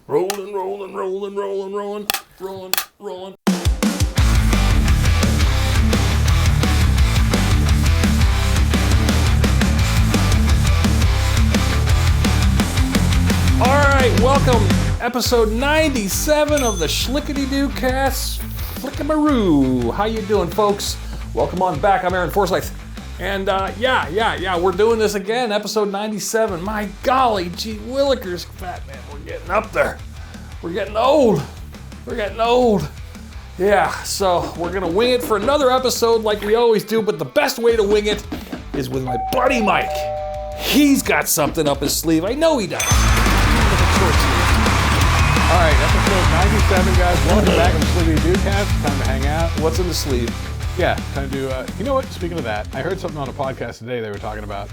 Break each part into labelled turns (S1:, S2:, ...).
S1: Rolling, rolling, rolling, rolling, rolling, rolling, rolling. All right, welcome. Episode 97 of the Shlicketty DooCast. Flickamaroo. How you doing, folks? Welcome on back. I'm Aaron Forsyth. And yeah, we're doing this again. Episode 97. My golly, gee willikers, fat man, we're getting up there. We're getting old. We're getting old. Yeah, so we're gonna wing it for another episode like we always do, but the best way to wing it is with my buddy Mike. He's got something up his sleeve. I know he does.
S2: All right, episode 97, guys. Welcome back to the Shlicketty DooCast. Time to hang out.
S1: What's in the sleeve?
S2: Yeah, time to, you know what? Speaking of that, I heard something on a podcast today they were talking about.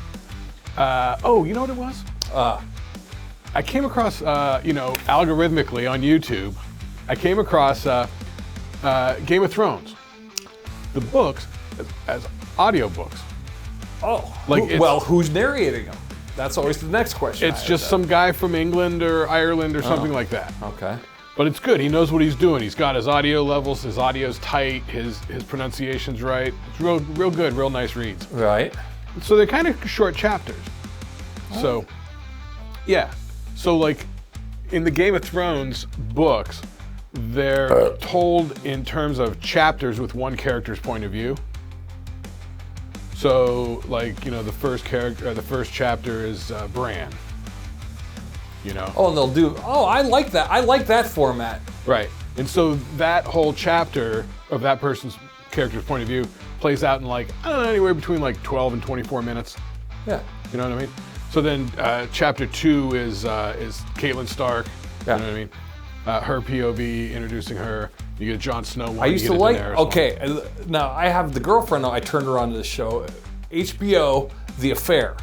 S2: You know what it was? I came across, algorithmically on YouTube, I came across Game of Thrones. The books as audiobooks.
S1: Oh,
S2: like
S1: who's narrating them? That's always the next question.
S2: It's just some guy from England or Ireland or something like that.
S1: Okay.
S2: But it's good. He knows what he's doing. He's got his audio levels. His audio's tight. His pronunciation's right. It's real good. Real nice reads.
S1: Right.
S2: So they're kind of short chapters. Oh. So, yeah. So like in the Game of Thrones books, they're told in terms of chapters with one character's point of view. So like, the first chapter is Bran.
S1: Oh, and they'll do. Oh, I like that. I like that format.
S2: Right. And so that whole chapter of that person's character's point of view plays out in anywhere between 12 and 24 minutes.
S1: Yeah.
S2: You know what I mean? So then chapter 2 is Catelyn Stark.
S1: Yeah.
S2: You know what I mean? Her POV, introducing her. You get Jon Snow.
S1: I used to like. Okay. Now I have the girlfriend. I turned her on to the show, HBO, The Affair.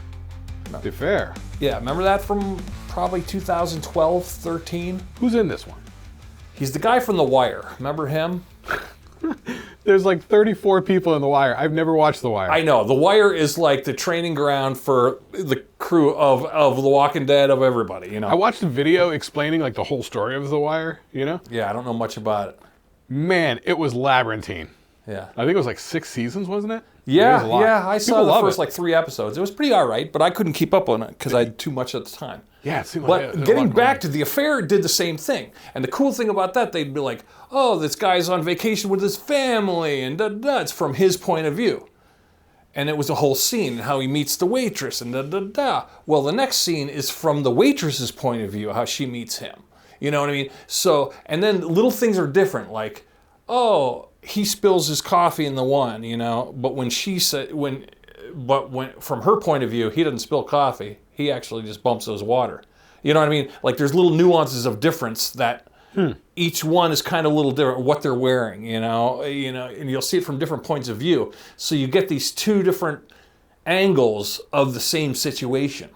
S2: The Affair.
S1: Yeah. Remember that from probably 2012, 13.
S2: Who's in this one?
S1: He's the guy from The Wire. Remember him?
S2: There's 34 people in The Wire. I've never watched The Wire.
S1: I know. The Wire is like the training ground for the crew of The Walking Dead, of everybody,
S2: I watched a video explaining the whole story of The Wire,
S1: Yeah, I don't know much about it.
S2: Man, it was labyrinthine.
S1: Yeah.
S2: I think it was 6 seasons, wasn't it?
S1: Yeah, I saw the first 3 episodes. It was pretty all right, but I couldn't keep up on it because I had too much at the time.
S2: Yeah, it seemed like
S1: But getting back to The Affair did the same thing. And the cool thing about that, they'd be like, oh, this guy's on vacation with his family, and da-da-da. It's from his point of view. And it was a whole scene, and how he meets the waitress, and da-da-da. Well, the next scene is from the waitress's point of view, how she meets him. You know what I mean? So, and then little things are different, like, oh, he spills his coffee in the one, but when she said, when from her point of view, he doesn't spill coffee. He actually just bumps his water. You know what I mean? There's little nuances of difference that each one is kind of a little different, what they're wearing, and you'll see it from different points of view. So you get these 2 different angles of the same situation.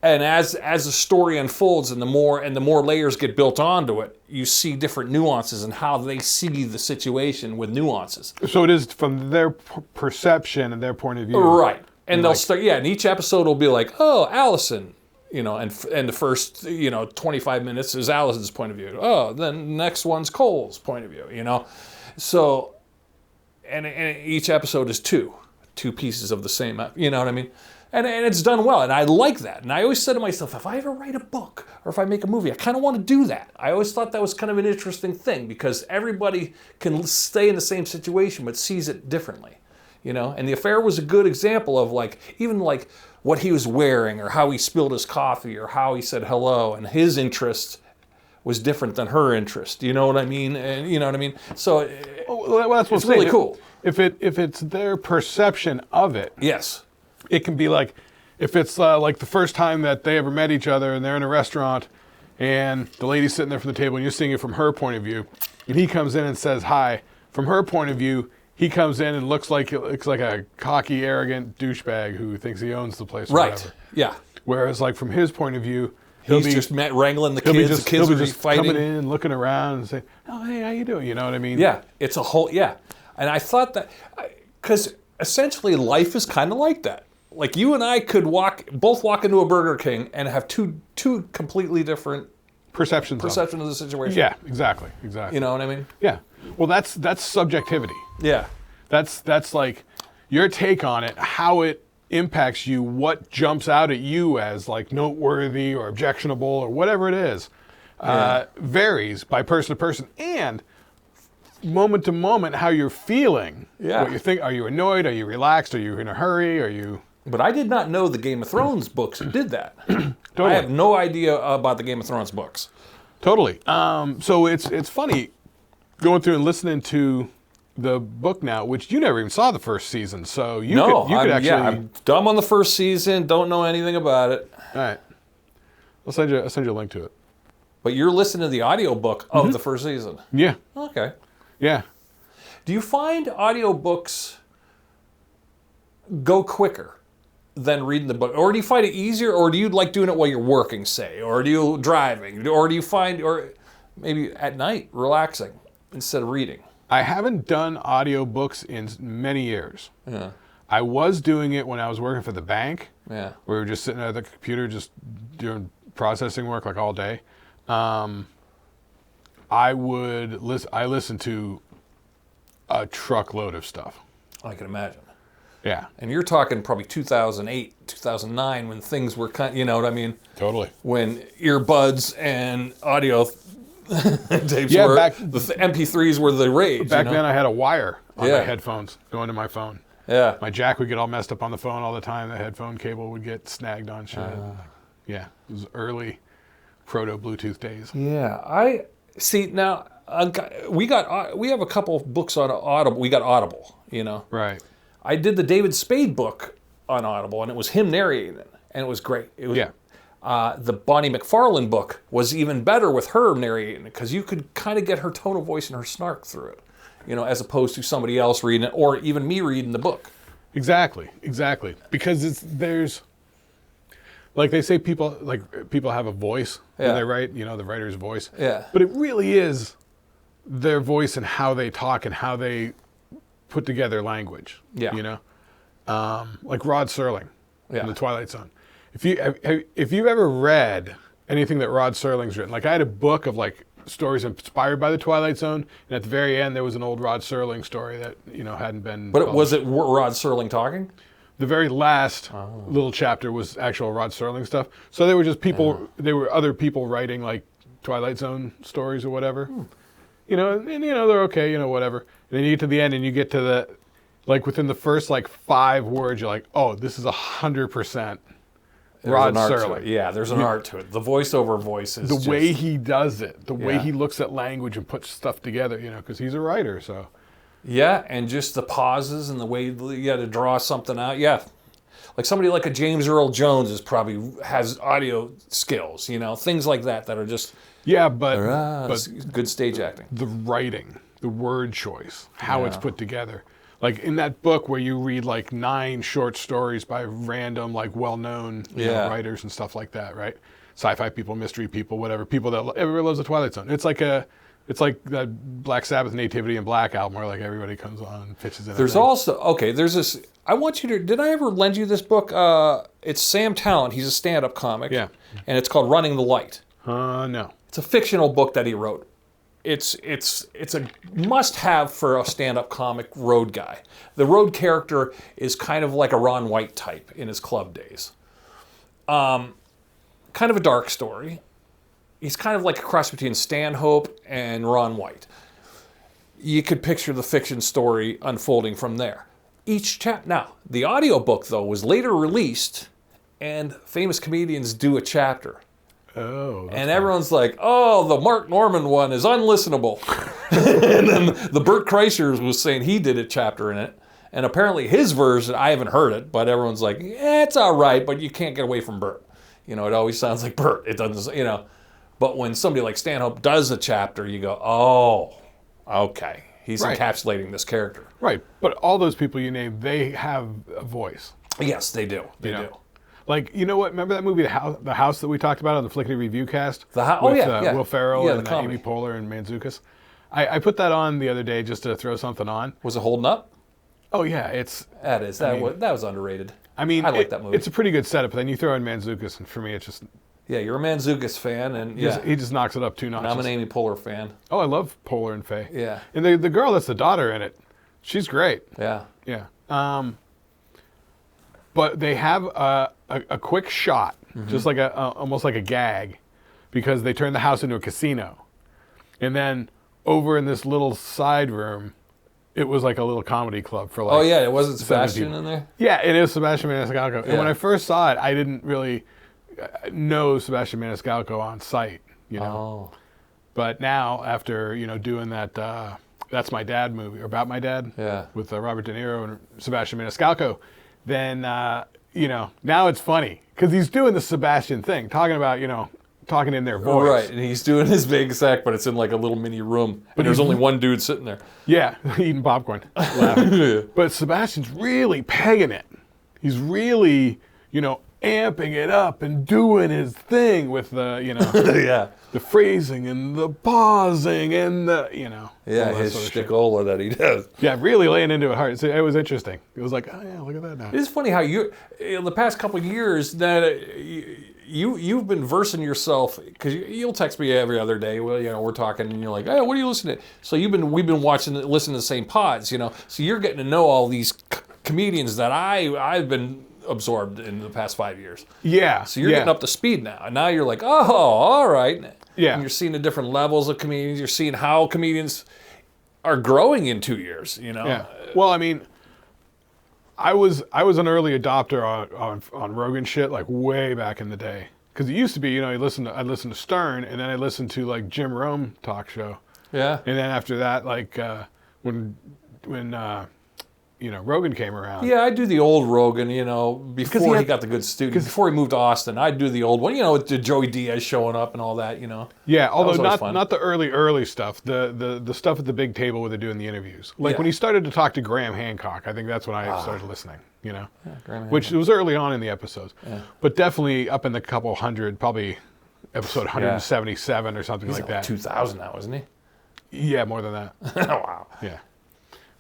S1: And as the story unfolds and the more layers get built onto it, you see different nuances and how they see the situation with nuances.
S2: So it is from their perception and their point of view.
S1: Right. And they'll start, and each episode will be like, oh, Allison, and the first, 25 minutes is Allison's point of view. Oh, then the next one's Cole's point of view, So, and each episode is two pieces of the same, you know what I mean? And it's done well, and I like that. And I always said to myself, if I ever write a book or if I make a movie, I kind of want to do that. I always thought that was kind of an interesting thing because everybody can stay in the same situation but sees it differently, And The Affair was a good example of even what he was wearing or how he spilled his coffee or how he said hello, and his interest was different than her interest. You know what I mean? And you know what I mean? So
S2: that's
S1: it's really cool.
S2: If it's their perception of it.
S1: Yes.
S2: It can be if it's the first time that they ever met each other and they're in a restaurant and the lady's sitting there from the table and you're seeing it from her point of view and he comes in and says hi. From her point of view, he comes in and looks like a cocky, arrogant douchebag who thinks he owns the place or whatever.
S1: Yeah.
S2: Whereas from his point of view,
S1: he's just wrangling the kids. The kids are just fighting.
S2: Coming in and looking around and saying, oh, hey, how you doing? You know what I mean?
S1: Yeah. It's a whole, And I thought that, because essentially life is kind of like that. You and I could both walk into a Burger King and have two completely different
S2: perception
S1: of the situation.
S2: Yeah, exactly.
S1: You know what I mean?
S2: Yeah. Well, that's subjectivity.
S1: Yeah.
S2: That's like your take on it, how it impacts you, what jumps out at you as like noteworthy or objectionable or whatever it is, varies by person to person, and moment to moment how you're feeling.
S1: Yeah.
S2: What you think? Are you annoyed? Are you relaxed? Are you in a hurry? Are you?
S1: But I did not know the Game of Thrones books did that.
S2: Totally.
S1: I have no idea about the Game of Thrones books.
S2: Totally. So it's funny going through and listening to the book now, which you never even saw the first season, so you could actually. Yeah,
S1: I'm dumb on the first season. Don't know anything about it.
S2: All right. I'll send you a link to it.
S1: But you're listening to the audiobook of the first season.
S2: Yeah.
S1: Okay.
S2: Yeah.
S1: Do you find audiobooks go quicker than reading the book? Or do you find it easier, or do you like doing it while you're working, say? Or do you driving? Or do you find, or maybe at night, relaxing instead of reading?
S2: I haven't done audiobooks in many years.
S1: Yeah.
S2: I was doing it when I was working for the bank.
S1: Yeah.
S2: We were just sitting at the computer just doing processing work like all day. I listened to a truckload of stuff.
S1: I can imagine.
S2: Yeah.
S1: And you're talking probably 2008, 2009, when things were kind, you know what I mean?
S2: Totally.
S1: When earbuds and audio tapes
S2: Yeah,
S1: were,
S2: back-
S1: the MP3s were the rage.
S2: Back then I had a wire on
S1: Yeah.
S2: my headphones going to my phone.
S1: Yeah.
S2: My jack would get all messed up on the phone all the time. The headphone cable would get snagged on shit. Yeah. It was early proto Bluetooth days.
S1: Yeah. I see now. We have a couple of books on Audible. We got Audible. You know.
S2: Right.
S1: I did the David Spade book on Audible, and it was him narrating it, and it was great. It was, the Bonnie McFarlane book was even better with her narrating it, because you could kind of get her tone of voice and her snark through it, you know, as opposed to somebody else reading it, or even me reading the book.
S2: Exactly. Because there's, like they say, people have a voice when they write, you know, the writer's voice.
S1: Yeah.
S2: But it really is their voice and how they talk and how they put together language.
S1: Yeah.
S2: You know, like Rod Serling in The Twilight Zone. If you've ever read anything that Rod Serling's written, like I had a book of like stories inspired by The Twilight Zone, and at the very end there was an old Rod Serling story that, you know, hadn't been
S1: But
S2: published.
S1: was it Rod Serling talking?
S2: The very last little chapter was actual Rod Serling stuff. So they were just people, they were other people writing like Twilight Zone stories or whatever. You know, and you know, they're okay, you know, whatever. And then you get to the end and you get to the, like within the first like 5 words, you're like, oh, this is 100% Rod Serling.
S1: Yeah, there's an art to it. The voiceover voice is
S2: The way he does it, the way he looks at language and puts stuff together, you know, because he's a writer, so.
S1: Yeah, and just the pauses and the way you got to draw something out. Yeah, like somebody like a James Earl Jones has audio skills, you know, things like that are just
S2: but
S1: good stage acting.
S2: The writing, the word choice, how it's put together. Like in that book where you read like 9 short stories by random, like well-known you know, writers and stuff like that, right? Sci-fi people, mystery people, whatever. People that everybody loves the Twilight Zone. It's like that Black Sabbath Nativity in Black album where like everybody comes on and pitches in.
S1: There's there's this. I want you to. Did I ever lend you this book? It's Sam Tallent. He's a stand-up comic.
S2: Yeah.
S1: And it's called Running the Light.
S2: No.
S1: It's a fictional book that he wrote. It's a must-have for a stand-up comic road guy. The road character is kind of like a Ron White type in his club days. Kind of a dark story. He's kind of like a cross between Stanhope and Ron White. You could picture the fiction story unfolding from there. Now, the audiobook, though, was later released, and famous comedians do a chapter.
S2: Oh.
S1: And everyone's like, oh, the Mark Norman one is unlistenable. And then the Bert Kreischer was saying he did a chapter in it. And apparently his version, I haven't heard it, but everyone's like, it's all right, but you can't get away from Bert. You know, it always sounds like Bert. It doesn't, you know. But when somebody like Stanhope does a chapter, you go, oh, okay. He's encapsulating this character.
S2: Right. But all those people you named, they have a voice.
S1: Yes, they do. They do.
S2: Like, you know what? Remember that movie, The House that we talked about on the Shlicketty Review cast?
S1: With
S2: Will Ferrell and
S1: the
S2: Amy Poehler and Mantzoukas. I put that on the other day just to throw something on.
S1: Was it holding up?
S2: Oh, yeah.
S1: That is. That was underrated.
S2: I mean,
S1: I like that movie.
S2: It's a pretty good setup, but then you throw in Mantzoukas, and for me, it's just
S1: Yeah, you're a Manzukis fan, and
S2: He just knocks it up 2 notches.
S1: I'm an Amy Poehler fan.
S2: Oh, I love Poehler and Faye.
S1: Yeah.
S2: And the girl that's the daughter in it, she's great.
S1: Yeah.
S2: Yeah. But they have a quick shot, just like almost like a gag, because they turn the house into a casino. And then over in this little side room, it was like a little comedy club for like.
S1: Oh yeah, it wasn't Sebastian in there.
S2: Yeah, it is Sebastian Maniscalco.
S1: Yeah.
S2: And when I first saw it, I didn't really know Sebastian Maniscalco on sight,
S1: Oh.
S2: But now, after doing that, That's My Dad movie, or About My Dad,
S1: Yeah.
S2: with Robert De Niro and Sebastian Maniscalco, then now it's funny because he's doing the Sebastian thing, talking about talking in their voice.
S1: Right, and he's doing his big sack, but it's in like a little mini room, and there's only one dude sitting there.
S2: Yeah, eating popcorn, laughing. But Sebastian's really pegging it. He's really, amping it up and doing his thing with the,
S1: Yeah.
S2: the phrasing and the pausing and the,
S1: Yeah,
S2: all that
S1: his
S2: sort of shit.
S1: shtickola that he does.
S2: Yeah, really laying into it hard. So it was interesting. It was like, oh yeah, look at that now.
S1: It's funny how you, in the past couple of years, that you've been versing yourself, because you'll text me every other day. Well, we're talking, and you're like, "Hey, what are you listening to?" So we've been listening to the same pods, So you're getting to know all these comedians that I've been absorbed in the past 5 years.
S2: Yeah.
S1: So you're getting up to speed now, and now you're like, "Oh, all right."
S2: Yeah.
S1: And you're seeing the different levels of comedians. You're seeing how comedians are growing in 2 years.
S2: Yeah. Well, I mean, I was an early adopter on Rogan shit, like way back in the day. Because it used to be, I'd listen to Stern, and then I listened to like Jim Rome talk show.
S1: Yeah.
S2: And then after that, like when Rogan came around.
S1: Yeah, I do the old Rogan, before he got the good studio. Before he moved to Austin, I'd do the old one, with the Joey Diaz showing up and all that,
S2: Yeah, although
S1: always fun.
S2: not the early stuff, the stuff at the big table where they're doing the interviews. Like
S1: Yeah.
S2: when he started to talk to Graham Hancock, I think that's when I started listening,
S1: Graham
S2: which was early on in the episodes.
S1: Yeah.
S2: But definitely up in the couple hundred, probably episode 177 or something like that.
S1: 2000 now, isn't he?
S2: Yeah, more than that.
S1: Wow.
S2: Yeah.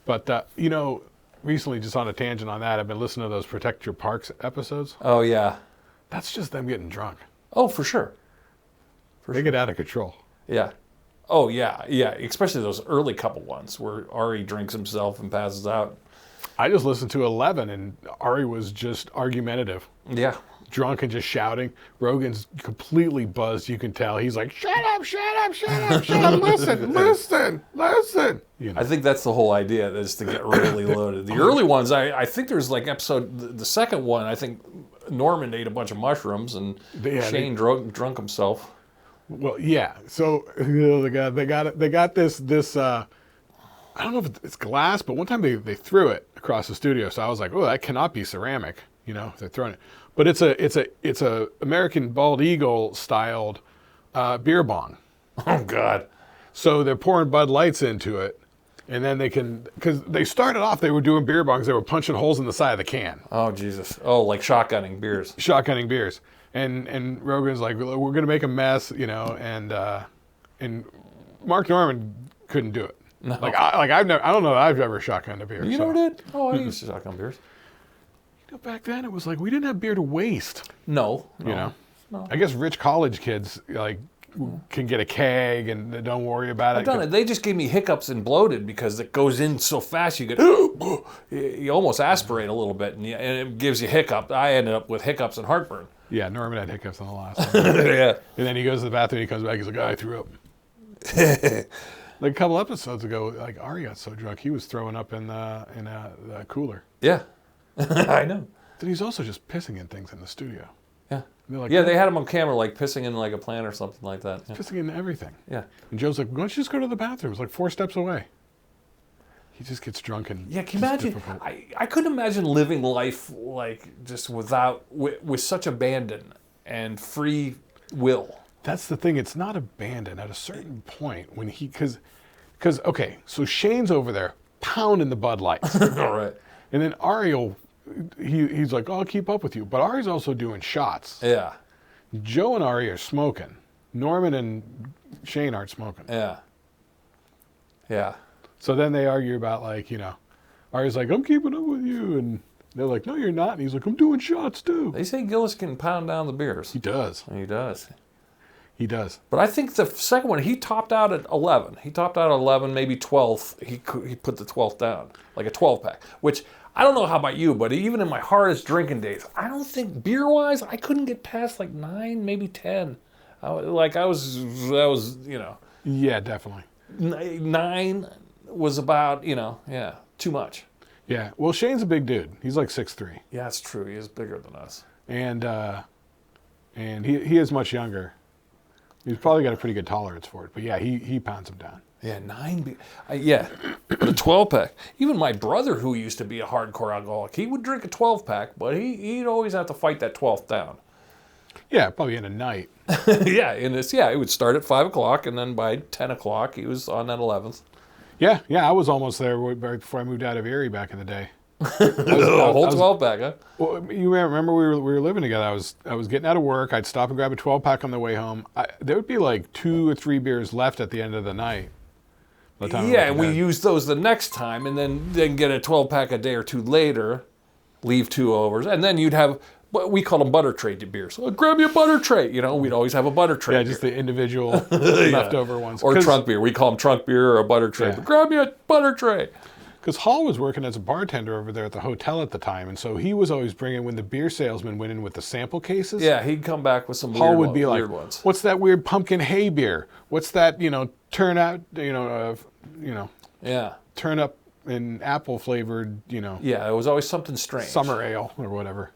S2: But, recently, just on a tangent on that, I've been listening to those Protect Your Parks episodes.
S1: Oh, yeah.
S2: That's just them getting drunk.
S1: Oh, for sure.
S2: They get out of control.
S1: Yeah. Oh, yeah. Yeah. Especially those early couple ones where Ari drinks himself and passes out.
S2: I just listened to 11, and Ari was just argumentative.
S1: Yeah.
S2: Drunk and just shouting. Rogan's completely buzzed. You can tell. He's like, shut up, shut up, shut up, shut up. Listen.
S1: I think that's the whole idea, is to get really loaded. The early ones, I think there's like the second one, I think Norman ate a bunch of mushrooms and Shane drunk himself.
S2: Well, yeah. So they got this. I don't know if it's glass, but one time they threw it across the studio. So I was like, oh, that cannot be ceramic. They're throwing it, but it's a American Bald Eagle styled beer bong.
S1: Oh God!
S2: So they're pouring Bud Lights into it, and then because they started off, they were doing beer bongs. They were punching holes in the side of the can.
S1: Oh Jesus! Oh, like shotgunning beers.
S2: Shotgunning beers, and Rogan's like, we're gonna make a mess, and Mark Norman couldn't do it.
S1: No.
S2: I don't know that I've ever shotgunned a beer.
S1: You never did? Oh, I used to shotgun beers.
S2: Back then, it was like we didn't have beer to waste.
S1: No.
S2: No. I guess rich college kids can get a keg and don't worry about it.
S1: I've done it. They just gave me hiccups and bloated because it goes in so fast. You almost aspirate a little bit, and it gives you hiccup. I ended up with hiccups and heartburn.
S2: Yeah, Norman had hiccups on the last one.
S1: Yeah.
S2: And then he goes to the bathroom. He comes back. He's like, I threw up. Like a couple episodes ago, like Ari got so drunk he was throwing up in the cooler.
S1: Yeah. I know.
S2: Then he's also just pissing in things in the studio.
S1: Yeah.
S2: Like,
S1: yeah, they had him on camera, like pissing in like a plant or something like that. Yeah.
S2: Pissing in everything.
S1: Yeah.
S2: And Joe's like, why don't you just go to the bathroom? It's like 4 steps away. He just gets drunk and
S1: can you imagine? I couldn't imagine living life like just with such abandon and free will.
S2: That's the thing. It's not abandon at a certain point when because okay, so Shane's over there pounding the Bud Lights.
S1: All right.
S2: And then Ari he's like, I'll keep up with you. But Ari's also doing shots.
S1: Yeah.
S2: Joe and Ari are smoking. Norman and Shane aren't smoking.
S1: Yeah. Yeah.
S2: So then they argue about Ari's like, I'm keeping up with you. And They're like, no, you're not. And he's like, I'm doing shots too.
S1: They say Gillis can pound down the beers.
S2: He does.
S1: He does.
S2: He does.
S1: But I think the second one, he topped out at 11. He topped out at 11, maybe 12. He put the 12th down, like a 12-pack, which I don't know how about you, but even in my hardest drinking days, I don't think beer-wise, I couldn't get past like 9, maybe 10. I was, you know.
S2: Yeah, definitely.
S1: 9 was about, you know, yeah, too much.
S2: Yeah. Well, Shane's a big dude. He's like 6'3".
S1: Yeah, that's true. He is bigger than us.
S2: And he is much younger. He's probably got a pretty good tolerance for it. But yeah, he pounds him down.
S1: Yeah, 9 yeah, but a 12-pack. Even my brother, who used to be a hardcore alcoholic, he would drink a 12-pack, but he'd always have to fight that 12th down.
S2: Yeah, probably in a night.
S1: Yeah, it would start at 5 o'clock, and then by 10 o'clock, he was on that 11th.
S2: Yeah, I was almost there right before I moved out of Erie back in the day.
S1: A whole 12-pack, huh?
S2: Well, you remember we were living together. I was getting out of work. I'd stop and grab a 12-pack on the way home. There would be like 2 or 3 beers left at the end of the night.
S1: Yeah, and we used those the next time, and then get a 12-pack a day or two later, leave 2 overs, and then you'd have, we call them butter tray beers. So grab me a butter tray. You know, we'd always have a butter tray.
S2: Yeah, just the individual leftover ones.
S1: Or trunk beer. We call them trunk beer or a butter tray.
S2: Yeah.
S1: But grab me a butter tray.
S2: Because Hall was working as a bartender over there at the hotel at the time, and so he was always bringing, when the beer salesman went in with the sample cases.
S1: Yeah, he'd come back with some
S2: Hall
S1: weird
S2: would be like,
S1: ones.
S2: What's that weird pumpkin hay beer? What's that, turn out,
S1: Yeah.
S2: turn up and apple flavored,
S1: Yeah, it was always something strange.
S2: summer ale or whatever.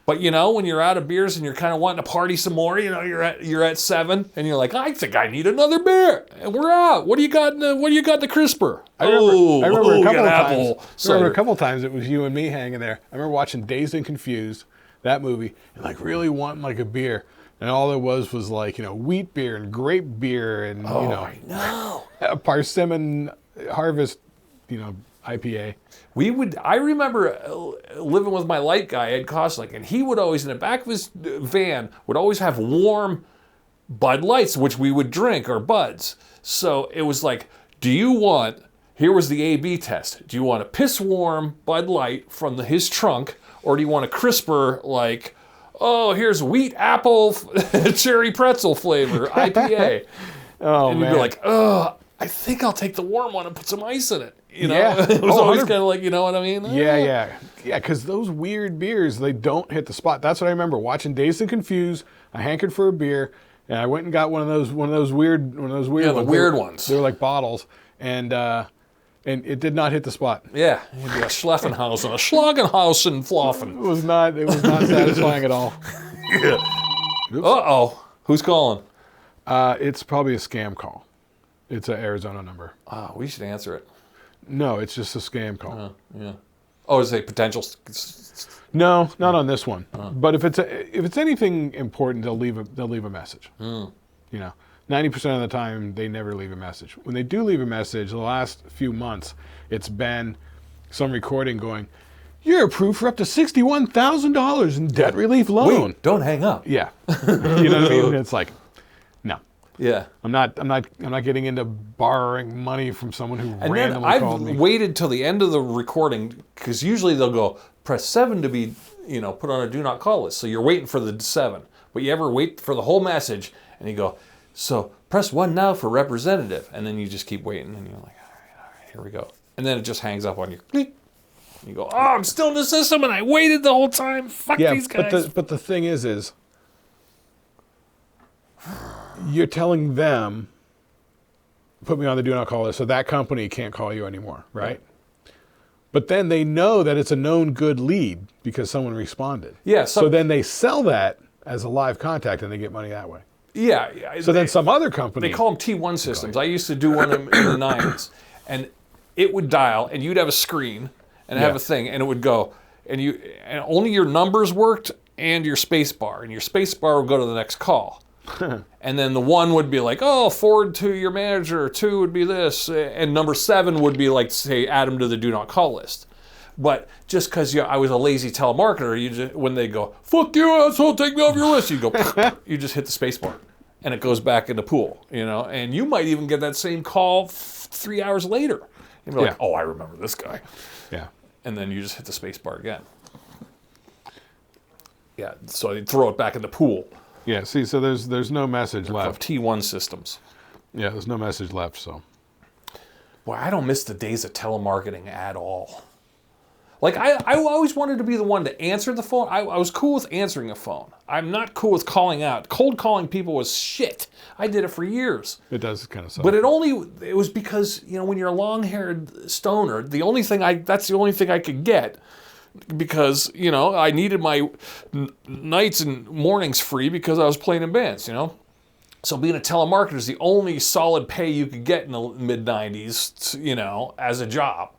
S1: But when you're out of beers and you're kind of wanting to party some more, you're at 7 and you're like, I think I need another beer, and we're out. What do you got in the crisper?
S2: I remember a couple
S1: of
S2: times it was you and me hanging there. I remember watching Dazed and Confused, that movie, and like really wanting like a beer. And all there was like, wheat beer and grape beer and,
S1: I know.
S2: a Parsimmon Harvest, IPA.
S1: I remember living with my light guy, Ed Koslick, and he would always, in the back of his van, would always have warm Bud Lights, which we would drink, or Buds. So it was like, here was the A/B test. Do you want a piss warm Bud Light from his trunk, or do you want a crisper, like, oh, here's wheat apple cherry pretzel flavor IPA? And you'd be like, oh, I think I'll take the warm one and put some ice in it.
S2: Yeah.
S1: It was always kind of like, you know what I mean?
S2: Yeah, because those weird beers, they don't hit the spot. That's what I remember watching Dazed and Confused. I hankered for a beer, and I went and got one of those weird
S1: Yeah,
S2: ones.
S1: the weird ones.
S2: They were like bottles, and it did not hit the spot.
S1: Yeah, it'd be a Schleffenhausen, a Schlagenhausen Floffen.
S2: It was not satisfying at all.
S1: Uh-oh, who's calling?
S2: It's probably a scam call. It's an Arizona number.
S1: Oh, we should answer it.
S2: No, it's just a scam call.
S1: Yeah. Oh, is it a potential?
S2: No, not on this one. But if it's anything important, they'll leave a message. 90% of the time they never leave a message. When they do leave a message, the last few months, it's been some recording going, "You're approved for up to $61,000 in debt relief loan."
S1: Wait, don't hang up.
S2: Yeah, you know what I mean. It's like, no.
S1: Yeah.
S2: I'm not getting into borrowing money from someone who
S1: And
S2: randomly
S1: then
S2: called me.
S1: I've waited till the end of the recording, because usually they'll go, press 7 to be, put on a do not call list. So you're waiting for the 7. But you ever wait for the whole message and you go, so press 1 now for representative. And then you just keep waiting and you're like, all right, here we go. And then it just hangs up on you. Click. You go, oh, I'm still in the system and I waited the whole time. Fuck these guys.
S2: But the thing is you're telling them, put me on the do not call list, so that company can't call you anymore, right? But then they know that it's a known good lead because someone responded.
S1: Yeah.
S2: So then they sell that as a live contact and they get money that way.
S1: Yeah.
S2: So then some other company.
S1: They call them T1 systems. I used to do one in the 90s. And it would dial, and you'd have a screen and have a thing, and it would go, and only your numbers worked and your space bar. And your space bar would go to the next call. And then the 1 would be like, oh, forward to your manager. 2 would be this. And number 7 would be like, say, add them to the do not call list. But just because I was a lazy telemarketer, when they go, fuck you, asshole, take me off your list, you go, you just hit the space bar. And it goes back in the pool, And you might even get that same call 3 hours later. You'd be like, oh, I remember this guy.
S2: Yeah.
S1: And then you just hit the space bar again. Yeah, so they throw it back in the pool
S2: Yeah, see, so there's no message
S1: of
S2: left.
S1: T1 systems.
S2: Yeah, there's no message left, so.
S1: Boy, I don't miss the days of telemarketing at all. Like, I always wanted to be the one to answer the phone. I was cool with answering a phone. I'm not cool with calling out. Cold calling people was shit. I did it for years.
S2: It does kind of suck.
S1: But it was because, when you're a long-haired stoner, that's the only thing I could get. Because, I needed my nights and mornings free because I was playing in bands, So being a telemarketer is the only solid pay you could get in the mid-90s, as a job.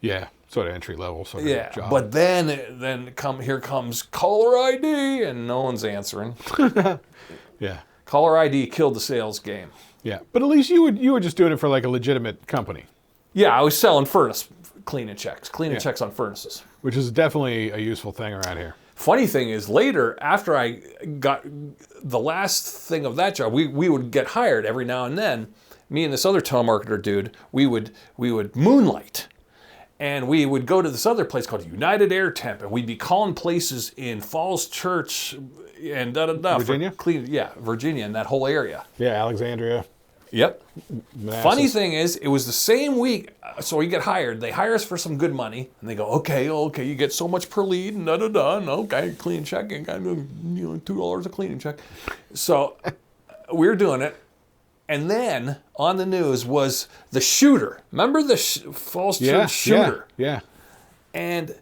S2: Yeah, sort of entry level sort of job.
S1: But then here comes caller ID, and no one's answering.
S2: Yeah.
S1: Caller ID killed the sales game.
S2: Yeah, but at least you were just doing it for like a legitimate company.
S1: Yeah, I was selling cleaning checks on furnaces.
S2: Which is definitely a useful thing around here.
S1: Funny thing is, later, after I got the last thing of that job, we would get hired every now and then. Me and this other telemarketer dude, we would moonlight. And we would go to this other place called United Air Temp, and we'd be calling places in Falls Church and
S2: Virginia?
S1: Virginia and that whole area.
S2: Yeah, Alexandria.
S1: Yep.
S2: Manassas.
S1: Funny thing is, it was the same week, so we get hired. They hire us for some good money, and they go, okay, you get so much per lead, and and okay, clean check, and $2 a cleaning check. So we're doing it. And then on the news was the shooter. Remember the Falls Church shooter?
S2: Yeah.
S1: And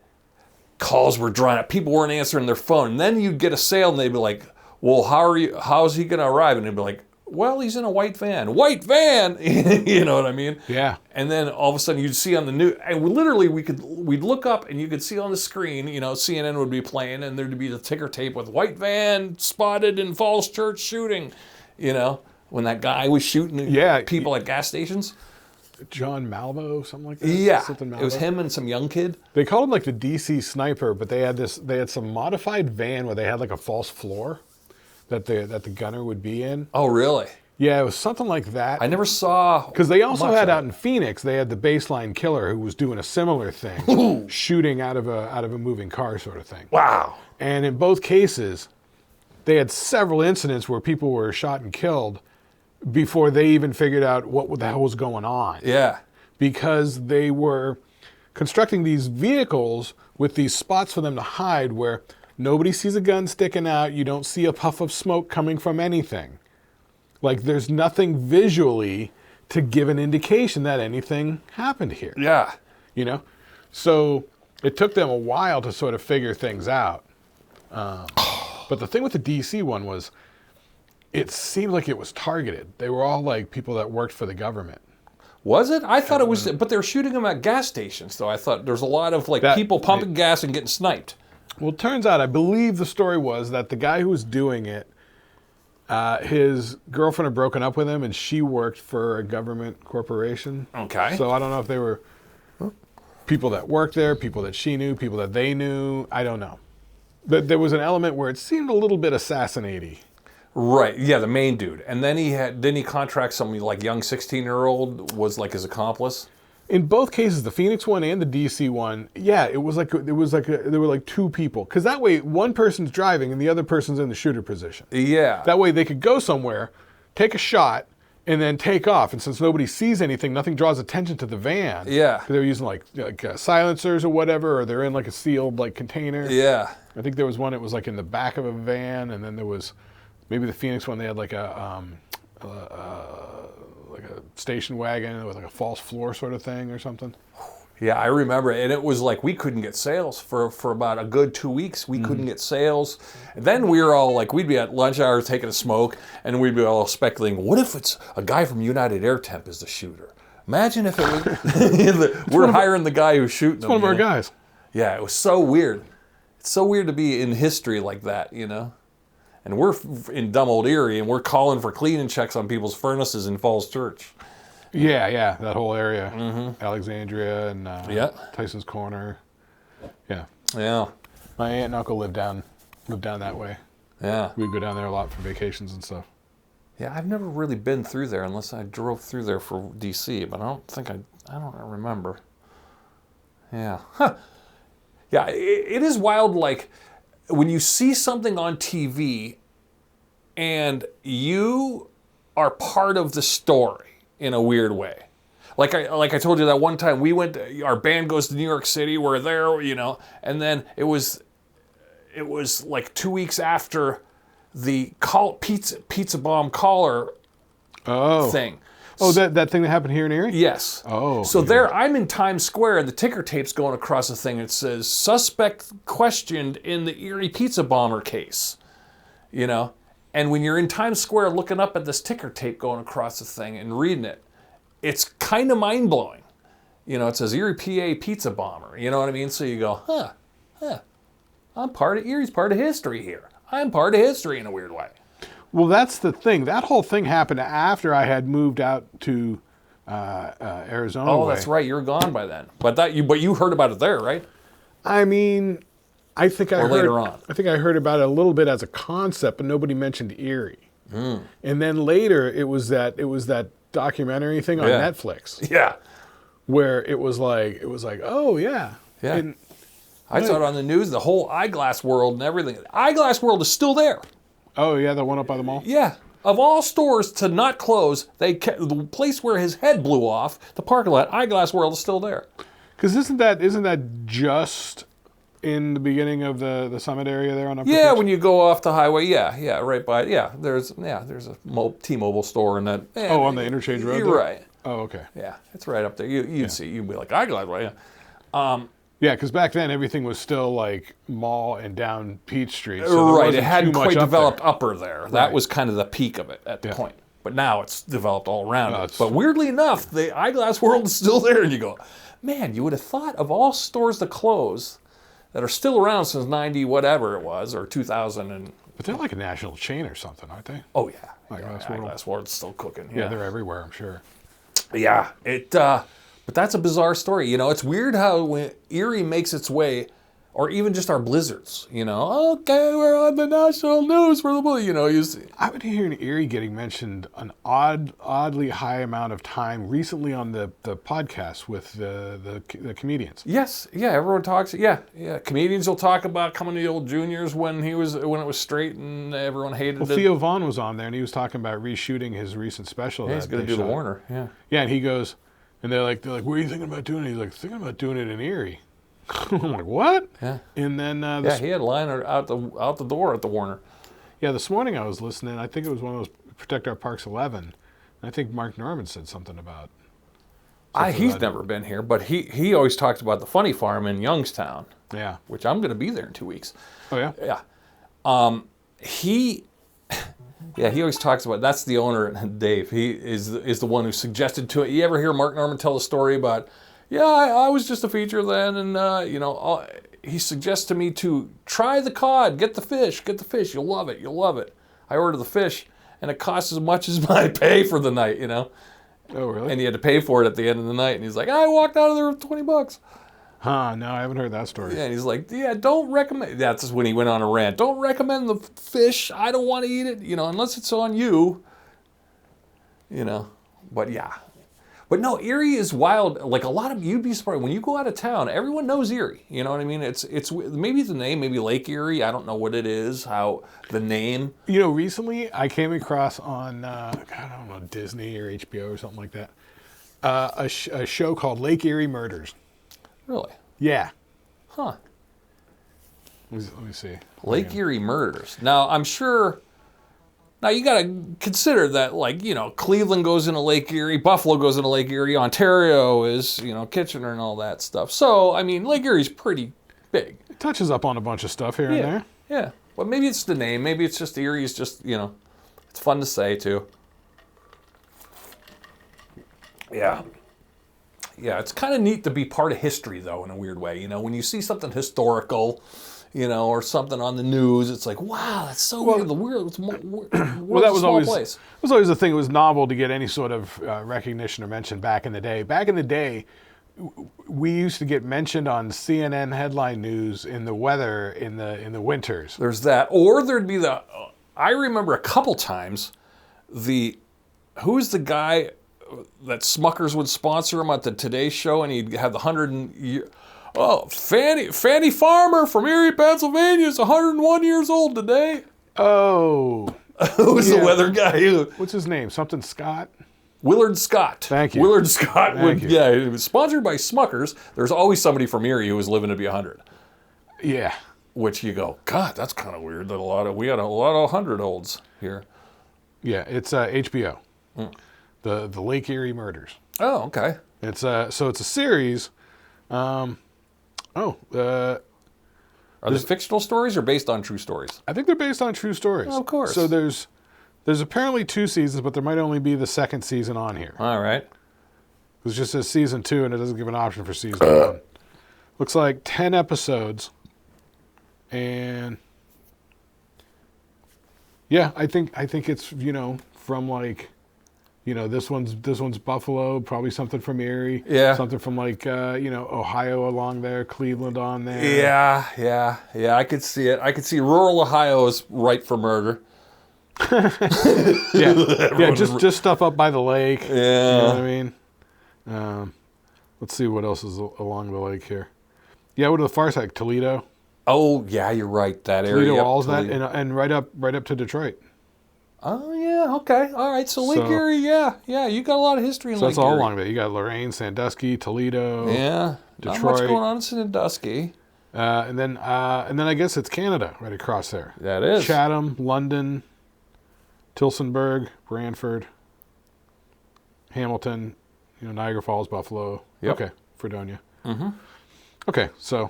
S1: calls were drying up. People weren't answering their phone. And then you'd get a sale, and they'd be like, well, how's he going to arrive? And they'd be like, well, he's in a white van. White van! You know what I mean?
S2: Yeah.
S1: And then all of a sudden you'd see on the news, and we'd look up and you could see on the screen, CNN would be playing, and there'd be the ticker tape with white van spotted in Falls Church shooting, when that guy was shooting people at gas stations.
S2: John Malvo, something like that?
S1: Yeah.
S2: Something
S1: It was him and some young kid.
S2: They called him like the DC sniper, but they had some modified van where they had like a false floor that the gunner would be in.
S1: Oh, really?
S2: Yeah, it was something like that.
S1: I never saw.
S2: Because they also had
S1: of
S2: out in Phoenix, they had the baseline killer who was doing a similar thing, shooting out of a moving car sort of thing.
S1: Wow.
S2: And in both cases, they had several incidents where people were shot and killed before they even figured out what the hell was going on.
S1: Yeah.
S2: Because they were constructing these vehicles with these spots for them to hide where nobody sees a gun sticking out. You don't see a puff of smoke coming from anything. Like, there's nothing visually to give an indication that anything happened here.
S1: Yeah.
S2: So it took them a while to sort of figure things out. But the thing with the DC one was, it seemed like it was targeted. They were all like people that worked for the government.
S1: Was it? I thought it was, but they were shooting them at gas stations, though. I thought there's a lot of people pumping gas and getting sniped.
S2: Well, it turns out, I believe the story was that the guy who was doing it, his girlfriend had broken up with him, and she worked for a government corporation.
S1: Okay.
S2: So I don't know if they were people that worked there, people that she knew, people that they knew. I don't know. But there was an element where it seemed a little bit assassinate-y.
S1: Right. Yeah, the main dude. And then didn't he contract some like young 16-year-old was like his accomplice?
S2: In both cases, the Phoenix one and the DC one, yeah, there were like two people. Because that way, one person's driving and the other person's in the shooter position.
S1: Yeah.
S2: That way they could go somewhere, take a shot, and then take off. And since nobody sees anything, nothing draws attention to the van.
S1: Yeah.
S2: 'Cause they're using like silencers or whatever, or they're in like a sealed like container.
S1: Yeah.
S2: I think there was one, it was like in the back of a van, and then there was maybe the Phoenix one, they had like a station wagon with like a false floor sort of thing or something.
S1: Yeah, I remember, and it was like we couldn't get sales for about a good 2 weeks. We couldn't get sales. And then we were all like, we'd be at lunch hour taking a smoke, and we'd be all speculating, what if it's a guy from United Air Temp is the shooter? Imagine if it was, we're hiring the guy who's shooting them.
S2: It's one of our guys.
S1: Yeah, it was so weird. It's so weird to be in history like that, And we're in dumb old Erie, and we're calling for cleaning checks on people's furnaces in Falls Church.
S2: Yeah, that whole area. Alexandria and Tyson's Corner. Yeah.
S1: Yeah.
S2: My aunt and uncle lived down that way.
S1: Yeah.
S2: We'd go down there a lot for vacations and stuff.
S1: Yeah, I've never really been through there unless I drove through there for DC, but I don't remember. Yeah. Huh. Yeah, it is wild, like, when you see something on TV and you are part of the story in a weird way. Like I told you that one time we went, our band goes to New York City, we're there, and then it was like 2 weeks after the pizza bomb caller thing.
S2: Oh, that thing that happened here in Erie?
S1: Yes.
S2: Oh.
S1: So there, I'm in Times Square, and the ticker tape's going across the thing. It says, suspect questioned in the Erie pizza bomber case. And when you're in Times Square looking up at this ticker tape going across the thing and reading it, it's kind of mind-blowing. It says Erie, PA pizza bomber. You know what I mean? So you go, Erie's part of history here. I'm part of history in a weird way.
S2: Well, that's the thing. That whole thing happened after I had moved out to Arizona.
S1: Oh, that's right. You were gone by then. But you heard about it there, right?
S2: I mean, I think I heard
S1: later on.
S2: I think I heard about it a little bit as a concept, but nobody mentioned Erie. And then later, it was that documentary thing on Netflix.
S1: Yeah.
S2: Where it was like, oh yeah.
S1: Yeah.
S2: And,
S1: I saw it on the news, the whole eyeglass world and everything. Eyeglass world is still there.
S2: oh yeah, the one up by the mall.
S1: Yeah. Of all stores to not close, the place where his head blew off, the parking lot, Eyeglass World is still there.
S2: Because isn't that just in the beginning of the Summit area there on Upper
S1: Yeah,
S2: Pitch?
S1: when you go off the highway, right by it. There's a T-Mobile store in that.
S2: on the interchange road.
S1: You're
S2: there?
S1: right.
S2: Oh, okay.
S1: Yeah, it's right up there. You'd see, you'd be like, Eyeglass World, yeah.
S2: Yeah, because back then everything was still like mall and down Peach Street. So
S1: right, it hadn't quite developed
S2: there.
S1: upper there. That was kind of the peak of it at the point. But now it's developed all around it.
S2: It's-
S1: But weirdly enough, the Eyeglass World is still there, and you go, man, you would have thought of all stores to close that are still around since 90 whatever it was, or 2000 and...
S2: But they're like a national chain or something, aren't they?
S1: Oh, yeah.
S2: Eyeglass World.
S1: World's still cooking.
S2: Yeah, they're everywhere, I'm sure.
S1: Yeah, but that's a bizarre story. It's weird how when Erie makes its way, or even just our blizzards, okay, we're on the national news for the blizzard, you see.
S2: I would hear an Erie getting mentioned an oddly high amount of time recently on the podcast with the comedians.
S1: Yes, yeah, everyone talks, yeah. Comedians will talk about coming to the old juniors when it was straight and everyone hated it.
S2: Theo Vaughn was on there and he was talking about reshooting his recent special.
S1: Yeah, he's going to do the Warner, yeah.
S2: Yeah, and he goes, and they're like, what are you thinking about doing it? He's like, thinking about doing it in Erie. I'm like, what?
S1: Yeah.
S2: And then
S1: he had a line out the door at the Warner.
S2: Yeah, this morning I was listening. I think it was one of those Protect Our Parks 11. And I think Mark Norman said something about.
S1: He's never been here, but he always talks about the Funny Farm in Youngstown.
S2: Yeah.
S1: Which I'm going to be there in 2 weeks.
S2: Oh yeah.
S1: Yeah. He always talks about, that's the owner, Dave. He is the one who suggested to it. You ever hear Mark Norman tell a story about, I was just a feature then, and he suggests to me to try the cod, get the fish, you'll love it. I order the fish, and it costs as much as my pay for the night,
S2: Oh really?
S1: And he had to pay for it at the end of the night, and he's like, I walked out of there with $20.
S2: Huh? No, I haven't heard that story.
S1: Yeah, and he's like, don't recommend. That's when he went on a rant. Don't recommend the fish. I don't want to eat it, unless it's on you. But yeah. But no, Erie is wild. Like a lot of, you'd be surprised when you go out of town. Everyone knows Erie. You know what I mean? It's maybe the name, maybe Lake Erie. I don't know what it is. How the name.
S2: Recently I came across on I don't know, Disney or HBO or something like that, a show called Lake Erie Murders.
S1: Really?
S2: Yeah.
S1: Huh.
S2: Let me see.
S1: Lake Erie Murders. Now I'm sure. Now, you got to consider that, Cleveland goes into Lake Erie, Buffalo goes into Lake Erie, Ontario is, Kitchener and all that stuff. So, I mean, Lake Erie's pretty big.
S2: It touches up on a bunch of stuff here and there.
S1: Yeah. But maybe it's the name. Maybe it's just Erie's just, it's fun to say, too. Yeah. Yeah, it's kind of neat to be part of history, though, in a weird way. When you see something historical, or something on the news, it's like, wow, that's so weird. The world's
S2: that was always
S1: place.
S2: It was always the thing. It was novel to get any sort of recognition or mention back in the day. Back in the day, we used to get mentioned on CNN headline news in the weather in the winters.
S1: There's that, or there'd be I remember a couple times, who's the guy that Smuckers would sponsor him at the Today Show, and he'd have the 100. Oh, Fanny Farmer from Erie, Pennsylvania is 101 years old today.
S2: Oh.
S1: Who's the weather guy?
S2: What's his name? Something Scott?
S1: Willard Scott.
S2: Thank you.
S1: Willard Scott.
S2: Thank you.
S1: Yeah, it was sponsored by Smuckers. There's always somebody from Erie who was living to be 100.
S2: Yeah.
S1: Which you go, God, that's kind of weird that we had a lot of 100-olds here.
S2: Yeah, it's HBO. The Lake Erie Murders.
S1: Oh, okay.
S2: It's so it's a series. Are
S1: they fictional stories or based on true stories?
S2: I think they're based on true stories.
S1: Oh, of course.
S2: So there's apparently 2 seasons, but there might only be the second season on here.
S1: All right.
S2: It just says season 2, and it doesn't give an option for season 1. Looks like 10 episodes, and yeah, I think it's from like. This one's Buffalo, probably something from Erie.
S1: Yeah.
S2: Something from like, Ohio along there, Cleveland on there.
S1: Yeah. I could see it. I could see rural Ohio is ripe for murder.
S2: Yeah, just stuff up by the lake.
S1: Yeah.
S2: You know what I mean? Let's see what else is along the lake here. Yeah, what are the far side? Toledo.
S1: Oh, yeah, you're right. That
S2: Toledo
S1: area.
S2: Walls, that, and right up to Detroit.
S1: Oh, yeah, okay. All right, so Lake Erie, yeah, you got a lot of history in Lake Erie.
S2: So that's all along there. You got Lorain, Sandusky, Toledo,
S1: yeah,
S2: Detroit.
S1: Not much going on in Sandusky.
S2: And then I guess it's Canada right across there.
S1: That is.
S2: Chatham, London, Tillsonburg, Brantford, Hamilton, Niagara Falls, Buffalo.
S1: Yep.
S2: Okay, Fredonia. Mm-hmm. Okay, so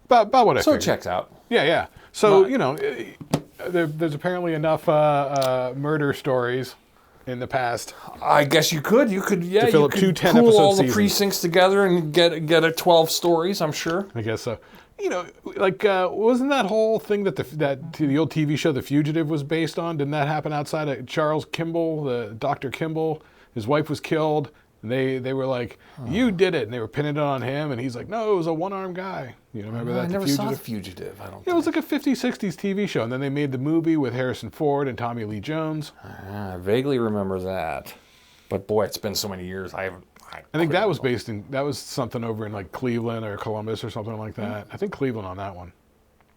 S2: about what I figured.
S1: So it checks out.
S2: Yeah. So, there's apparently enough murder stories in the past.
S1: I guess you could, yeah,
S2: to fill
S1: you
S2: up
S1: could
S2: 2
S1: pool
S2: 10-episode
S1: all the
S2: seasons.
S1: precincts together and get a 12 stories, I'm sure.
S2: I guess so. Wasn't that whole thing that the old TV show The Fugitive was based on? Didn't that happen outside of Charles Kimball, the Dr. Kimball? His wife was killed, and they were like, "You did it," and they were pinning it on him, and he's like, "No, it was a one-armed guy." Remember that?
S1: I never saw The Fugitive. I don't think.
S2: It was like a 50s, 60s TV show, and then they made the movie with Harrison Ford and Tommy Lee Jones.
S1: I vaguely remember that, but boy, it's been so many years. I
S2: think that was something over in like Cleveland or Columbus or something like that. I think Cleveland on that one.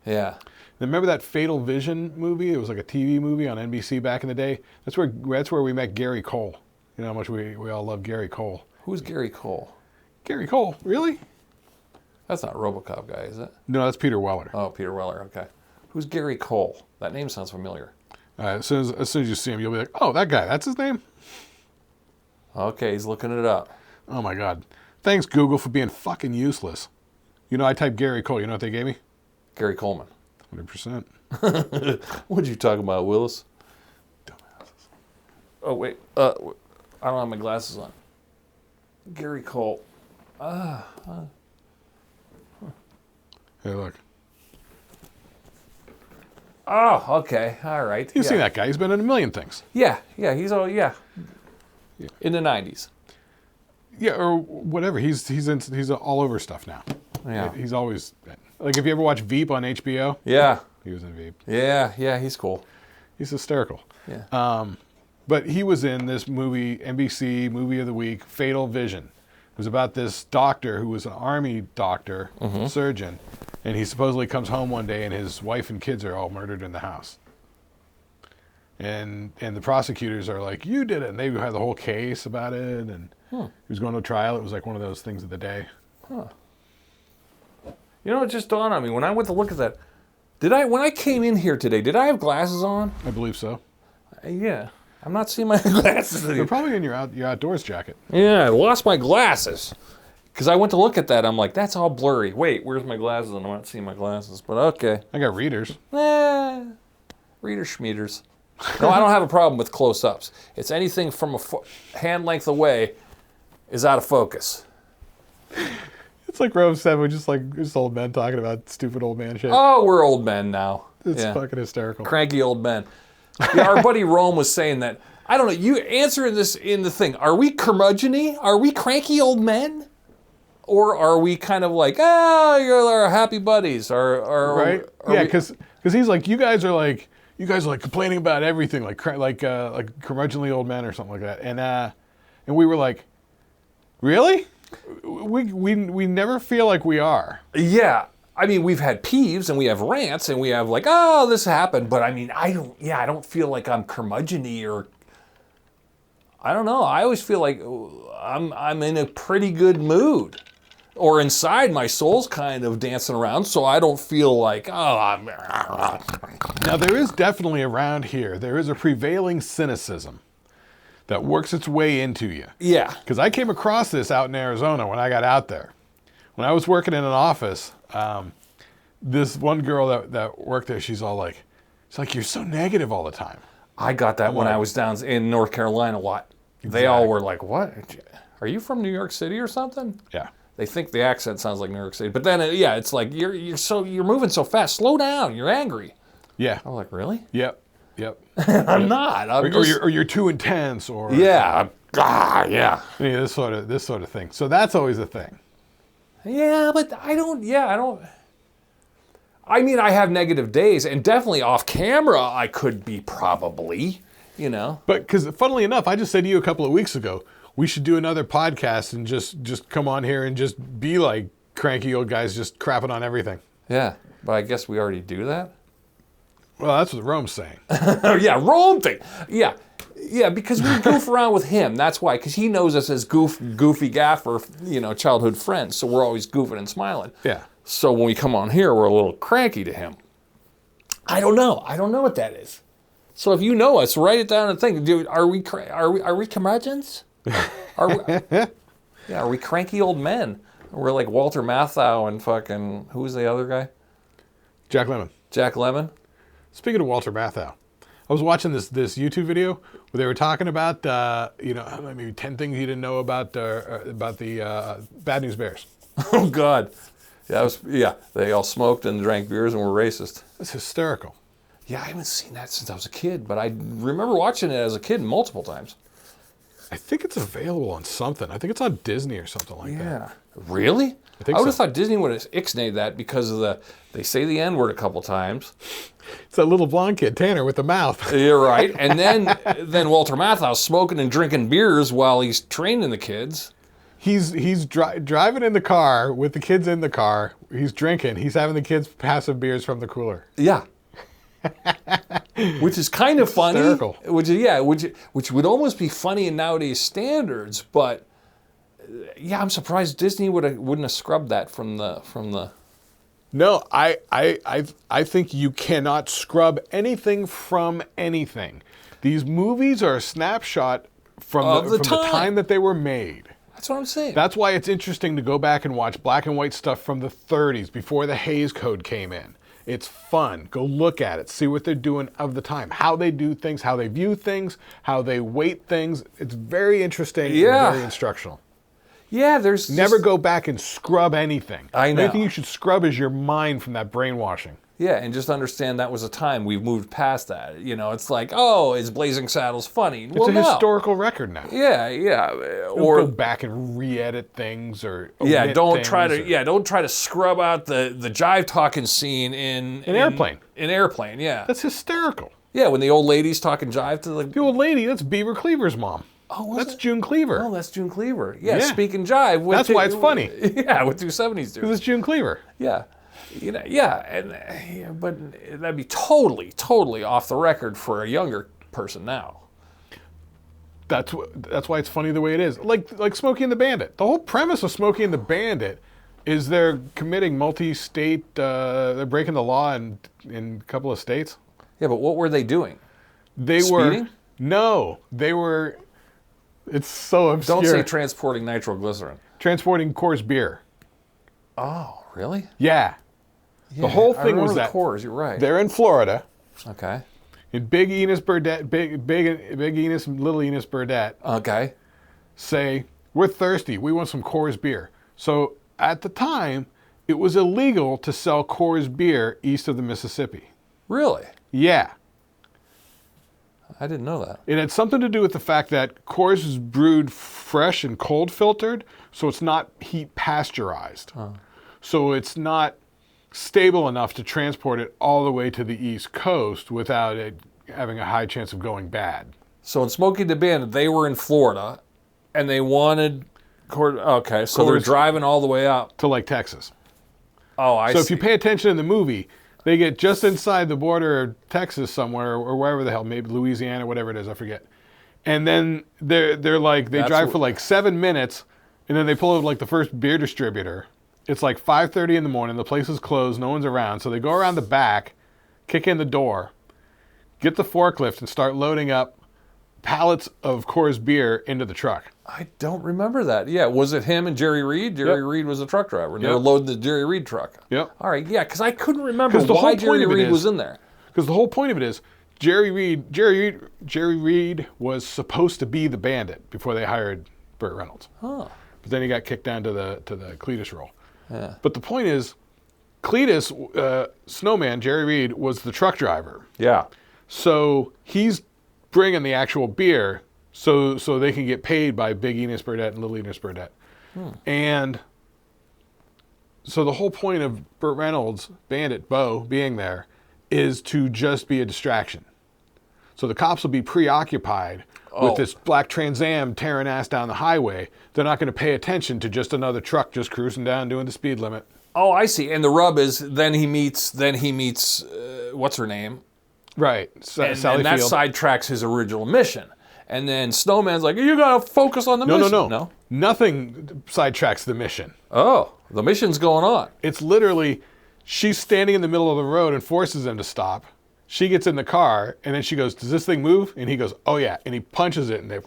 S1: Yeah.
S2: Remember that Fatal Vision movie? It was like a TV movie on NBC back in the day. That's where we met Gary Cole. You know how much we all love Gary Cole.
S1: Who's Gary Cole?
S2: Gary Cole, really?
S1: That's not RoboCop guy, is it?
S2: No, that's Peter Weller.
S1: Oh, Peter Weller. Okay. Who's Gary Cole? That name sounds familiar.
S2: As soon as you see him, you'll be like, "Oh, that guy. That's his name."
S1: Okay, he's looking it up.
S2: Oh my God! Thanks Google for being fucking useless. I typed Gary Cole. You know what they gave me?
S1: Gary Coleman.
S2: 100%.
S1: What'd you talk about, Willis?
S2: Dumbasses.
S1: Oh wait, I don't have my glasses on. Gary Cole.
S2: Hey, look.
S1: Oh, okay, all right.
S2: You've seen that guy. He's been in a million things.
S1: Yeah, he's all in the 90s.
S2: Yeah, or whatever. He's all over stuff now.
S1: Yeah.
S2: He's always like, if you ever watch Veep on HBO.
S1: Yeah.
S2: He was in Veep.
S1: Yeah, he's cool.
S2: He's hysterical.
S1: Yeah.
S2: But he was in this movie, NBC Movie of the Week, Fatal Vision. It was about this doctor who was an army doctor, surgeon, and he supposedly comes home one day and his wife and kids are all murdered in the house. And the prosecutors are like, "You did it," and they had the whole case about it, and he was going to trial. It was like one of those things of the day.
S1: Huh. It just dawned on me when I went to look at that. When I came in here today, did I have glasses on?
S2: I believe so.
S1: Yeah. I'm not seeing my glasses anymore.
S2: They're probably in your outdoors jacket.
S1: Yeah, I lost my glasses. Because I went to look at that, I'm like, that's all blurry. Wait, where's my glasses? And I'm not seeing my glasses, but okay.
S2: I got readers.
S1: Reader schmeaters. No, I don't have a problem with close-ups. It's anything from a hand length away is out of focus.
S2: It's like Rome 7, just old men talking about stupid old man shit.
S1: Oh, we're old men now.
S2: It's fucking hysterical.
S1: Cranky old men. Yeah, our buddy Rome was saying that. I don't know. You answer this in the thing. Are we curmudgeon-y? Are we cranky old men? Or are we kind of like, you're our happy buddies?
S2: Right? Yeah, because he's like, you guys are like complaining about everything, like curmudgeonly old men or something like that. And we were like, really? We never feel like we are.
S1: Yeah. I mean, we've had peeves and we have rants and we have like, oh, this happened. But I mean, I don't feel like I'm curmudgeon-y or, I don't know. I always feel like I'm in a pretty good mood. Or inside, my soul's kind of dancing around, so I don't feel like, oh, I'm...
S2: Now, there is definitely around here, there is a prevailing cynicism that works its way into you.
S1: Yeah.
S2: Because I came across this out in Arizona when I got out there. When I was working in an office, this one girl that worked there, she's like, you're so negative all the time.
S1: I got that when I was down in North Carolina a lot. Exactly. They all were like, what? Are you from New York City or something?
S2: Yeah.
S1: They think the accent sounds like New York City. But then, it's like, you're moving so fast. Slow down. You're angry.
S2: Yeah.
S1: I'm like, really?
S2: Yep.
S1: I'm not.
S2: Or you're too intense. Or
S1: yeah. Yeah.
S2: This sort of thing. So that's always a thing.
S1: Yeah, but I don't. I mean, I have negative days, and definitely off camera, I could be probably, But
S2: because, funnily enough, I just said to you a couple of weeks ago, we should do another podcast and just come on here and just be like cranky old guys just crapping on everything.
S1: Yeah, but I guess we already do that.
S2: Well, that's what Rome's saying.
S1: Yeah, Rome thing. Yeah, because we goof around with him. That's why, because he knows us as goofy gaffer, childhood friends. So we're always goofing and smiling.
S2: Yeah.
S1: So when we come on here, we're a little cranky to him. I don't know what that is. So if you know us, write it down and think. Dude, are we curmudgeons? Are we cranky old men? We're like Walter Matthau and fucking, who's the other guy?
S2: Jack Lemmon.
S1: Jack Lemmon?
S2: Speaking of Walter Matthau, I was watching this YouTube video where they were talking about, maybe 10 things you didn't know about the Bad News Bears.
S1: Oh, God. Yeah, they all smoked and drank beers and were racist.
S2: That's hysterical.
S1: Yeah, I haven't seen that since I was a kid, but I remember watching it as a kid multiple times.
S2: I think it's available on something. I think it's on Disney or something like that.
S1: Yeah. Really? I would have thought Disney would have ixnayed that because of they say the N-word a couple times.
S2: It's that little blonde kid, Tanner, with the mouth.
S1: You're right. And then Walter Matthau smoking and drinking beers while he's training the kids.
S2: He's driving in the car with the kids in the car. He's drinking. He's having the kids pass him beers from the cooler.
S1: Yeah. Which is kind of funny.
S2: Hysterical.
S1: Which would almost be funny in nowadays standards, but yeah, I'm surprised Disney wouldn't have scrubbed that from the.
S2: No, I think you cannot scrub anything from anything. These movies are a snapshot from the time that they were made.
S1: That's what I'm saying.
S2: That's why it's interesting to go back and watch black and white stuff from the 30s before the Hays Code came in. It's fun. Go look at it. See what they're doing of the time. How they do things, how they view things, how they weight things. It's very interesting and very instructional.
S1: Yeah, there's...
S2: Never go back and scrub anything.
S1: I know.
S2: The only thing you should scrub is your mind from that brainwashing.
S1: Yeah, and just understand that was a time. We've moved past that. It's like, oh, is Blazing Saddles funny?
S2: It's a historical record now.
S1: Yeah.
S2: Or go back and re-edit things or
S1: don't try to scrub out the jive talking scene in
S2: Airplane.
S1: In Airplane, yeah.
S2: That's hysterical.
S1: Yeah, when the old lady's talking jive to
S2: the old lady, that's Beaver Cleaver's mom.
S1: Oh,
S2: that's June Cleaver.
S1: Oh, that's June Cleaver. Yeah, speaking jive.
S2: That's why it's funny.
S1: Yeah, with two 70s dudes.
S2: Because it's June Cleaver.
S1: Yeah. But that'd be totally off the record for a younger person now.
S2: That's why it's funny the way it is. Like Smokey and the Bandit. The whole premise of Smokey and the Bandit is they're committing multi-state, they're breaking the law in a couple of states.
S1: Yeah, but what were they doing?
S2: Speeding? They were, it's so obscure.
S1: Don't say transporting nitroglycerin.
S2: Transporting Coors beer.
S1: Oh, really?
S2: Yeah. The whole thing was that
S1: Coors, you're right.
S2: They're in Florida.
S1: Okay.
S2: And Big Enos Burdett, Big Enos, Little Enos Burdett.
S1: Okay.
S2: Say, we're thirsty. We want some Coors beer. So at the time, it was illegal to sell Coors beer east of the Mississippi.
S1: Really?
S2: Yeah.
S1: I didn't know that.
S2: It had something to do with the fact that Coors is brewed fresh and cold filtered, so it's not heat pasteurized. Oh. So it's not stable enough to transport it all the way to the East Coast without it having a high chance of going bad.
S1: So in Smokey the Bandit, they were in Florida, and they wanted Okay, so they're
S2: Course.
S1: driving all the way up.
S2: to like Texas.
S1: Oh, I see.
S2: So if you pay attention in the movie, they get just inside the border of Texas somewhere or wherever the hell, maybe Louisiana, whatever it is, I forget. And then they're like they drive for like 7 minutes, and then they pull over like the first beer distributor. It's like 5:30 in the morning. The place is closed. No one's around. So they go around the back, kick in the door, get the forklift, and start loading up pallets of Coors beer into the truck.
S1: I don't remember that. Yeah, was it him and Jerry Reed? Jerry Reed was the truck driver. And they were loading the Jerry Reed truck.
S2: Yep.
S1: All right, yeah, because I couldn't remember
S2: the
S1: why
S2: whole point
S1: Jerry
S2: of it
S1: Reed
S2: is-
S1: was in there.
S2: Because the whole point of it is Jerry Reed was supposed to be the Bandit before they hired Burt Reynolds.
S1: Huh.
S2: But then he got kicked down to the Cletus role.
S1: Yeah.
S2: But the point is, Cletus, Snowman, Jerry Reed, was the truck driver.
S1: Yeah.
S2: So he's bringing the actual beer so they can get paid by Big Enos Burdett and Little Enos Burdett. And so the whole point of Burt Reynolds, Bandit, Bo, being there is to just be a distraction. So the cops will be preoccupied with this black Trans Am tearing ass down the highway. They're not going to pay attention to just another truck just cruising down doing the speed limit.
S1: Oh, I see. And the rub is then he meets what's her name?
S2: Right.
S1: And
S2: Sally
S1: that
S2: Field.
S1: sidetracks his original mission. And then Snowman's like, you got to focus on the mission.
S2: No. Nothing sidetracks the mission.
S1: Oh, the mission's going on.
S2: It's literally, she's standing in the middle of the road and forces him to stop. She gets in the car, and then she goes, does this thing move? And he goes, oh, yeah. And he punches it, and they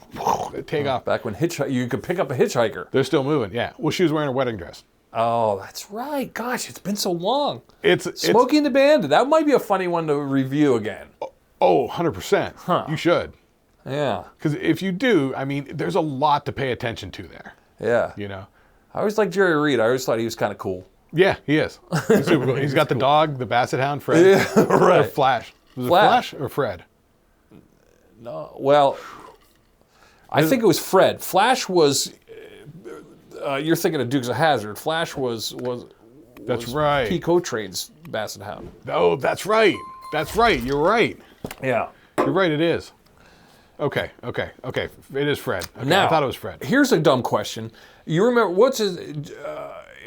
S2: take off.
S1: Back when you could pick up a hitchhiker.
S2: They're still moving, yeah. Well, she was wearing a wedding dress.
S1: Oh, that's right. Gosh, it's been so long.
S2: It's
S1: Smokey and the Bandit. That might be a funny one to review again.
S2: Oh, 100%.
S1: Huh.
S2: You should.
S1: Yeah.
S2: Because if you do, I mean, there's a lot to pay attention to there.
S1: Yeah.
S2: You know?
S1: I always liked Jerry Reed. I always thought he was kind of cool.
S2: Yeah, he is. He's super cool. He's got the dog, the Basset Hound, Fred.
S1: Yeah, right.
S2: Or Flash. Was
S1: Flash.
S2: it Flash or Fred?
S1: No, well, I think it was Fred. Flash was, you're thinking of Dukes of Hazzard. Flash was
S2: That's right.
S1: Pete Cotrane's Basset Hound.
S2: Oh, that's right. That's right. You're right.
S1: Yeah.
S2: You're right, it is. Okay. It is Fred. Okay,
S1: Now,
S2: I thought it was Fred.
S1: Here's a dumb question. You remember,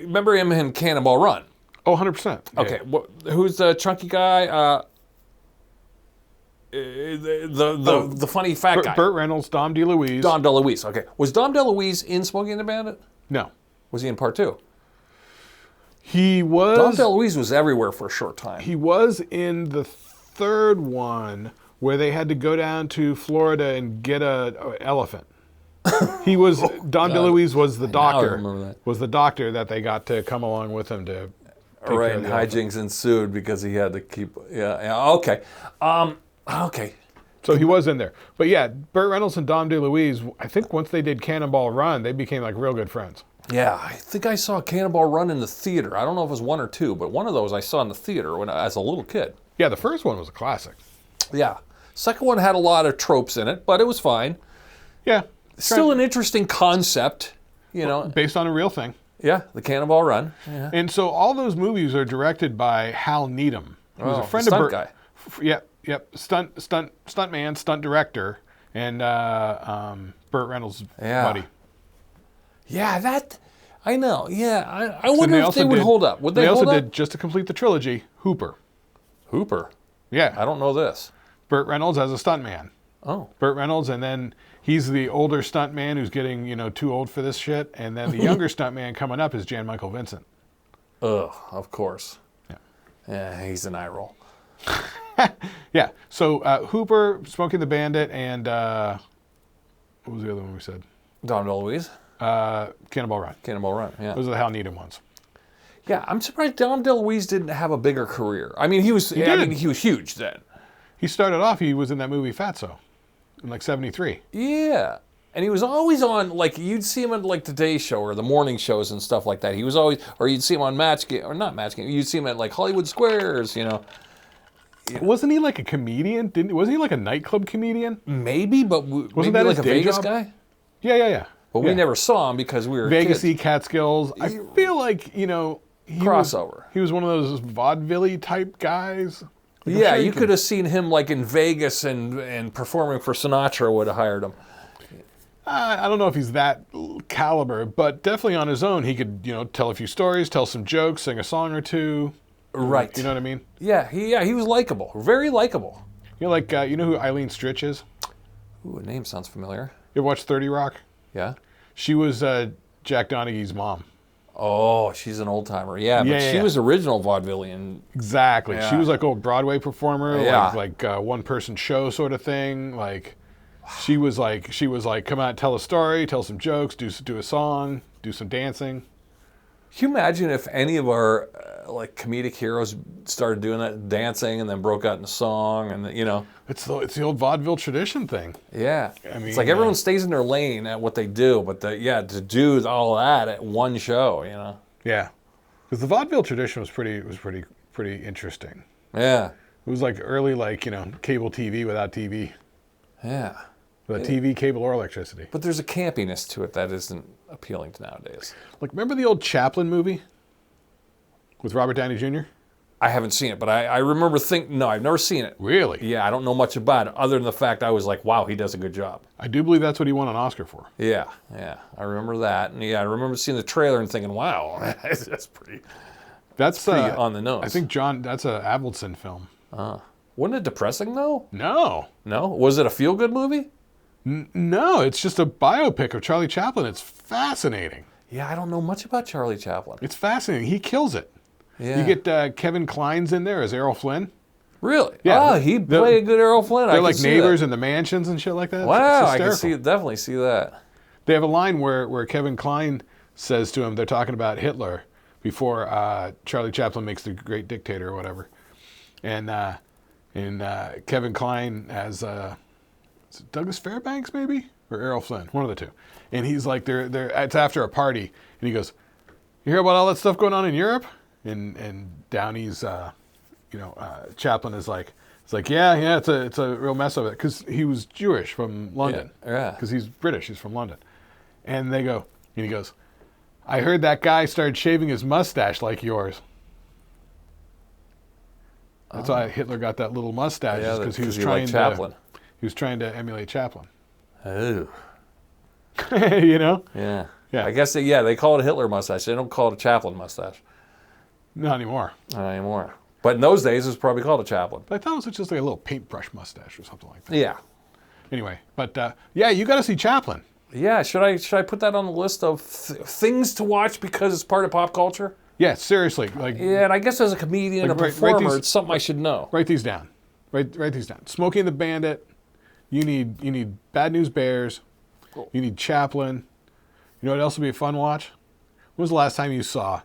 S1: remember him in Cannonball Run?
S2: Oh, 100%. Yeah.
S1: Okay, who's the chunky guy? The funny fat guy.
S2: Burt Reynolds, Dom DeLuise.
S1: Dom DeLuise. Okay. Was Dom DeLuise in Smokey and the Bandit?
S2: No.
S1: Was he in part 2?
S2: He was.
S1: Dom DeLuise was everywhere for a short time.
S2: He was in the third one where they had to go down to Florida and get a elephant. He was Dom DeLuise was the doctor.
S1: I remember that.
S2: Was the doctor that they got to come along with him to.
S1: Right, and hijinks ensued because he had to keep. Yeah. Okay. Okay.
S2: So he was in there, but yeah, Burt Reynolds and Dom DeLuise. I think once they did Cannonball Run, they became like real good friends.
S1: Yeah, I think I saw Cannonball Run in the theater. I don't know if it was 1 or 2, but one of those I saw in the theater as a little kid.
S2: Yeah, the first one was a classic.
S1: Yeah. Second one had a lot of tropes in it, but it was fine.
S2: Yeah.
S1: Still an interesting concept, you know.
S2: Based on a real thing.
S1: Yeah, the Cannonball Run. Yeah.
S2: And so all those movies are directed by Hal Needham, who's a friend of
S1: stunt
S2: Burt.
S1: guy.
S2: Yep. Stunt man, stunt director, and Burt Reynolds' buddy.
S1: Yeah, that I know. Yeah, I wonder if they would hold up. Would they
S2: They
S1: hold
S2: also
S1: up?
S2: did, just to complete the trilogy, Hooper.
S1: Hooper.
S2: Yeah.
S1: I don't know this.
S2: Burt Reynolds as a stuntman.
S1: Oh.
S2: Burt Reynolds, and then he's the older stuntman who's getting, too old for this shit. And then the younger stuntman coming up is Jan Michael Vincent.
S1: Ugh, of course.
S2: Yeah.
S1: Yeah, he's an eye roll.
S2: Yeah. So Hooper, Smokey the Bandit, and what was the other one we said?
S1: Dom DeLuise.
S2: Cannonball Run.
S1: Cannonball Run. Yeah.
S2: Those are the Hal Needham ones.
S1: Yeah, I'm surprised Dom DeLuise didn't have a bigger career. I mean, he was huge then.
S2: He started off, he was in that movie Fatso in like 73.
S1: Yeah. And he was always on, like, you'd see him on, like, Today Show or the morning shows and stuff like that. He was always, or you'd see him on Match Game, or not Match Game, you'd see him at, like, Hollywood Squares, Yeah.
S2: Wasn't he like a comedian? Wasn't he like a nightclub comedian?
S1: Maybe, but
S2: wasn't
S1: maybe
S2: that
S1: like
S2: his
S1: a
S2: day
S1: Vegas
S2: job?
S1: guy?
S2: Yeah.
S1: But we never saw him because we were kids.
S2: Vegas-y, Catskills. I feel like,
S1: Crossover.
S2: He was one of those vaudeville type guys. Like,
S1: Yeah, you could have seen him like in Vegas and performing for Sinatra would have hired him.
S2: I don't know if he's that caliber, but definitely on his own, he could, tell a few stories, tell some jokes, sing a song or two.
S1: Right.
S2: You know what I mean?
S1: Yeah, he was likable. Very likable.
S2: You know who Eileen Stritch is?
S1: Ooh, a name sounds familiar.
S2: You ever watch 30 Rock?
S1: Yeah.
S2: She was Jack Donaghy's mom.
S1: Oh, she's an old timer. Yeah, but she was original vaudevillian.
S2: Exactly.
S1: Yeah.
S2: She was like a Broadway performer,
S1: Yeah.
S2: like one person show sort of thing. Like she was like come out, tell a story, tell some jokes, do a song, do some dancing.
S1: Can you imagine if any of our like comedic heroes started doing that, dancing, and then broke out in a song, and
S2: It's the old vaudeville tradition thing.
S1: Yeah,
S2: I mean,
S1: it's like everyone stays in their lane at what they do, but to do all that at one show,
S2: Yeah, because the vaudeville tradition was pretty interesting.
S1: Yeah,
S2: it was like early cable TV without TV.
S1: Yeah,
S2: without TV, cable, or electricity.
S1: But there's a campiness to it that isn't appealing to nowadays.
S2: Like, remember the old Chaplin movie with Robert Downey Jr.?
S1: I haven't seen it, but I remember no, I've never seen it.
S2: Really?
S1: Yeah, I don't know much about it, other than the fact I was like, wow, he does a good job.
S2: I do believe that's what he won an Oscar for.
S1: Yeah, I remember that. And I remember seeing the trailer and thinking, wow, that's pretty on the nose.
S2: I think, that's a Avildsen film.
S1: Wasn't it depressing, though?
S2: No.
S1: No? Was it a feel-good movie?
S2: No, it's just a biopic of Charlie Chaplin. It's fascinating.
S1: Yeah, I don't know much about Charlie Chaplin.
S2: It's fascinating. He kills it.
S1: Yeah.
S2: You get Kevin Kline's in there as Errol Flynn.
S1: Really?
S2: Yeah.
S1: He'd play a good Errol Flynn.
S2: They're like neighbors in the mansions and shit like that.
S1: Wow, I can definitely see that.
S2: They have a line where Kevin Kline says to him, they're talking about Hitler before Charlie Chaplin makes the great dictator or whatever. And Kevin Kline has Douglas Fairbanks maybe? Or Errol Flynn, one of the two. And he's like, it's after a party. And he goes, you hear about all that stuff going on in Europe? And Downey's, Chaplin is like, yeah, it's a real mess of it, because he was Jewish from London.
S1: Yeah.
S2: Because he's British, he's from London. And he goes, I heard that guy started shaving his mustache like yours. That's why Hitler got that little mustache, because he was trying to emulate Chaplin.
S1: Oh.
S2: Yeah.
S1: I guess they call it a Hitler mustache. They don't call it a Chaplin mustache.
S2: Not anymore.
S1: Not anymore. But in those days, it was probably called a Chaplin.
S2: But I thought it was just like a little paintbrush mustache or something like that.
S1: Yeah.
S2: Anyway, but you got to see Chaplin.
S1: Yeah, should I put that on the list of things to watch because it's part of pop culture?
S2: Yeah, seriously.
S1: And I guess as a comedian and a performer, it's something I should know.
S2: Write these down. Write these down. Smokey and the Bandit. You need Bad News Bears.
S1: Cool.
S2: You need Chaplin. You know what else would be a fun watch? When was the last time you saw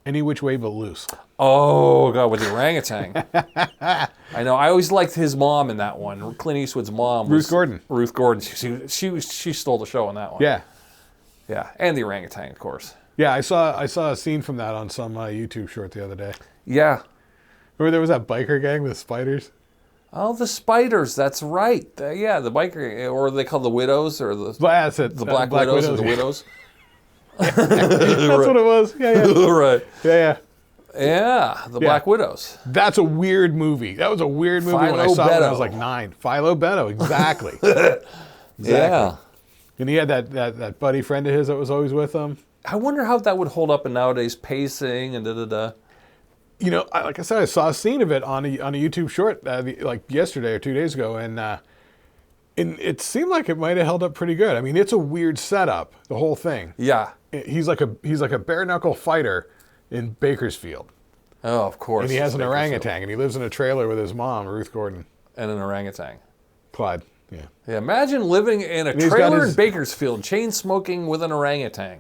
S2: Any Which Way But Loose?
S1: Oh, God, with the orangutan. I know. I always liked his mom in that one. Clint Eastwood's mom was... Ruth Gordon. She stole the show on that one.
S2: Yeah.
S1: Yeah, and the orangutan, of course.
S2: Yeah, I saw a scene from that on some YouTube short the other day.
S1: Yeah.
S2: Remember there was that biker gang with spiders?
S1: Oh, the spiders. That's right. The biker, or they call the widows, or the Black Widows, or the widows.
S2: That's what it was. Yeah.
S1: Right.
S2: Yeah.
S1: Yeah, the Black Widows.
S2: That's a weird movie. That was a weird movie when I saw it when I was like 9. Philo Beto, exactly.
S1: Yeah.
S2: And he had that buddy friend of his that was always with him.
S1: I wonder how that would hold up in nowadays pacing and da-da-da.
S2: Like I said, I saw a scene of it on a YouTube short like yesterday or 2 days ago, and it seemed like it might have held up pretty good. I mean, it's a weird setup, the whole thing.
S1: Yeah.
S2: He's like a bare knuckle fighter in Bakersfield.
S1: Oh, of course.
S2: And he has an orangutan, and he lives in a trailer with his mom, Ruth Gordon.
S1: And an orangutan.
S2: Clyde. Yeah.
S1: Yeah. Imagine living in a trailer in Bakersfield, chain smoking with an orangutan.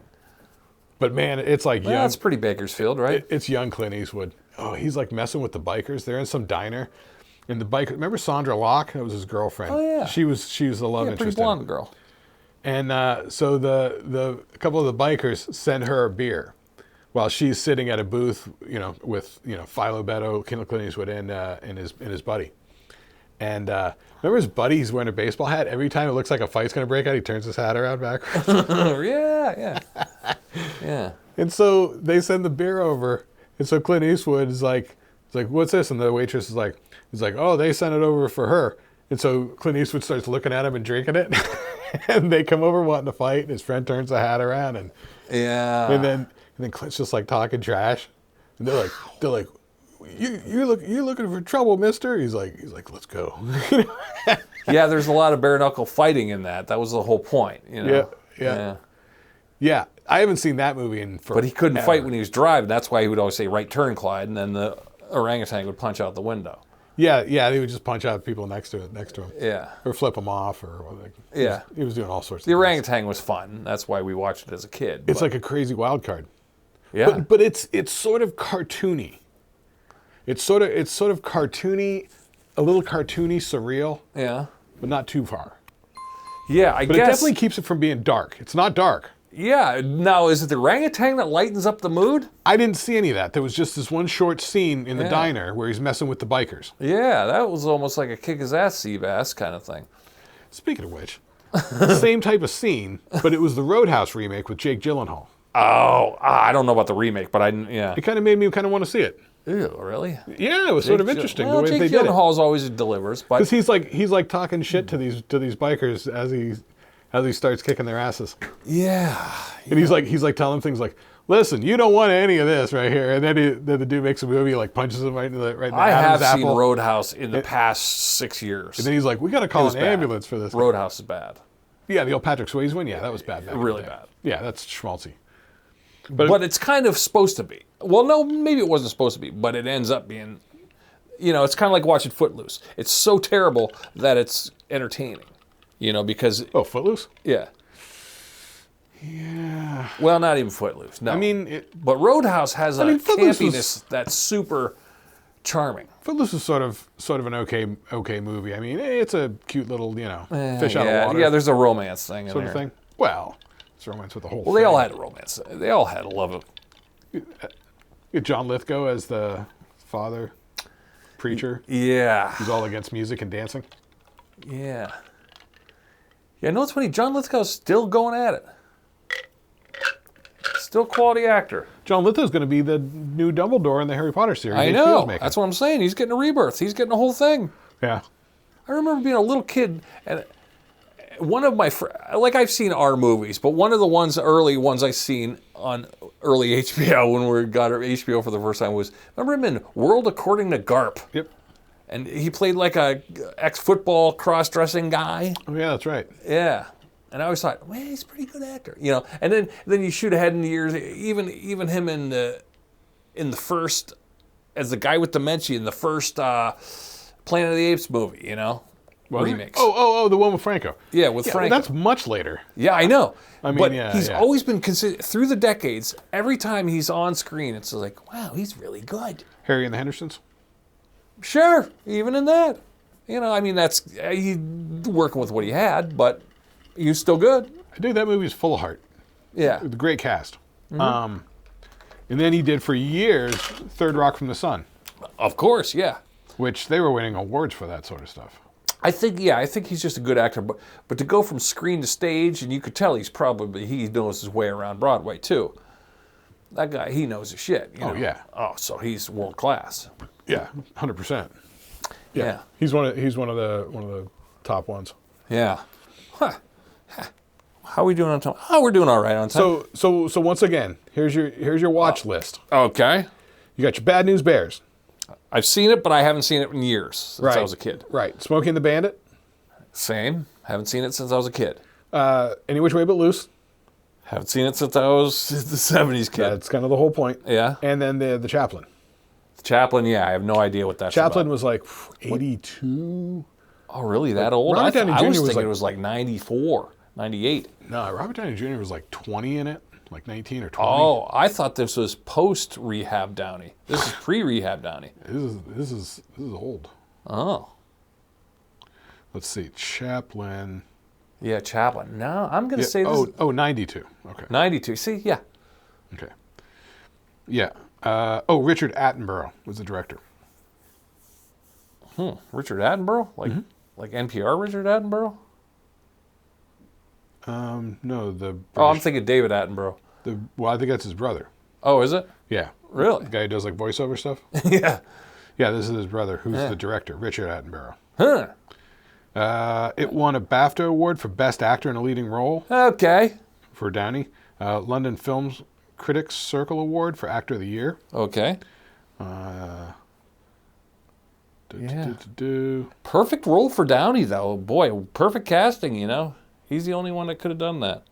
S2: But man, it's like young.
S1: That's pretty Bakersfield, right?
S2: It's young Clint Eastwood. Oh, he's like messing with the bikers. They're in some diner, and the biker. Remember Sandra Locke? That was his girlfriend.
S1: Oh yeah.
S2: She was the love interest.
S1: Pretty blonde girl.
S2: And so a couple of the bikers send her a beer, while she's sitting at a booth, with Philo Beto, Clint Eastwood, and his buddy. And remember his buddy? He's wearing a baseball hat. Every time it looks like a fight's gonna break out, he turns his hat around backwards.
S1: Yeah. Yeah.
S2: And so they send the beer over, and so Clint Eastwood is like, what's this? And the waitress is like, oh, they sent it over for her. And so Clint Eastwood starts looking at him and drinking it. And they come over wanting to fight. And his friend turns the hat around. And then Clint's just like talking trash. And they're like, you're looking for trouble, mister? He's like, let's go.
S1: Yeah, there's a lot of bare knuckle fighting in that. That was the whole point.
S2: Yeah. I haven't seen that movie in forever.
S1: But he couldn't fight when he was driving. That's why he would always say, right turn, Clyde. And then the orangutan would punch out the window.
S2: Yeah, they would just punch out people next to him.
S1: Yeah.
S2: Or flip them off, he was doing all sorts of
S1: things. The
S2: things.
S1: orangutan was fun. That's why we watched it as a kid.
S2: It's like a crazy wild card.
S1: Yeah.
S2: But it's sort of cartoony. It's sort of cartoony, a little cartoony, surreal.
S1: Yeah.
S2: But not too far.
S1: Yeah, I guess.
S2: But it definitely keeps it from being dark. It's not dark.
S1: Yeah. Now, is it the orangutan that lightens up the mood?
S2: I didn't see any of that. There was just this one short scene in the diner where he's messing with the bikers.
S1: Yeah, that was almost like a kick-his-ass Seabass kind of thing.
S2: Speaking of which, same type of scene, but it was the Roadhouse remake with Jake Gyllenhaal.
S1: Oh, I don't know about the remake, but
S2: It kind of made me kind of want to see it.
S1: Ew, really?
S2: Yeah, it was sort of interesting the way
S1: Jake
S2: they did it.
S1: Gyllenhaal always delivers, but
S2: because he's like talking shit to these bikers as he starts kicking their asses.
S1: Yeah.
S2: And he's like telling them things like, "Listen, you don't want any of this right here." And then the dude makes a movie, like punches him right in the
S1: I have
S2: Adam's
S1: seen
S2: apple.
S1: Roadhouse in the past 6 years.
S2: And then he's like, "We got to call an ambulance for this."
S1: Roadhouse is bad.
S2: Yeah, the old Patrick Swayze one. Yeah, that was bad.
S1: Really bad.
S2: Yeah, that's schmaltzy.
S1: But it's kind of supposed to be. Well, no, maybe it wasn't supposed to be, but it ends up being, it's kind of like watching Footloose. It's so terrible that it's entertaining, because...
S2: Oh, Footloose?
S1: Yeah.
S2: Yeah.
S1: Well, not even Footloose, no.
S2: I mean...
S1: But Roadhouse has a campiness
S2: was...
S1: that's super charming.
S2: Footloose is sort of an okay movie. I mean, it's a cute little, fish out of water.
S1: Yeah, there's a romance thing in
S2: sort
S1: there.
S2: of thing. Well... romance with the whole
S1: thing. They all had a romance. They all had a love of...
S2: You had John Lithgow as the father preacher.
S1: Yeah.
S2: Who's all against music and dancing.
S1: Yeah. Yeah, no, it's funny. John Lithgow's still going at it. Still quality actor.
S2: John Lithgow's going to be the new Dumbledore in the Harry Potter series.
S1: I know. That's what I'm saying. He's getting a rebirth. He's getting a whole thing.
S2: Yeah.
S1: I remember being a little kid and... one of my, I've seen our movies, but one of the early ones I seen on early HBO when we got HBO for the first time was, remember him in World According to Garp?
S2: Yep.
S1: And he played like a ex-football cross-dressing guy.
S2: Oh yeah, that's right.
S1: Yeah. And I always thought, man, he's a pretty good actor, And then you shoot ahead in the years, even him in the first, as the guy with dementia in the first Planet of the Apes movie, remakes.
S2: Oh, the one with Franco.
S1: Yeah, with Franco.
S2: Well, that's much later.
S1: Yeah, I know.
S2: I mean,
S1: but
S2: yeah,
S1: he's always been considered, through the decades, every time he's on screen, it's like, wow, he's really good.
S2: Harry and the Hendersons?
S1: Sure, even in that. That's, he's working with what he had, but he's still good.
S2: I think that movie's full of heart.
S1: Yeah.
S2: With a great cast. Mm-hmm. And then he did for years Third Rock from the Sun.
S1: Of course, yeah.
S2: Which they were winning awards for that sort of stuff.
S1: I think he's just a good actor, but to go from screen to stage, and you could tell he knows his way around Broadway too. That guy, he knows his shit.
S2: Yeah.
S1: Oh, so he's world class.
S2: Yeah, 100%.
S1: Yeah.
S2: He's one of the top ones.
S1: Yeah. Huh. How are we doing on time? Oh, we're doing all right on time.
S2: So once again, here's your watch list.
S1: Okay.
S2: You got your Bad News Bears.
S1: I've seen it, but I haven't seen it in years since I was a kid.
S2: Right. Smokey and the Bandit.
S1: Same. Haven't seen it since I was a kid.
S2: Any Which Way But Loose.
S1: Haven't seen it since I was the 70s kid.
S2: That's kind of the whole point.
S1: Yeah.
S2: And then the Chaplain.
S1: The Chaplain, yeah, I have no idea what that's
S2: Chaplain
S1: about.
S2: was like 82.
S1: Oh, really? That old?
S2: Robert Downey Jr.
S1: I was thinking it was like 94, 98.
S2: No, Robert Downey Jr. was like 20 in it. Like 19 or 20.
S1: Oh, I thought this was post-rehab Downey. This is pre-rehab Downey.
S2: This is old.
S1: Oh.
S2: Let's see. Chaplain.
S1: Yeah, Chaplain. No, I'm going to say this.
S2: 92. Okay.
S1: 92. See, yeah.
S2: Okay. Yeah. Richard Attenborough was the director.
S1: Richard Attenborough? Like NPR Richard Attenborough?
S2: No, the British,
S1: I'm thinking David Attenborough.
S2: I think that's his brother.
S1: Oh, is it?
S2: Yeah.
S1: Really?
S2: The guy who does like voiceover stuff?
S1: Yeah.
S2: Yeah, this is his brother, who's the director, Richard Attenborough.
S1: Huh.
S2: It won a BAFTA award for Best Actor in a Leading Role
S1: Okay.
S2: for Downey. London Film Critics Circle Award for Actor of the Year.
S1: Okay.
S2: Yeah.
S1: Perfect role for Downey, though. Boy, perfect casting, you know. He's the only one that could have done that.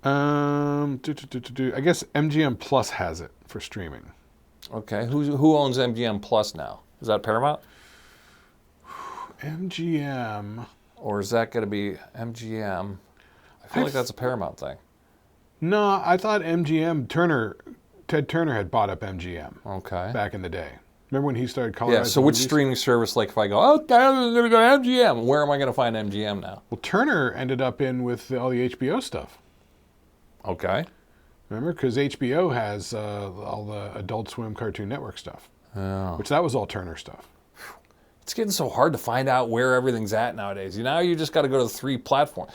S2: I guess MGM Plus has it for streaming.
S1: Okay. Who owns MGM Plus now? Is that Paramount?
S2: MGM.
S1: Or is that going to be MGM? I feel like that's a Paramount thing.
S2: No, I thought Ted Turner had bought up MGM.
S1: Okay.
S2: Back in the day. Remember when he started calling?
S1: Yeah, so which streaming service, like if I go, okay, I'm going to go to MGM, where am I going to find MGM now?
S2: Well, Turner ended up in with all the HBO stuff.
S1: Okay.
S2: Remember? Because HBO has all the Adult Swim Cartoon Network stuff.
S1: Oh.
S2: Which that was all Turner stuff.
S1: It's getting so hard to find out where everything's at nowadays. You know, you just got to go to the 3 platforms.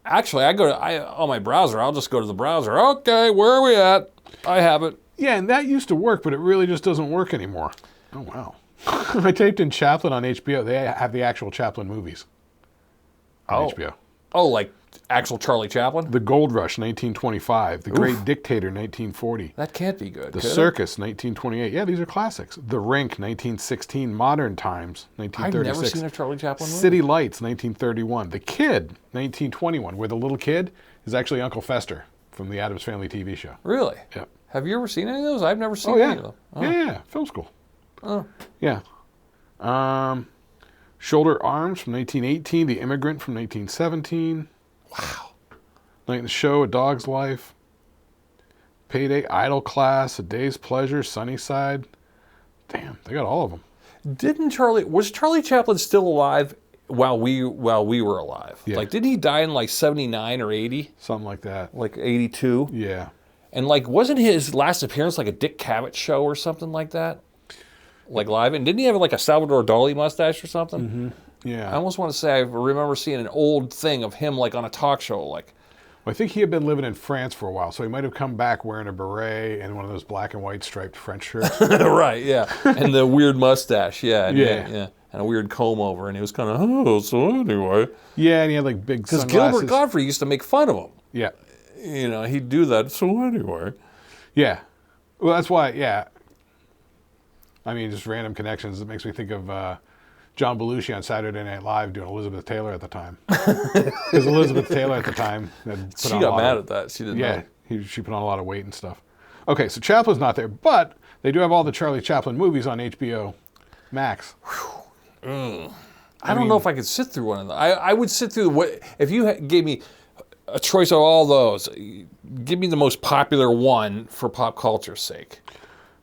S1: Actually, on my browser, I'll just go to the browser. Okay, where are we at? I have it.
S2: Yeah, and that used to work, but it really just doesn't work anymore. Oh, wow. I typed in Chaplin on HBO. They have the actual Chaplin movies on HBO.
S1: Oh, like actual Charlie Chaplin?
S2: The Gold Rush, 1925. The Great Dictator, 1940.
S1: That can't be good.
S2: The Circus, 1928. Yeah, these are classics. The Rink, 1916. Modern Times, 1936.
S1: I've never seen a Charlie Chaplin movie.
S2: City Lights, 1931. The Kid, 1921, where the little kid is actually Uncle Fester from the Addams Family TV show.
S1: Really?
S2: Yep.
S1: Have you ever seen any of those? I've never seen any of them.
S2: Oh. Yeah, film school.
S1: Oh.
S2: Yeah. Shoulder Arms from 1918. The Immigrant from 1917.
S1: Wow.
S2: Night in the Show, A Dog's Life. Payday, Idle Class, A Day's Pleasure, Sunnyside. Damn, they got all of them.
S1: Was Charlie Chaplin still alive while we were alive?
S2: Yeah.
S1: Like, didn't he die in like 79 or 80?
S2: Something like that.
S1: Like 82?
S2: Yeah.
S1: And like, wasn't his last appearance like a Dick Cavett show or something like that? Like live? And didn't he have like a Salvador Dali mustache or something?
S2: Mm-hmm. Yeah.
S1: I almost want to say I remember seeing an old thing of him like on a talk show. Like,
S2: Well, I think he had been living in France for a while, so he might have come back wearing a beret and one of those black and white striped French shirts.
S1: Right, yeah. And the weird mustache, yeah.
S2: Yeah.
S1: And a weird comb over. And he was kind of, so anyway.
S2: Yeah, and he had like big
S1: Because
S2: sunglasses.
S1: Gilbert Godfrey used to make fun of him.
S2: Yeah.
S1: You know, he'd do that, so anyway.
S2: Yeah. Well, that's why, yeah. I mean, just random connections. It makes me think of John Belushi on Saturday Night Live doing Elizabeth Taylor at the time. Because Elizabeth Taylor at the time had put
S1: She
S2: on
S1: got mad at that. She didn't know.
S2: Yeah, she put on a lot of weight and stuff. Okay, so Chaplin's not there, but they do have all the Charlie Chaplin movies on HBO Max.
S1: I don't know if I could sit through one of them. I would sit through, if you gave me a choice of all those, give me the most popular one for pop culture's sake.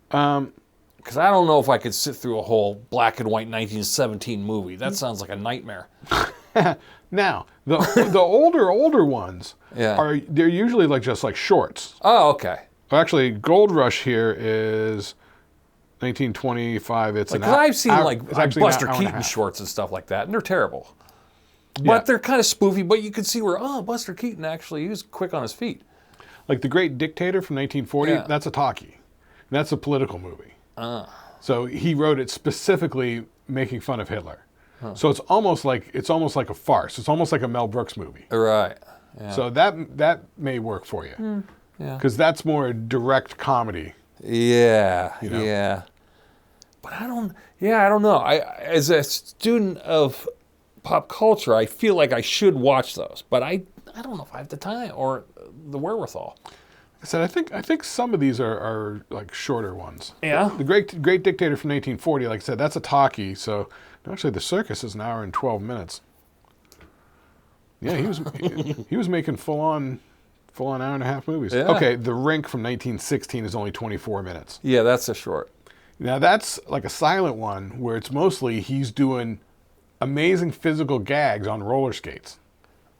S1: Because I don't know if I could sit through a whole black and white 1917 movie. That sounds like a nightmare.
S2: Now, the older ones
S1: Yeah.
S2: they're usually just like shorts.
S1: Oh, okay.
S2: Actually, Gold Rush here is 1925. It's
S1: Because I've seen
S2: it's actually an
S1: Buster
S2: hour and a
S1: Keaton
S2: half.
S1: shorts and stuff like that, and they're terrible. But
S2: Yeah.
S1: they're kind of spoofy, but you can see where, Buster Keaton actually, he was quick on his feet.
S2: Like The Great Dictator from 1940,
S1: Yeah.
S2: that's a talkie. That's a political movie. So he wrote it specifically making fun of Hitler. So it's almost like a farce. It's almost like a Mel Brooks movie.
S1: Right. Yeah.
S2: So that may work for you.
S1: Yeah.
S2: Because that's more direct comedy.
S1: Yeah,
S2: You know?
S1: yeah. But I don't know. As a student of pop culture, I feel like I should watch those, but I don't know if I have the time or the wherewithal.
S2: I said I think some of these are like shorter ones.
S1: Yeah.
S2: The Great Dictator from 1940, like I said, that's a talkie. So actually, The Circus is an hour and 12 minutes. Yeah, he was making full on hour and a half movies.
S1: Yeah.
S2: Okay, The Rink from 1916 is only 24 minutes.
S1: Yeah, that's a short.
S2: Now that's like a silent one where it's mostly he's doing amazing physical gags on roller skates.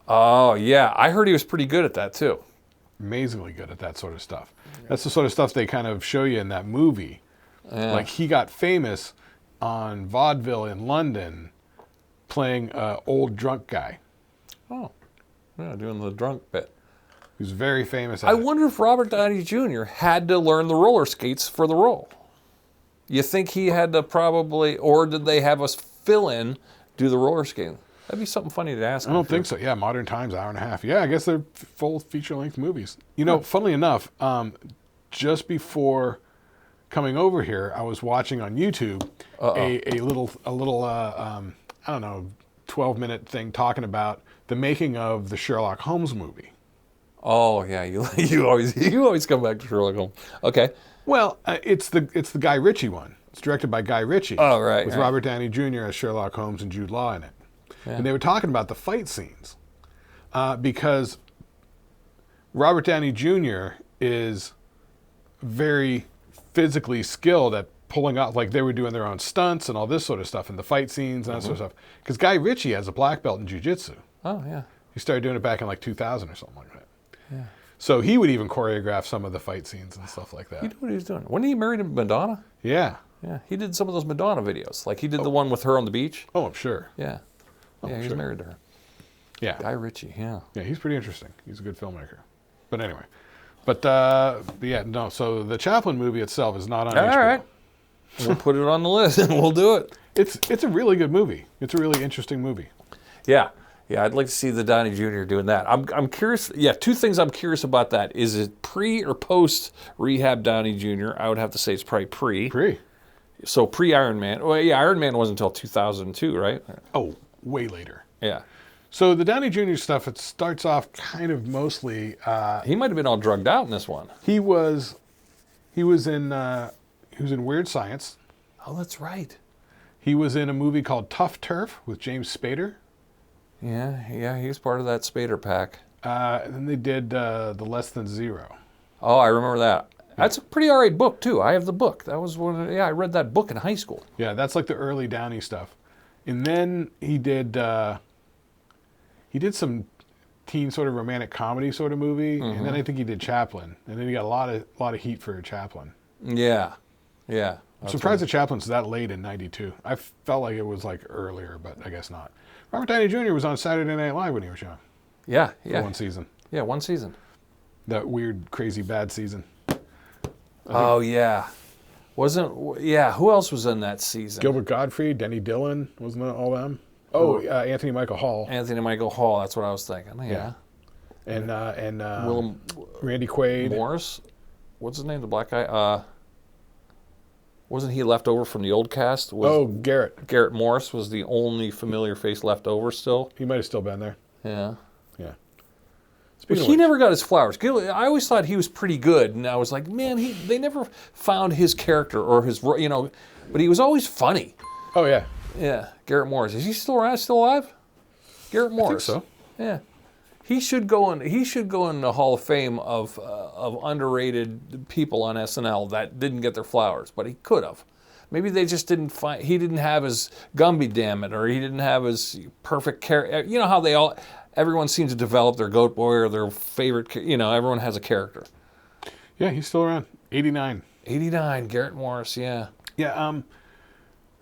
S1: Oh, yeah. I heard he was pretty good at that, too.
S2: Amazingly good at that sort of stuff. That's the sort of stuff they kind of show you in that movie.
S1: Yeah.
S2: Like he got famous on vaudeville in London playing an old drunk guy.
S1: Oh, yeah, doing the drunk bit.
S2: He was very famous at
S1: I
S2: it.
S1: wonder if Robert Downey Jr. had to learn the roller skates for the role. You think he had to probably, or did they have us fill in do the roller skating. That'd be something funny to ask.
S2: I don't think so. Yeah, modern times, hour and a half. Yeah, I guess they're full feature-length movies. You know, funnily enough, just before coming over here, I was watching on YouTube a little I don't know, 12-minute thing talking about the making of the Sherlock Holmes movie.
S1: Oh yeah, you always come back to Sherlock Holmes. Okay.
S2: Well, it's the Guy Ritchie one. It's directed by Guy Ritchie.
S1: Oh right.
S2: With Robert Downey Jr. as Sherlock Holmes and Jude Law in it. Yeah. And they were talking about the fight scenes because Robert Downey Jr. is very physically skilled at pulling off, like they were doing their own stunts and all this sort of stuff in the fight scenes and that sort of stuff. Because Guy Ritchie has a black belt in jiu-jitsu.
S1: Oh yeah.
S2: He started doing it back in like 2000 or something like that.
S1: Yeah.
S2: So he would even choreograph some of the fight scenes and stuff like that.
S1: You know what he was doing? Wasn't he married to Madonna?
S2: Yeah.
S1: Yeah. He did some of those Madonna videos. Like he did the one with her on the beach.
S2: Oh, I'm sure.
S1: Yeah. Yeah, he was married to her.
S2: Yeah.
S1: Guy Ritchie, yeah.
S2: Yeah, he's pretty interesting. He's a good filmmaker. But anyway. But yeah, no, so the Chaplin movie itself is not on HBO.
S1: All right. We'll put it on the list and we'll do it.
S2: It's a really good movie. It's a really interesting movie.
S1: Yeah. Yeah, I'd like to see the Downey Jr. doing that. I'm curious. Yeah, two things I'm curious about that. Is it pre or post rehab Downey Jr.? I would have to say it's probably pre.
S2: Pre.
S1: So pre Iron Man. Well, yeah, Iron Man wasn't until 2002, right?
S2: Oh, way later.
S1: Yeah.
S2: So the Downey Jr. stuff, it starts off kind of mostly.
S1: He might have been all drugged out in this one.
S2: He was in Weird Science.
S1: Oh, that's right.
S2: He was in a movie called Tough Turf with James Spader.
S1: Yeah, he was part of that Spader pack.
S2: And then they did The Less Than Zero.
S1: Oh, I remember that. That's a pretty all right book too. I have the book. That was one. I read that book in high school.
S2: Yeah, that's like the early Downey stuff. And then he did some teen sort of romantic comedy sort of movie, and then I think he did Chaplin, and then he got a lot of heat for Chaplin.
S1: Yeah.
S2: I'm surprised that Chaplin's that late in '92. I felt like it was like earlier, but I guess not. Robert Downey Jr. was on Saturday Night Live when he was young.
S1: Yeah.
S2: For one season.
S1: Yeah, one season.
S2: That weird, crazy, bad season.
S1: Oh yeah. Who else was in that season?
S2: Gilbert Gottfried, Denny Dillon, wasn't that all them? Oh, Anthony Michael Hall.
S1: Anthony Michael Hall, that's what I was thinking. Yeah.
S2: And
S1: Willem
S2: Randy Quaid.
S1: Morris. What's his name, the black guy? Wasn't he left over from the old cast?
S2: Garrett.
S1: Garrett Morris was the only familiar face left over still.
S2: He might have still been there.
S1: Yeah.
S2: Yeah.
S1: But he never got his flowers. I always thought he was pretty good, and I was like, man, they never found his character or his, but he was always funny.
S2: Oh yeah.
S1: Yeah, Garrett Morris. Is he still around? Still alive? Garrett Morris.
S2: I think so.
S1: Yeah. He should go in the Hall of Fame of underrated people on SNL that didn't get their flowers, but he could have. Maybe they just didn't find. He didn't have his Gumby, damn it, or he didn't have his perfect character. You know how everyone seems to develop their goat boy or their favorite. Everyone has a character.
S2: Yeah, he's still around. 89.
S1: 89. Garrett Morris. Yeah.
S2: Yeah.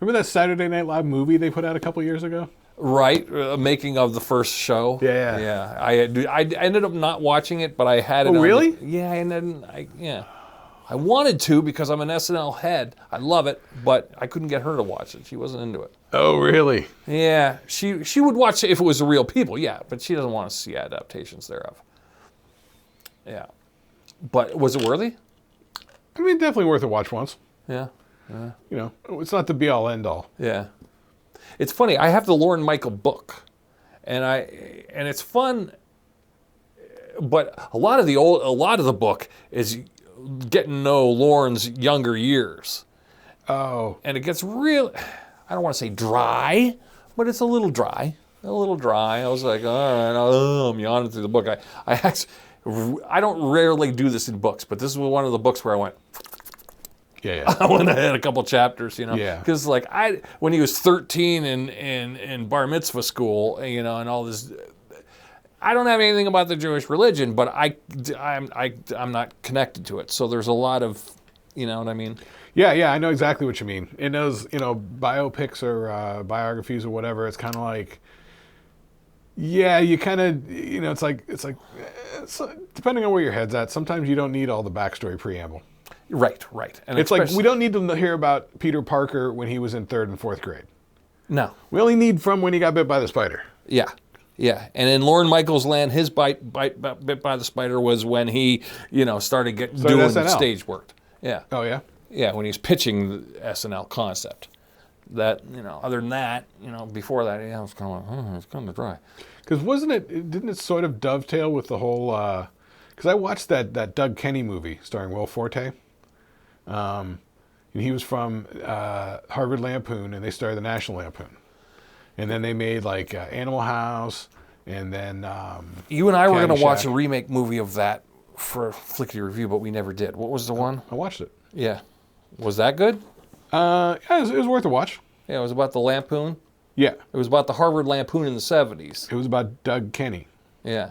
S2: Remember that Saturday Night Live movie they put out a couple years ago?
S1: Right, making of the first show.
S2: Yeah.
S1: I ended up not watching it, but I had it.
S2: Oh, really?
S1: I wanted to because I'm an SNL head. I love it, but I couldn't get her to watch it. She wasn't into it.
S2: Oh, really?
S1: Yeah, she would watch it if it was the real people. Yeah, but she doesn't want to see adaptations thereof. Yeah, but was it worthy?
S2: I mean, definitely worth a watch once.
S1: Yeah.
S2: It's not the be all end all.
S1: Yeah. It's funny. I have the Lorne book, and it's fun. But a lot of the book is getting to know Lorne's younger years.
S2: Oh.
S1: And it gets real. I don't want to say dry, but it's a little dry. I was like, all right, I'm yawning through the book. I don't rarely do this in books, but this was one of the books where I went.
S2: Yeah.
S1: I went ahead a couple chapters,
S2: Yeah.
S1: Because when he was 13 in bar mitzvah school, and all this, I don't have anything about the Jewish religion, but I'm not connected to it. So there's a lot of, you know what I mean?
S2: Yeah, I know exactly what you mean. In those, biopics or biographies or whatever, it's kind of like, yeah, you kind of, it's like depending on where your head's at, sometimes you don't need all the backstory preamble.
S1: Right. And
S2: it's like we don't need to hear about Peter Parker when he was in 3rd and 4th grade.
S1: No.
S2: We only need from when he got bit by the spider.
S1: Yeah. Yeah. And in Lorne Michaels' land, his bit by the spider was when he, started doing
S2: SNL.
S1: stage work. Yeah.
S2: Oh, yeah?
S1: Yeah, when he's pitching the SNL concept. That, other than that, before that, I was kind of it's kind of dry.
S2: Because didn't it sort of dovetail with the whole, because I watched that Doug Kenny movie starring Will Forte. And he was from Harvard Lampoon, and they started the National Lampoon. And then they made like Animal House, and then
S1: you and I were going to watch
S2: Caddyshack.
S1: a remake movie of that for Shlicketty Review, but we never did. What was the one?
S2: I watched it.
S1: Yeah. Was that good?
S2: Yeah, it was worth a watch.
S1: Yeah, it was about the Lampoon.
S2: Yeah.
S1: It was about the Harvard Lampoon in the 70s.
S2: It was about Doug Kenny,
S1: Yeah.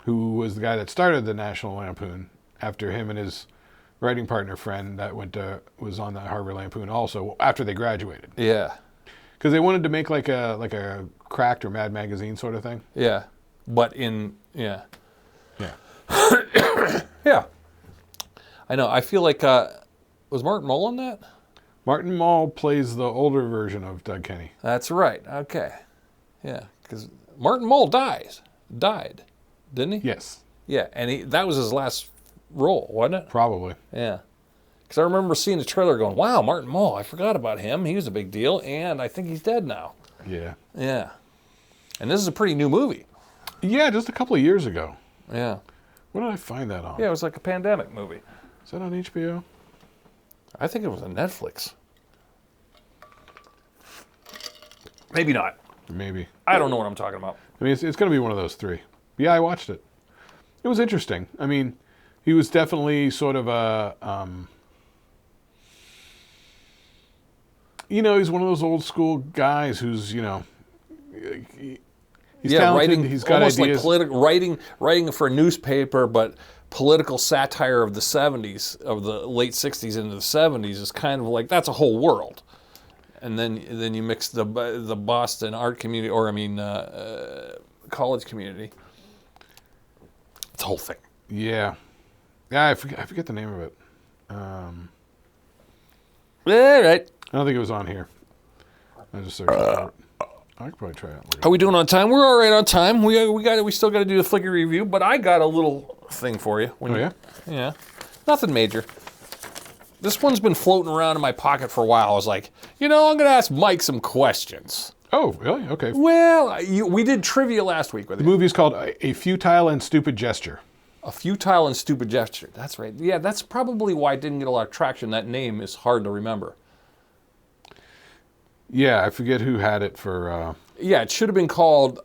S2: who was the guy that started the National Lampoon after him and his writing partner friend that was on the Harvard Lampoon also after they graduated.
S1: Yeah.
S2: Because they wanted to make like a Cracked or Mad Magazine sort of thing.
S1: Yeah. But yeah.
S2: Yeah.
S1: Yeah. I know. I feel like, was Martin Mull in that?
S2: Martin Mull plays the older version of Doug Kenny.
S1: That's right. Okay. Yeah. Because Martin Mull died, didn't he?
S2: Yes.
S1: Yeah. And that was his last role, wasn't it?
S2: Probably.
S1: Yeah. Because I remember seeing the trailer going, wow, Martin Mull, I forgot about him. He was a big deal. And I think he's dead now.
S2: Yeah.
S1: Yeah. And this is a pretty new movie.
S2: Yeah, just a couple of years ago.
S1: Yeah.
S2: What did I find that on?
S1: Yeah, it was like a pandemic movie.
S2: Is that on HBO?
S1: I think it was on Netflix. Maybe not.
S2: Maybe.
S1: I don't know what I'm talking about.
S2: I mean, it's going to be one of those three. Yeah, I watched it. It was interesting. I mean, he was definitely sort of a, he's one of those old school guys who's, he's talented,
S1: writing,
S2: he's got
S1: almost
S2: ideas.
S1: like writing for a newspaper, but political satire of the 70s, of the late 60s into the 70s is kind of like, that's a whole world. And then you mix the Boston art community, college community. It's a whole thing.
S2: Yeah. Yeah, I forget the name of it.
S1: All right.
S2: I don't think it was on here. I just searched for it. I could probably try it.
S1: How we doing on time? We're all right on time. We still got to do the Flickr review, but I got a little thing for you.
S2: Yeah?
S1: Yeah. Nothing major. This one's been floating around in my pocket for a while. I was like, I'm going to ask Mike some questions.
S2: Oh, really? Okay.
S1: Well, we did trivia last week with
S2: The
S1: you.
S2: movie is called A Futile and Stupid Gesture.
S1: A Futile and Stupid Gesture. That's right. Yeah, that's probably why it didn't get a lot of traction. That name is hard to remember.
S2: Yeah, I forget who had it for...
S1: Yeah, it should have been called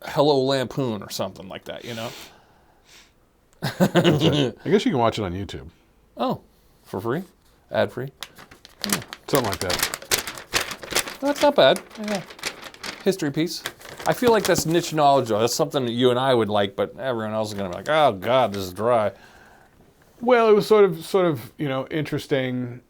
S1: Hello Lampoon or something like that,
S2: I guess you can watch it on YouTube.
S1: Oh, for free? Ad-free?
S2: Something like that.
S1: That's not bad. Yeah. History piece. I feel like that's niche knowledge, though. That's something that you and I would like, but everyone else is going to be like, oh, God, this is dry.
S2: Well, it was sort of interesting,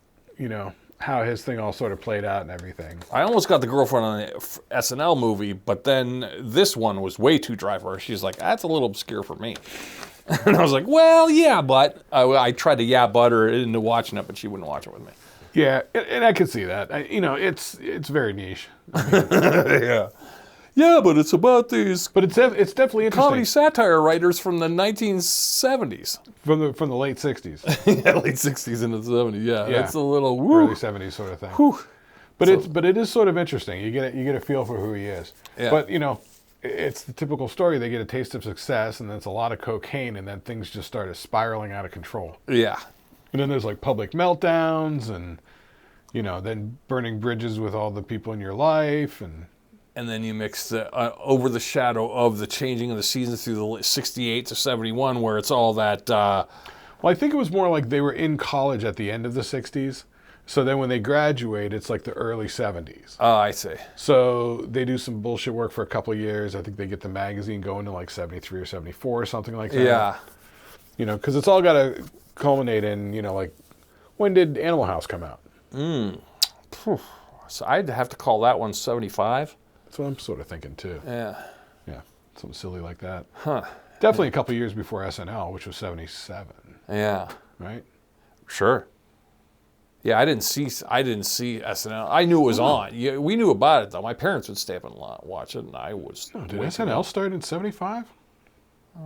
S2: how his thing all sort of played out and everything.
S1: I almost got the girlfriend on the SNL movie, but then this one was way too dry for her. She's like, that's a little obscure for me. And I was like, well, yeah, but I tried to but her into watching it, but she wouldn't watch it with me.
S2: Yeah, and I could see that. It's very niche.
S1: Yeah. Yeah, but it's about these
S2: But it's definitely interesting.
S1: comedy satire writers from the 1970s.
S2: From the late 60s.
S1: Yeah, late 60s into the 70s. Yeah,
S2: Yeah.
S1: it's a little woo.
S2: Early 70s sort of thing.
S1: Whew.
S2: But it is sort of interesting. You get a feel for who he is.
S1: Yeah.
S2: But it's the typical story. They get a taste of success, and then it's a lot of cocaine, and then things just started spiraling out of control.
S1: Yeah.
S2: And then there's like public meltdowns, and then burning bridges with all the people in your life, and
S1: And then you mix the over the shadow of the changing of the seasons through the 68 to 71, where it's all that.
S2: Well, I think it was more like they were in college at the end of the 60s. So then when they graduate, it's like the early 70s.
S1: Oh, I see.
S2: So they do some bullshit work for a couple of years. I think they get the magazine going to like 73 or 74 or something like that.
S1: Yeah.
S2: Because it's all got to culminate in, like, when did Animal House come out?
S1: So I'd have to call that one 75.
S2: That's what I'm sort of thinking too.
S1: Yeah.
S2: Yeah, something silly like that.
S1: Huh.
S2: Definitely a couple of years before SNL, which was 77,
S1: Yeah.
S2: right?
S1: Sure. Yeah, I didn't see SNL. I knew it was on. Yeah, we knew about it though. My parents would stay up and watch it, and I was.
S2: Oh, did SNL start in '75?
S1: I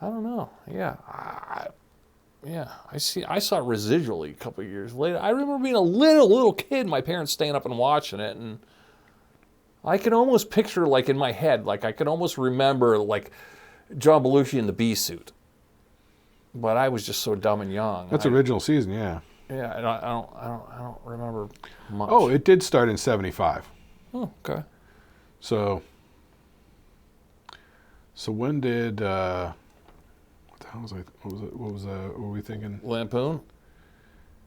S1: don't know. Yeah, I saw it residually a couple of years later. I remember being a little kid. My parents staying up and watching it, and I can almost picture, like, in my head, like I can almost remember, like, John Belushi in the bee suit. But I was just so dumb and young.
S2: That's original season, yeah.
S1: Yeah, and I don't remember much.
S2: Oh, it did start in '75.
S1: Oh, okay.
S2: So when did what the hell was I? What were we thinking?
S1: Lampoon.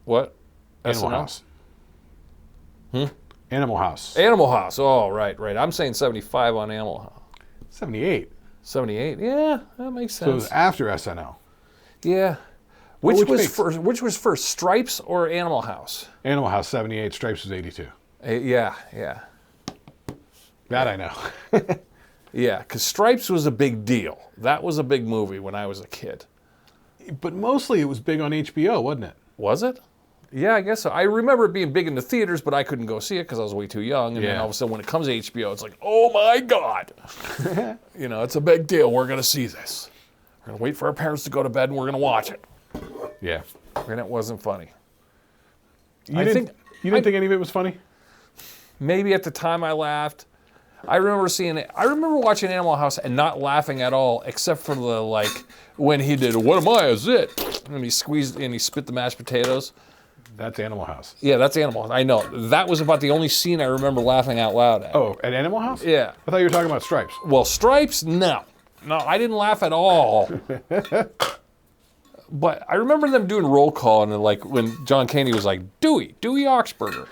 S1: What?
S2: Animal
S1: SNL?
S2: House. Animal House.
S1: Animal House. Oh, right. I'm saying 75 on Animal House.
S2: 78.
S1: 78. Yeah, that makes sense.
S2: So it was after SNL.
S1: Yeah. Which was
S2: makes-
S1: first? Which was first, Stripes or Animal House?
S2: Animal House 78. Stripes was 82.
S1: Yeah.
S2: That I know.
S1: Yeah, because Stripes was a big deal. That was a big movie when I was a kid.
S2: But mostly it was big on HBO, wasn't it?
S1: Was it? Yeah, I guess so. I remember it being big in the theaters, but I couldn't go see it because I was way too young. And then all of a sudden, when it comes to HBO, it's like, oh my God. It's a big deal. We're going to see this. We're going to wait for our parents to go to bed and we're going to watch it.
S2: Yeah.
S1: And it wasn't funny.
S2: You didn't think any of it was funny?
S1: Maybe at the time I laughed. I remember watching Animal House and not laughing at all, except for the, like, when he did, what am I, a zit? And he squeezed and he spit the mashed potatoes.
S2: That's Animal House.
S1: Yeah, that's Animal House. I know. That was about the only scene I remember laughing out loud at.
S2: Oh, at Animal House?
S1: Yeah.
S2: I thought you were talking about Stripes.
S1: Well, Stripes, no. No, I didn't laugh at all. But I remember them doing roll call, and like when John Candy was like, Dewey Oxburger.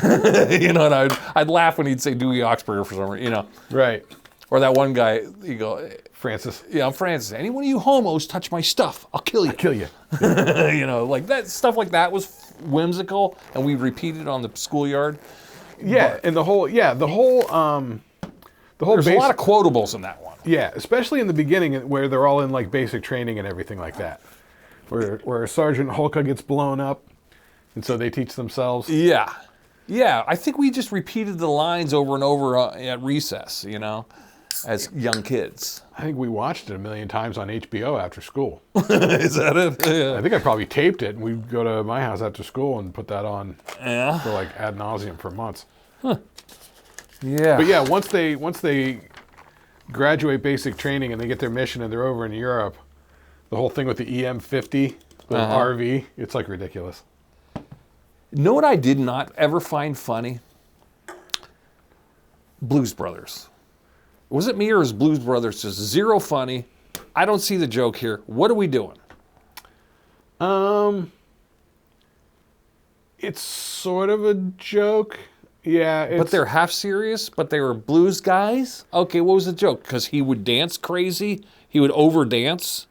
S1: And I'd laugh when he'd say Dewey Oxburger for some reason,
S2: Right.
S1: Or that one guy, he'd go,
S2: Francis.
S1: yeah, I'm Francis. Any one of you homos touch my stuff, I'll kill you.
S2: I'll kill you.
S1: Like that stuff like that was whimsical, and we repeated on the schoolyard.
S2: Yeah, and the whole
S1: There's a lot of quotables in that one.
S2: Yeah, especially in the beginning where they're all in like basic training and everything like that. Where Sergeant Holka gets blown up, and so they teach themselves.
S1: Yeah. Yeah, I think we just repeated the lines over and over at recess, as young kids.
S2: I think we watched it a million times on HBO after school.
S1: Is that it? Yeah.
S2: I think I probably taped it, and we'd go to my house after school and put that on
S1: Yeah.
S2: for like ad nauseum for months.
S1: Yeah.
S2: But yeah, once they graduate basic training and they get their mission and they're over in Europe, the whole thing with the EM50, the RV, it's like ridiculous.
S1: You know what I did not ever find funny? Blues Brothers. Was it me or is Blues Brothers just zero funny? I don't see the joke here. What are we doing?
S2: It's sort of a joke. Yeah.
S1: But they're half serious, but they were blues guys? Okay, what was the joke? Because he would dance crazy? He would over dance?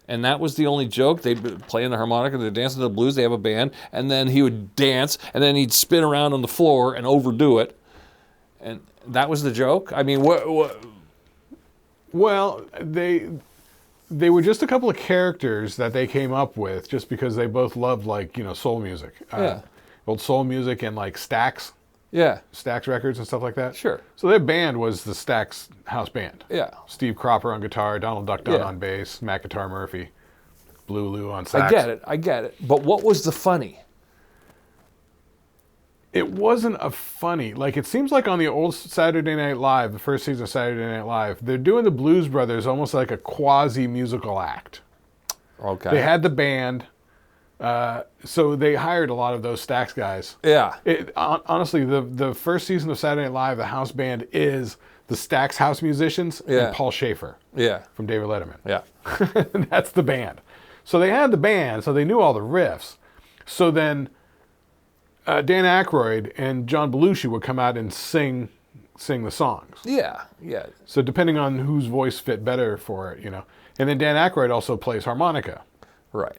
S1: And that was the only joke. They'd be playing the harmonica, they're dancing to the blues, they have a band, and then he would dance, and then he'd spin around on the floor and overdo it. And that was the joke? I mean, what?
S2: Well, they were just a couple of characters that they came up with just because they both loved, like, soul music.
S1: Yeah.
S2: Old soul music and, like, Stax
S1: Yeah,
S2: records and stuff like that.
S1: sure.
S2: So their band was the Stax house band.
S1: Yeah.
S2: Steve Cropper on guitar, Donald Duck Dunn
S1: Yeah.
S2: on bass, Matt Guitar Murphy, Blue Lou on sax.
S1: I get it. But what was the funny?
S2: It wasn't a funny. Like, it seems like on the old Saturday Night Live, the first season of Saturday Night Live, they're doing the Blues Brothers almost like a quasi-musical act.
S1: Okay.
S2: They had the band, so they hired a lot of those Stax guys.
S1: Yeah.
S2: Honestly, the first season of Saturday Night Live, the house band is the Stax house musicians
S1: Yeah.
S2: and Paul Schaefer
S1: Yeah.
S2: from David Letterman.
S1: Yeah.
S2: That's the band. So they had the band, so they knew all the riffs. So then Dan Aykroyd and John Belushi would come out and sing the songs.
S1: Yeah. Yeah.
S2: So depending on whose voice fit better for it, And then Dan Aykroyd also plays harmonica.
S1: Right.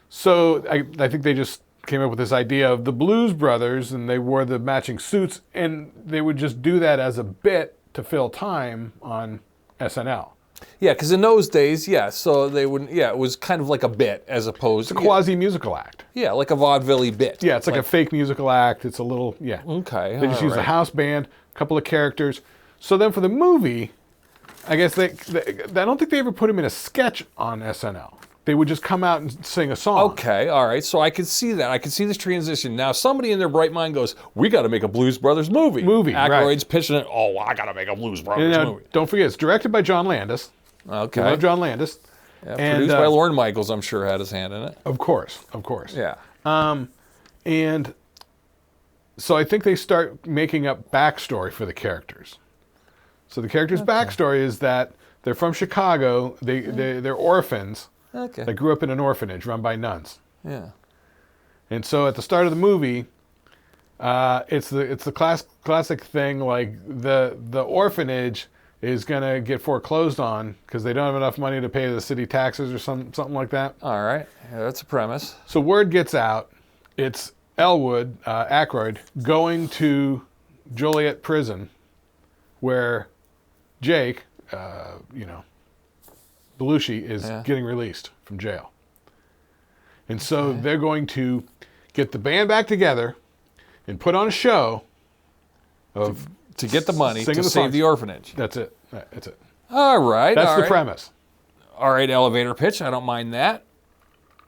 S2: So I think they just came up with this idea of the Blues Brothers, and they wore the matching suits, and they would just do that as a bit to fill time on SNL.
S1: Yeah, because in those days, so they wouldn't. Yeah, it was kind of like a bit as opposed
S2: It's a quasi-musical act.
S1: Yeah, like a vaudeville bit.
S2: Yeah, it's like a fake musical act. It's a little,
S1: Okay.
S2: They just use a house band, a couple of characters. So then for the movie, I guess I don't think they ever put him in a sketch on SNL. They would just come out and sing a song.
S1: Okay, all right. So I could see that. I could see this transition. Now, somebody in their bright mind goes, we got to make a Blues Brothers movie. Aykroyd's pitching it. Oh, I got to make a Blues Brothers movie.
S2: Don't forget, it's directed by John Landis.
S1: Okay.
S2: I love John Landis.
S1: Yeah, produced by Lorne Michaels, I'm sure, had his hand in it.
S2: Of course.
S1: Yeah.
S2: And so I think they start making up backstory for the characters. So the characters' backstory is that they're from Chicago. They're orphans.
S1: Okay.
S2: That grew up in an orphanage run by nuns.
S1: Yeah.
S2: And so at the start of the movie, it's the classic thing, like the orphanage is gonna get foreclosed on because they don't have enough money to pay the city taxes or something like that.
S1: All right. Yeah, that's a premise.
S2: So word gets out. It's Elwood, Aykroyd, going to Joliet prison, where Jake, Belushi is getting released from jail. And so they're going to get the band back together and put on a show of
S1: to get the money to
S2: save
S1: save the orphanage.
S2: That's it.
S1: All right.
S2: That's the premise.
S1: All right, elevator pitch. I don't mind that.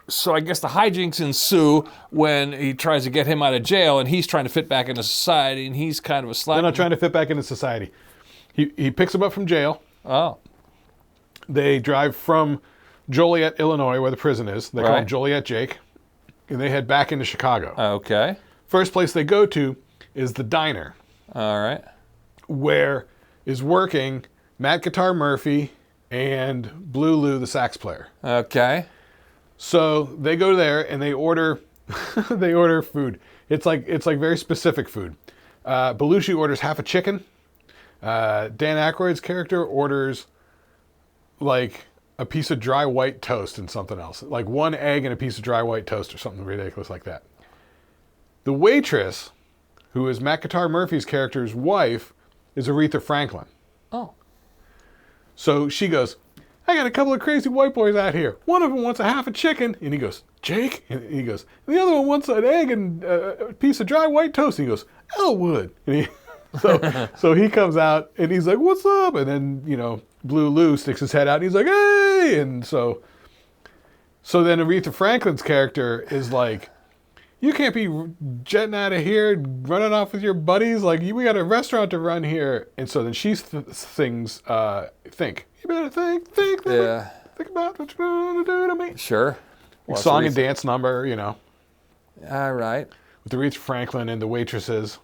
S1: So I guess the hijinks ensue when he tries to get him out of jail, and he's trying to fit back into society, and he's kind of a slut.
S2: They're not trying to fit back into society. He picks him up from jail.
S1: Oh.
S2: They drive from Joliet, Illinois, where the prison is. They call him Joliet Jake. And they head back into Chicago.
S1: Okay.
S2: First place they go to is the diner.
S1: All right.
S2: Where is working Matt Guitar Murphy and Blue Lou, the sax player.
S1: Okay.
S2: So they go there and they order they order food. It's like very specific food. Belushi orders half a chicken. Dan Aykroyd's character orders like a piece of dry white toast and something else. Like one egg and a piece of dry white toast or something ridiculous like that. The waitress, who is Matt Guitar Murphy's character's wife, is Aretha Franklin.
S1: Oh.
S2: So she goes, I got a couple of crazy white boys out here. One of them wants a half a chicken. And he goes, Jake? And he goes, and the other one wants an egg and a piece of dry white toast. And he goes, Elwood. And so he comes out and he's like, what's up? And then, Blue Lou sticks his head out and he's like, hey! And so then Aretha Franklin's character is like, you can't be jetting out of here, running off with your buddies. Like, we got a restaurant to run here. And so then she sings, think. You better think.
S1: Yeah.
S2: Think about what you're going to do to me.
S1: Sure.
S2: Well, song and dance number,
S1: All right.
S2: with Aretha Franklin and the waitresses,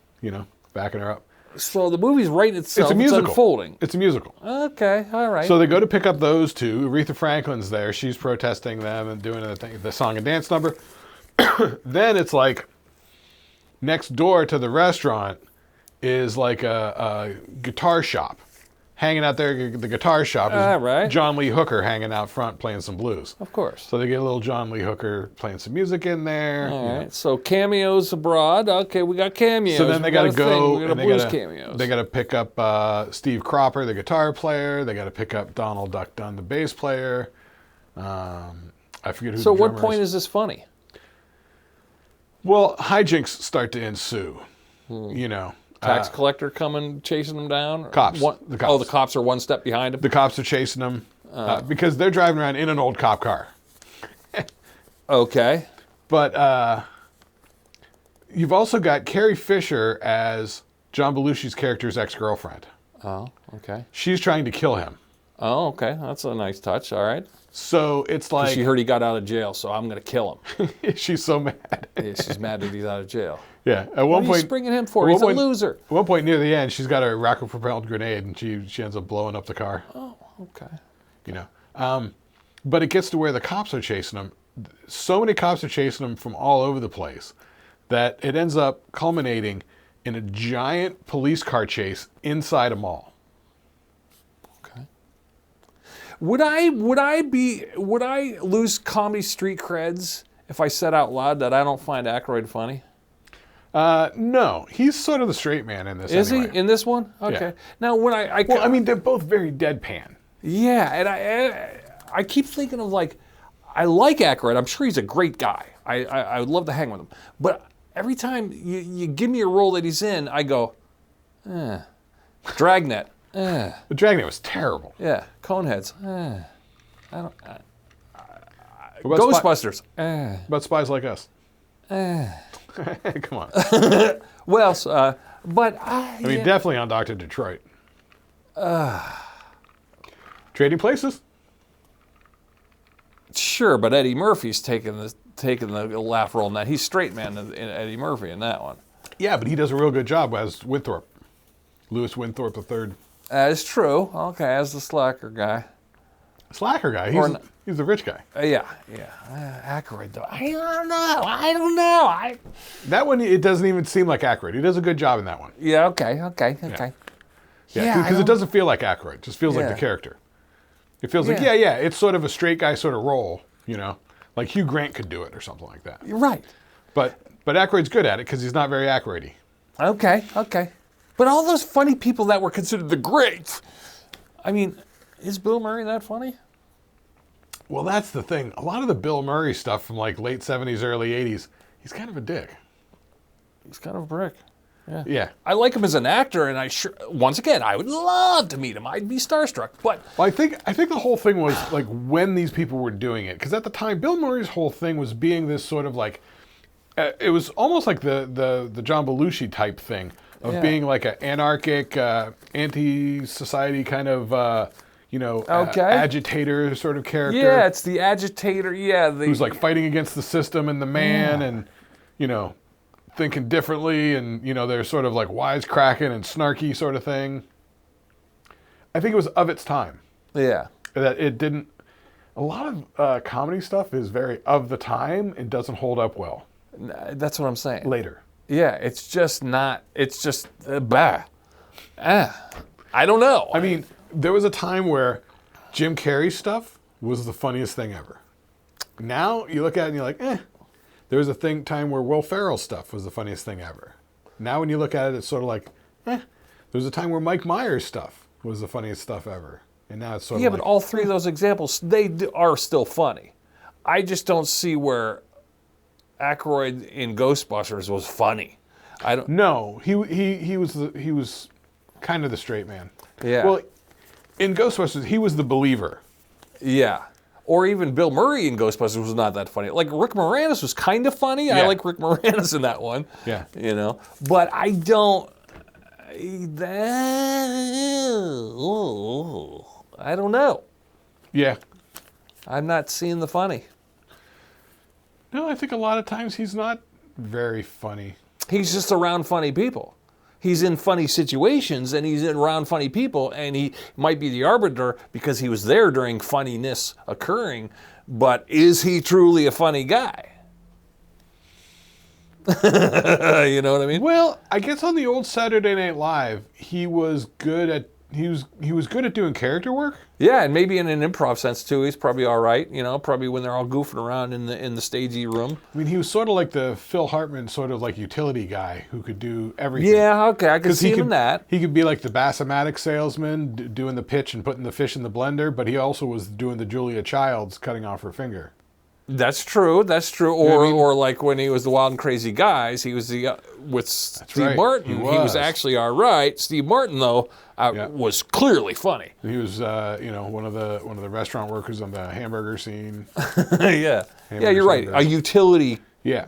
S2: backing her up.
S1: So the movie's writing itself.
S2: It's a musical.
S1: It's unfolding.
S2: It's a musical.
S1: Okay. All right.
S2: So they go to pick up those two. Aretha Franklin's there. She's protesting them and doing the song and dance number. Then it's like next door to the restaurant is like a guitar shop. Hanging out there, the guitar shop is John Lee Hooker hanging out front playing some blues.
S1: Of course.
S2: So they get a little John Lee Hooker playing some music in there.
S1: All right. So cameos abroad. Okay, we got cameos.
S2: So then they got to go
S1: and
S2: cameos. They got to pick up Steve Cropper, the guitar player. They got to pick up Donald Duck Dunn, the bass player. I forget who.
S1: So
S2: the
S1: what
S2: drummer
S1: point
S2: is
S1: this funny?
S2: Well, hijinks start to ensue.
S1: Tax collector coming, chasing them down?
S2: Cops.
S1: The cops. Oh, the cops are one step behind him?
S2: The cops are chasing them because they're driving around in an old cop car.
S1: Okay.
S2: But you've also got Carrie Fisher as John Belushi's character's ex-girlfriend.
S1: Oh, okay.
S2: She's trying to kill him.
S1: Oh, okay. That's a nice touch. All right.
S2: So it's like...
S1: She heard he got out of jail, so I'm going to kill him.
S2: She's so mad.
S1: Yeah, she's mad that he's out of jail.
S2: Yeah. At one point,
S1: what are you springing him for? He's a loser.
S2: At one point near the end, she's got a rocket-propelled grenade, and she ends up blowing up the car.
S1: Oh, okay.
S2: But it gets to where the cops are chasing him. So many cops are chasing him from all over the place that it ends up culminating in a giant police car chase inside a mall.
S1: Okay. Would I lose comedy street creds if I said out loud that I don't find Aykroyd funny?
S2: No, he's sort of the straight man in this.
S1: Is he in this one? Okay.
S2: Yeah.
S1: Now, when
S2: they're both very deadpan.
S1: Yeah, and I keep thinking of like, I like Aykroyd. I'm sure he's a great guy. I would love to hang with him. But every time you give me a role that he's in, I go, Dragnet.
S2: The Dragnet was terrible.
S1: Yeah, Coneheads. I don't.
S2: What about
S1: Ghostbusters.
S2: What about Spies Like Us? Come on.
S1: Well, but
S2: I mean, definitely on Dr. Detroit. Trading Places.
S1: Sure, but Eddie Murphy's taking the laugh role in that. He's straight man in Eddie Murphy in that one.
S2: Yeah, but he does a real good job as Winthorpe. Louis Winthorpe III.
S1: That is true. Okay, as the slacker guy.
S2: Slacker guy. He's the rich guy.
S1: Yeah. Aykroyd, though. I don't know.
S2: That one, it doesn't even seem like Aykroyd. He does a good job in that one.
S1: Yeah, okay.
S2: Yeah, because it doesn't feel like Aykroyd. It just feels like the character. It feels like, it's sort of a straight guy sort of role, you know? Like Hugh Grant could do it or something like that.
S1: You're right.
S2: But Aykroyd's good at it because he's not very Aykroyd-y.
S1: Okay. But all those funny people that were considered the greats, I mean, is Bill Murray that funny?
S2: Well, that's the thing. A lot of the Bill Murray stuff from like late 70s, early 80s, he's kind of a dick.
S1: He's kind of a brick.
S2: Yeah.
S1: I like him as an actor, and once again, I would love to meet him. I'd be starstruck. But
S2: I think the whole thing was like when these people were doing it, because at the time, Bill Murray's whole thing was being this sort of like, it was almost like the John Belushi type thing of being like an anarchic, anti-society kind of, agitator sort of character.
S1: Yeah, it's the agitator. Yeah,
S2: who's like fighting against the system and the man, and thinking differently, and they're sort of like wisecracking and snarky sort of thing. I think it was of its time.
S1: Yeah,
S2: that it didn't. A lot of comedy stuff is very of the time and doesn't hold up well.
S1: That's what I'm saying.
S2: Later.
S1: Yeah, it's just not. It's just bah. I don't know.
S2: I mean, there was a time where Jim Carrey's stuff was the funniest thing ever. Now you look at it and you're like, There was a time where Will Ferrell's stuff was the funniest thing ever. Now when you look at it, it's sort of like, There was a time where Mike Myers' stuff was the funniest stuff ever. And now it's sort of like...
S1: Yeah, but all three of those examples, they are still funny. I just don't see where Aykroyd in Ghostbusters was funny. I don't...
S2: No, he was kind of the straight man.
S1: Yeah.
S2: Well, in Ghostbusters, he was the believer.
S1: Yeah. Or even Bill Murray in Ghostbusters was not that funny. Like Rick Moranis was kind of funny. Yeah. I like Rick Moranis in that one.
S2: Yeah.
S1: But I don't. I don't know.
S2: Yeah.
S1: I'm not seeing the funny.
S2: No, I think a lot of times he's not very funny.
S1: He's just around funny people. He's in funny situations, and he's around funny people, and he might be the arbiter because he was there during funniness occurring, but is he truly a funny guy? You know what I mean?
S2: Well, I guess on the old Saturday Night Live, he was good at doing character work.
S1: Yeah, and maybe in an improv sense too. He's probably all right. Probably when they're all goofing around in the stagey room.
S2: I mean, he was sort of like the Phil Hartman sort of like utility guy who could do everything.
S1: Yeah, okay, I could see him in that.
S2: He could be like the Bassomatic salesman doing the pitch and putting the fish in the blender, but he also was doing the Julia Childs cutting off her finger.
S1: That's true. Or like when he was the Wild and Crazy Guys, he was with Steve Martin. He was actually all right. Steve Martin though was clearly funny.
S2: He was one of the restaurant workers on the hamburger scene.
S1: Yeah, you're right. A utility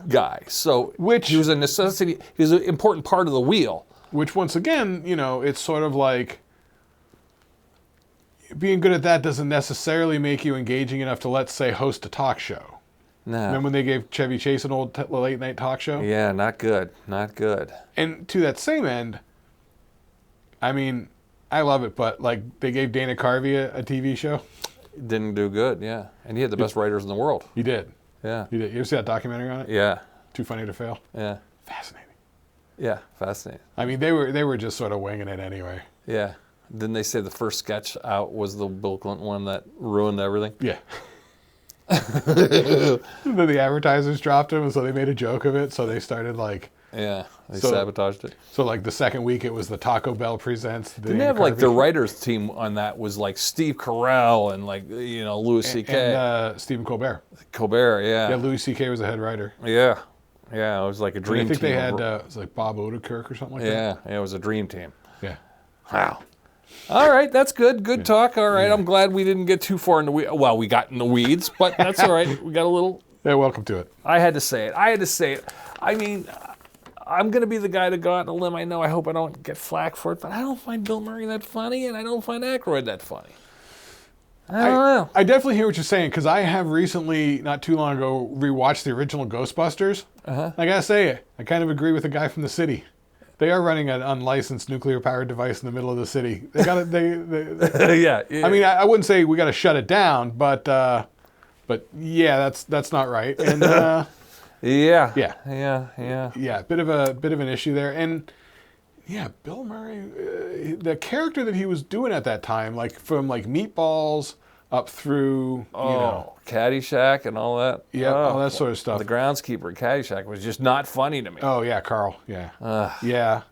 S1: guy. So
S2: which
S1: he was a necessity. He was an important part of the wheel.
S2: Which once again, it's sort of like. Being good at that doesn't necessarily make you engaging enough to, let's say, host a talk show.
S1: No.
S2: Remember when they gave Chevy Chase an old late night talk show?
S1: Yeah, not good.
S2: And to that same end, I mean, I love it, but like they gave Dana Carvey a TV show.
S1: Didn't do good, yeah. And he had the best writers in the world.
S2: He did.
S1: Yeah.
S2: He did. You ever see that documentary on it?
S1: Yeah.
S2: Too Funny to Fail? Yeah. Fascinating.
S1: Yeah, fascinating.
S2: I mean, they were just sort of winging it anyway.
S1: Yeah. Didn't they say the first sketch out was the Bill Clinton one that ruined everything?
S2: Yeah. And then the advertisers dropped him, and so they made a joke of it. So they started like
S1: Yeah, they sabotaged it.
S2: So like the second week, it was the Taco Bell presents.
S1: Didn't they have like the writers team on that was like Steve Carell and like Louis C.K.
S2: and Stephen Colbert.
S1: Colbert, yeah.
S2: Yeah, Louis C.K. was the head writer.
S1: Yeah, it was like a dream team.
S2: I think they had it was like Bob Odenkirk or something like that.
S1: Yeah, it was a dream team.
S2: Yeah.
S1: Wow. All right, that's good. Good talk. All right, I'm glad we didn't get too far in the weeds. Well, we got in the weeds, but that's all right. We got a little.
S2: Yeah, welcome to it.
S1: I had to say it. I mean, I'm going to be the guy to go out on a limb. I hope I don't get flack for it, but I don't find Bill Murray that funny, and I don't find Aykroyd that funny. I don't know.
S2: I definitely hear what you're saying, because I have recently, not too long ago, rewatched the original Ghostbusters. I got to say, I kind of agree with the guy from the city. They are running an unlicensed nuclear-powered device in the middle of the city. They got it.
S1: Yeah.
S2: I mean, I wouldn't say we got to shut it down, but yeah, that's not right. And
S1: yeah.
S2: Bit of an issue there. And yeah, Bill Murray, the character that he was doing at that time, like from like Meatballs up through
S1: Caddyshack and all that.
S2: Yeah, all that sort of stuff.
S1: The groundskeeper in Caddyshack was just not funny to me.
S2: Oh yeah, Carl. Yeah. Yeah.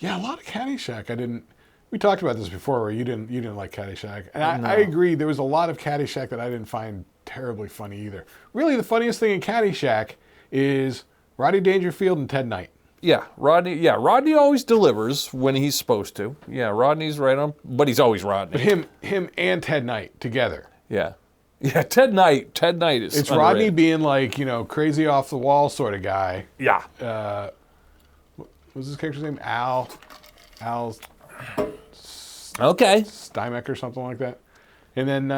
S2: A lot of Caddyshack. We talked about this before, where you didn't like Caddyshack, and I agree. There was a lot of Caddyshack that I didn't find terribly funny either. Really, the funniest thing in Caddyshack is Rodney Dangerfield and Ted Knight.
S1: Yeah, Rodney. Yeah, Rodney always delivers when he's supposed to. Yeah, Rodney's right on, but he's always Rodney.
S2: But him and Ted Knight together.
S1: Yeah, Ted Knight is.
S2: It's underrated. Rodney being like crazy off the wall sort of guy.
S1: Yeah.
S2: What was his character's name? Al.
S1: Okay.
S2: Steinbeck or something like that. And then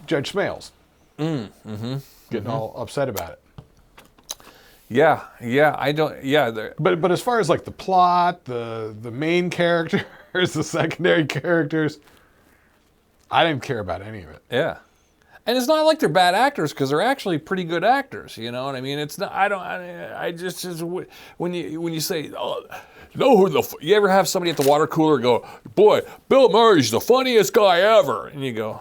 S2: Judge Smales. Getting all upset about it.
S1: Yeah, I don't. Yeah,
S2: but as far as like the plot, the main characters, the secondary characters, I didn't care about any of it.
S1: Yeah, and it's not like they're bad actors, because they're actually pretty good actors. You know what I mean? It's not. I just when you say, you ever have somebody at the water cooler go, boy, Bill Murray's the funniest guy ever, and you go,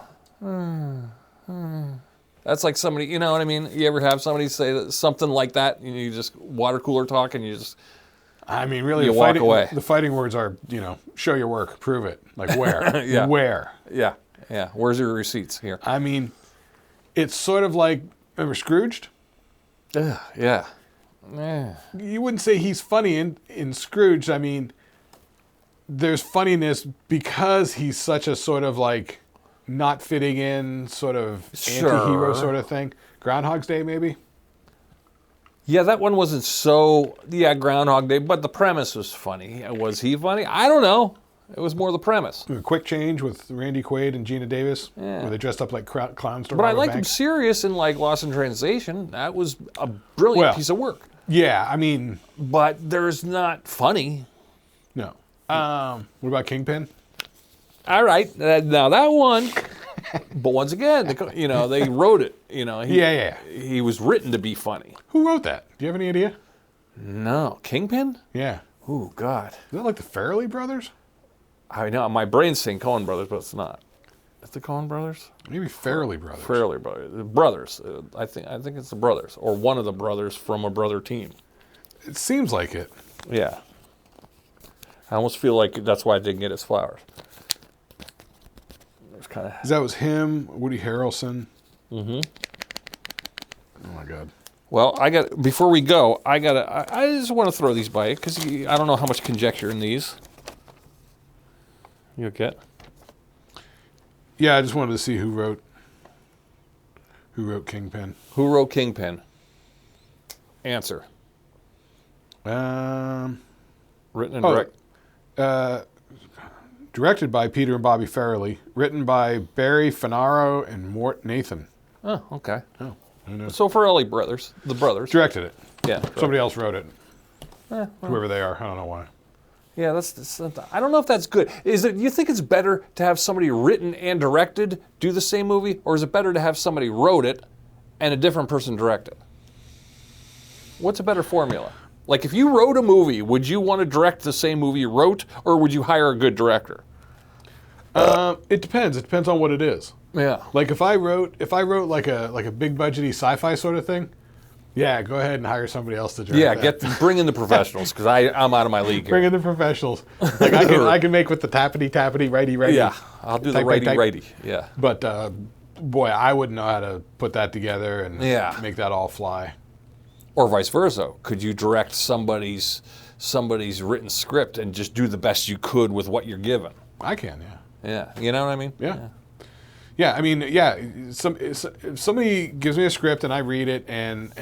S1: That's like somebody, you know what I mean? You ever have somebody say something like that, and you just water cooler talk, and you just,
S2: I mean, really,
S1: walk away.
S2: The fighting words are, show your work, prove it. Like where?
S1: Yeah.
S2: Where?
S1: Yeah. Where's your receipts here?
S2: I mean, it's sort of like, remember Scrooged?
S1: Yeah.
S2: You wouldn't say he's funny in Scrooge. I mean, there's funniness because he's such a sort of like not fitting in sort of anti-hero sort of thing. Groundhog's Day, maybe?
S1: Yeah, that one wasn't so, Groundhog Day, but the premise was funny. Was he funny? I don't know. It was more the premise.
S2: A Quick Change with Randy Quaid and Gina Davis, where they dressed up like clowns.
S1: But I liked him serious in like Lost in Translation. That was a brilliant piece of work.
S2: Yeah, I mean...
S1: But there's not funny.
S2: No. What about Kingpin?
S1: All right, now that one, but once again, they wrote it. He was written to be funny.
S2: Who wrote that? Do you have any idea?
S1: No, Kingpin?
S2: Yeah.
S1: Oh God.
S2: Is that like the Farrelly brothers?
S1: I know my brain's saying Coen brothers, but it's not. It's the Coen brothers?
S2: Maybe Farrelly brothers.
S1: Farrelly brothers. The brothers. I think it's the brothers, or one of the brothers from a brother team.
S2: It seems like it.
S1: Yeah. I almost feel like that's why I didn't get his flowers.
S2: That was him, Woody Harrelson. Mm-hmm. Oh my God.
S1: Well, before we go, I just want to throw these by you, because I don't know how much conjecture in these. You okay?
S2: Yeah, I just wanted to see who wrote Kingpin.
S1: Who wrote Kingpin? Answer.
S2: Written
S1: and directed.
S2: Directed by Peter and Bobby Farrelly. Written by Barry Fanaro and Mort Nathan.
S1: Oh, okay.
S2: Oh, who knows?
S1: So Farrelly brothers, the brothers.
S2: Directed it.
S1: Yeah.
S2: Somebody else wrote it. Whoever they are, I don't know why.
S1: Yeah, that's. I don't know if that's good. You think it's better to have somebody written and directed do the same movie, or is it better to have somebody wrote it and a different person direct it? What's a better formula? Like, if you wrote a movie, would you want to direct the same movie you wrote, or would you hire a good director?
S2: It depends. It depends on what it is.
S1: Yeah.
S2: Like if I wrote like a big budgety sci-fi sort of thing, Yeah, go ahead and hire somebody else to direct that.
S1: Bring in the professionals, because I'm out of my league here.
S2: Bring in the professionals. Like I can make with the tappity, righty.
S1: Yeah, I'll do the righty. Yeah.
S2: But boy, I wouldn't know how to put that together and make that all fly.
S1: Or vice versa. Could you direct somebody's written script and just do the best you could with what you're given?
S2: I can, yeah.
S1: Yeah, you know what I mean?
S2: Yeah, I mean, if somebody gives me a script and I read it and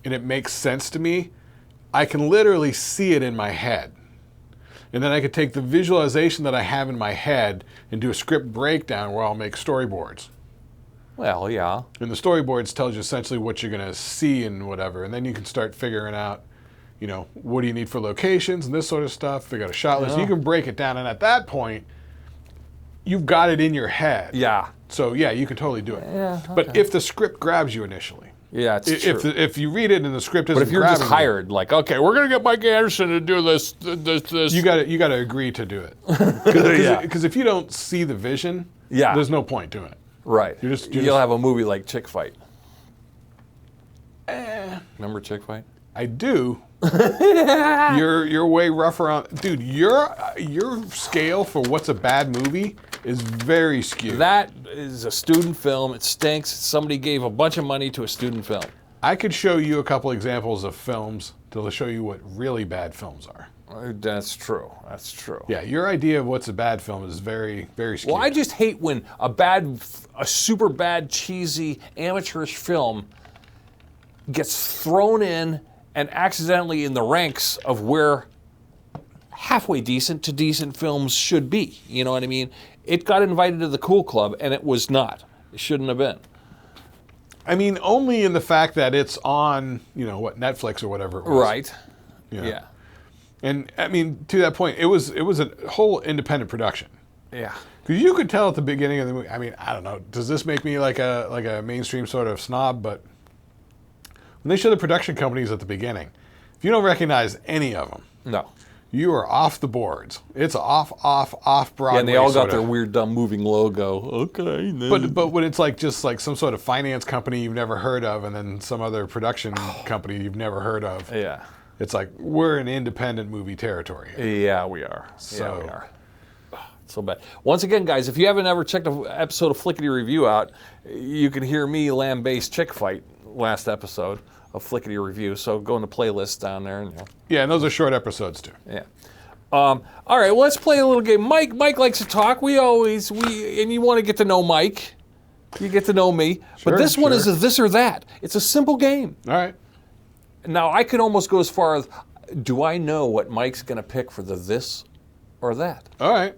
S2: it makes sense to me, I can literally see it in my head. And then I could take the visualization that I have in my head and do a script breakdown where I'll make storyboards.
S1: Well, yeah.
S2: And the storyboards tells you essentially what you're going to see and whatever. And then you can start figuring out, what do you need for locations and this sort of stuff. Figure out a shot list. You can break it down. And at that point, you've got it in your head.
S1: Yeah.
S2: So, yeah, you can totally do it.
S1: Yeah, okay.
S2: But if the script grabs you initially.
S1: Yeah, it's true.
S2: If you read it and the script isn't
S1: But if you're just hired, like, okay, we're going to get Mike Anderson to do this.
S2: You got to agree to do it. Because if you don't see the vision, there's no point doing it.
S1: Right. You'll have a movie like Chick Fight. Remember Chick Fight?
S2: I do. You're way rougher on, dude. Your scale for what's a bad movie is very skewed.
S1: That is a student film. It stinks. Somebody gave a bunch of money to a student film.
S2: I could show you a couple examples of films to show you what really bad films are.
S1: That's true.
S2: Yeah, your idea of what's a bad film is very, very skewed.
S1: Well, I just hate when a super bad, cheesy, amateurish film gets thrown in and accidentally in the ranks of where halfway decent to decent films should be. You know what I mean? It got invited to the Cool Club, and it was not. It shouldn't have been.
S2: I mean, only in the fact that it's on, Netflix or whatever it was.
S1: Right. Yeah.
S2: And I mean, to that point, it was a whole independent production.
S1: Yeah.
S2: Because you could tell at the beginning of the movie. I mean, I don't know. Does this make me like a mainstream sort of snob? But when they show the production companies at the beginning, if you don't recognize any of them,
S1: no,
S2: you are off the boards. It's off Broadway.
S1: Yeah, and they all got their weird, dumb moving logo. Okay.
S2: But when it's just like some sort of finance company you've never heard of, and then some other production company you've never heard of.
S1: Yeah.
S2: It's like we're in independent movie territory.
S1: Yeah, we are. So. Yeah, we are. So bad. Once again, guys, if you haven't ever checked an episode of Shlicketty Review out, you can hear me lambaste Chick Fight last episode of Shlicketty Review. So go in the playlist down there. And,
S2: Yeah, and those are short episodes too.
S1: Yeah. All right, well, let's play a little game. Mike likes to talk. And you want to get to know Mike. You get to know me.
S2: Sure,
S1: but this one is a this or that. It's a simple game.
S2: All right.
S1: Now, I could almost go as far as, do I know what Mike's going to pick for the this or that?
S2: All right.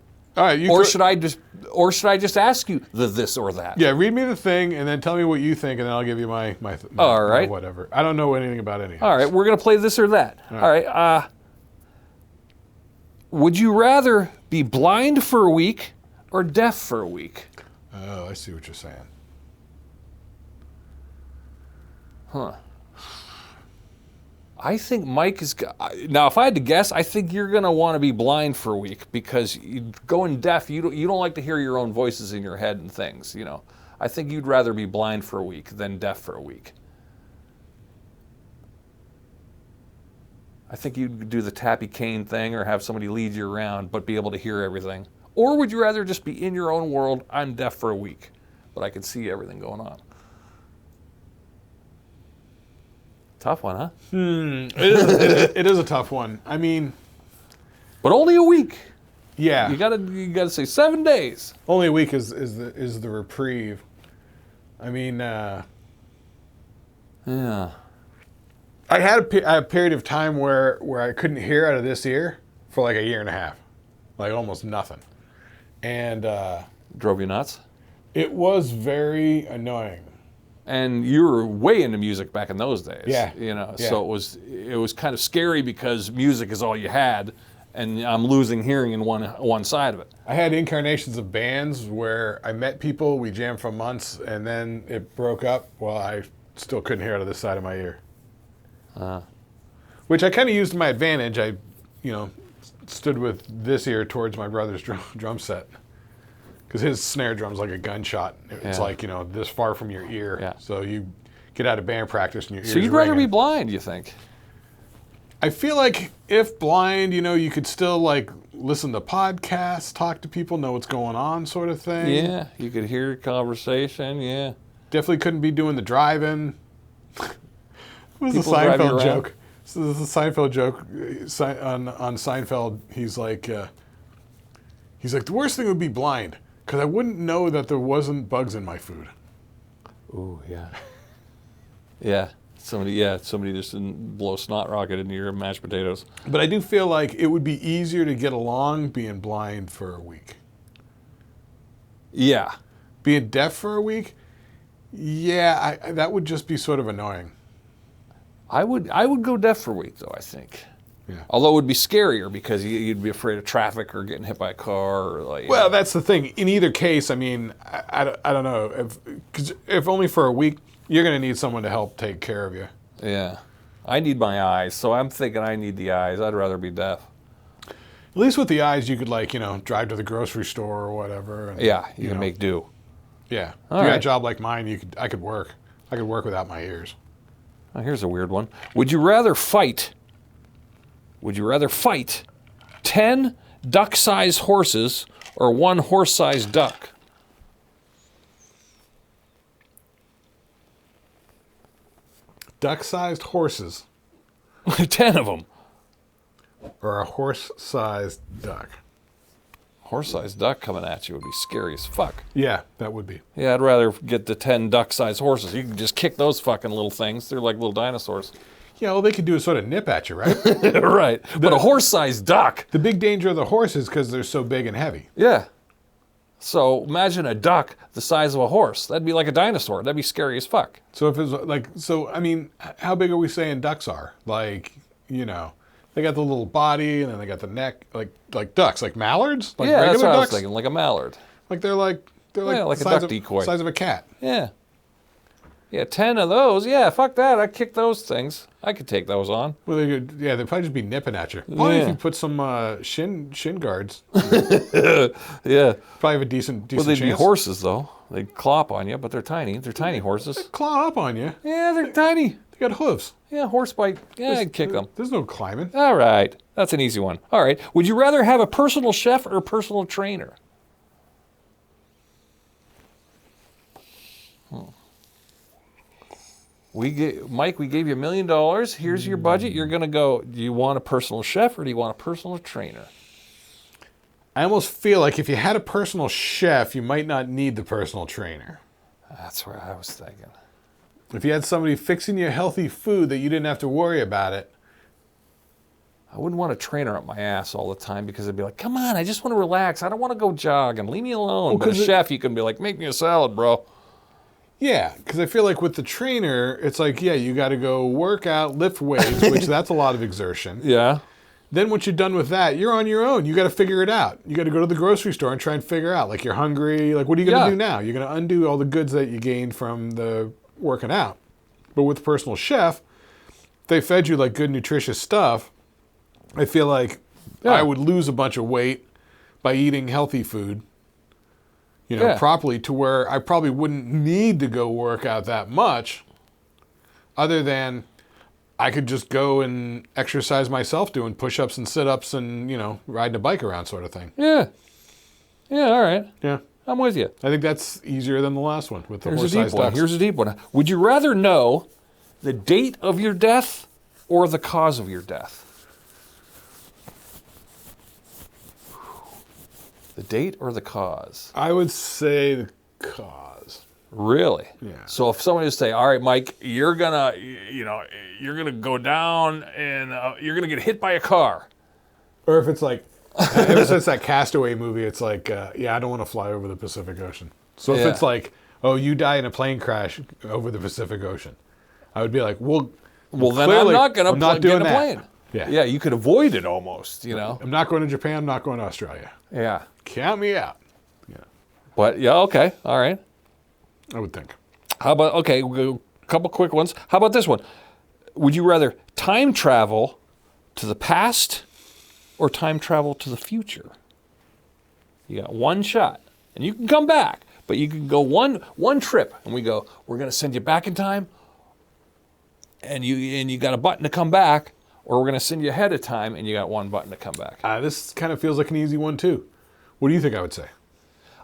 S1: Should I just ask you the this or that?
S2: Yeah, read me the thing and then tell me what you think, and then I'll give you my
S1: all right.
S2: Whatever. I don't know anything about any.
S1: All right, we're going to play this or that. All right. Would you rather be blind for a week or deaf for a week?
S2: Oh, I see what you're saying.
S1: Huh. I think Mike is... Now, if I had to guess, I think you're going to want to be blind for a week because going deaf, you don't like to hear your own voices in your head and things, I think you'd rather be blind for a week than deaf for a week. I think you'd do the tappy cane thing or have somebody lead you around but be able to hear everything. Or would you rather just be in your own world, I'm deaf for a week, but I can see everything going on? Tough one, huh?
S2: It is a tough one. I mean,
S1: but only a week.
S2: Yeah,
S1: you gotta say 7 days.
S2: Only a week is the reprieve. I mean,
S1: yeah.
S2: I had a period of time where I couldn't hear out of this ear for like a year and a half, like almost nothing, and
S1: drove you nuts.
S2: It was very annoying.
S1: And you were way into music back in those days.
S2: Yeah.
S1: So it was kind of scary because music is all you had, and I'm losing hearing in one side of it.
S2: I had incarnations of bands where I met people, we jammed for months, and then it broke up. Well, I still couldn't hear out of this side of my ear. Which I kind of used to my advantage. I, stood with this ear towards my brother's drum set. Because his snare drum's like a gunshot. It's like, this far from your ear.
S1: Yeah.
S2: So you get out of band practice and your ears
S1: So you'd rather be
S2: ringing.
S1: blind, you think?
S2: I feel like if blind, you could still like listen to podcasts, talk to people, know what's going on, sort of thing.
S1: Yeah, you could hear conversation. Yeah.
S2: Definitely couldn't be doing the driving. It was a
S1: People drive you
S2: Seinfeld
S1: around.
S2: joke. So this is a Seinfeld joke. On Seinfeld, he's like, the worst thing would be blind, because I wouldn't know that there wasn't bugs in my food.
S1: Ooh, yeah. Yeah. Somebody just didn't blow snot rocket into your mashed potatoes.
S2: But I do feel like it would be easier to get along being blind for a week.
S1: Yeah.
S2: Being deaf for a week, yeah, that would just be sort of annoying.
S1: I would go deaf for a week, though, I think.
S2: Yeah.
S1: Although it would be scarier because you'd be afraid of traffic or getting hit by a car or like.
S2: Well, that's the thing. In either case, I mean, I don't know. If only for a week, you're going to need someone to help take care of you.
S1: Yeah. I need my eyes, so I'm thinking I need the eyes. I'd rather be deaf.
S2: At least with the eyes, you could drive to the grocery store or whatever. And,
S1: Yeah, you can make do.
S2: Yeah. If
S1: All
S2: you got
S1: right.
S2: a job like mine, I could work. I could work without my ears.
S1: Oh, here's a weird one. Would you rather fight 10 duck-sized horses or 1 horse-sized duck?
S2: Duck-sized horses
S1: 10 of them.
S2: or a horse-sized duck?
S1: Horse-sized duck coming at you would be scary as fuck.
S2: Yeah, that would be.
S1: Yeah, I'd rather get the 10 duck-sized horses. You can just kick those fucking little things. They're like little dinosaurs.
S2: Yeah, all they could do is sort of nip at you, right?
S1: Right. But a horse-sized duck.
S2: The big danger of the horse is because they're so big and heavy.
S1: Yeah. So imagine a duck the size of a horse. That'd be like a dinosaur. That'd be scary as fuck.
S2: So if it's I mean, how big are we saying ducks are? Like, they got the little body and then they got the neck, like ducks, like mallards, like
S1: Yeah, that's
S2: regular
S1: what I was
S2: ducks.
S1: thinking, like a mallard.
S2: Like they're like
S1: Yeah, like a
S2: size
S1: duck
S2: of,
S1: decoy.
S2: size of a cat.
S1: Yeah. Yeah, 10 of those. Yeah, fuck that. I'd kick those things. I could take those on.
S2: Well, they'd probably just be nipping at you. Probably if
S1: Yeah.
S2: you put some shin guards,
S1: Yeah.
S2: probably have a decent
S1: Well, they'd
S2: chance.
S1: be horses, though. They'd clop on you, but they're tiny. They're tiny horses.
S2: Claw up on you.
S1: Yeah, they're tiny.
S2: They got hooves.
S1: Yeah, horse bite. Yeah, I'd kick them.
S2: There's no climbing.
S1: All right. That's an easy one. All right. Would you rather have a personal chef or a personal trainer? Mike, we gave you $1 million. Here's your budget. You're going to go, do you want a personal chef or do you want a personal trainer?
S2: I almost feel like if you had a personal chef, you might not need the personal trainer.
S1: That's what I was thinking.
S2: If you had somebody fixing you healthy food that you didn't have to worry about it.
S1: I wouldn't want a trainer up my ass all the time because I'd be like, come on, I just want to relax. I don't want to go jog and leave me alone. But a chef, you can be like, make me a salad, bro.
S2: Yeah, because I feel like with the trainer, it's like, yeah, you got to go work out, lift weights, which that's a lot of exertion.
S1: Yeah.
S2: Then once you're done with that, you're on your own. You got to figure it out. You got to go to the grocery store and try and figure out, like, you're hungry. Like, what are you going to do now? You're going to undo all the goods that you gained from the working out. But with the personal chef, they fed you, like, good, nutritious stuff. I feel like I would lose a bunch of weight by eating healthy food, properly, to where I probably wouldn't need to go work out that much, other than I could just go and exercise myself doing push-ups and sit-ups and, riding a bike around sort of thing.
S1: Yeah. Yeah, all right.
S2: Yeah.
S1: I'm with you.
S2: I think that's easier than the last one with the
S1: Here's a
S2: horse-sized
S1: deep one.
S2: ducks.
S1: Here's a deep one. Would you rather know the date of your death or the cause of your death? The date or the cause?
S2: I would say the cause.
S1: Really?
S2: Yeah.
S1: So if somebody would say, all right, Mike, you're gonna go down and you're gonna get hit by a car.
S2: Or if it's like, ever since that Castaway movie, it's like, I don't want to fly over the Pacific Ocean. So if it's like, oh, you die in a plane crash over the Pacific Ocean, I would be like, well,
S1: then I'm not gonna
S2: not
S1: get
S2: doing
S1: in a
S2: that.
S1: plane.
S2: Yeah.
S1: Yeah, you could avoid it almost,
S2: I'm not going to Japan. I'm not going to Australia.
S1: Yeah.
S2: Count me out. Yeah,
S1: But yeah, okay, all right.
S2: I would think.
S1: How about, okay, we'll go a couple quick ones. How about this one? Would you rather time travel to the past or time travel to the future? You got one shot, and you can come back, but you can go one trip, and we're going to send you back in time, and you got a button to come back, or we're going to send you ahead of time, and you got one button to come back.
S2: This kind of feels like an easy one, too. What do you think I would say?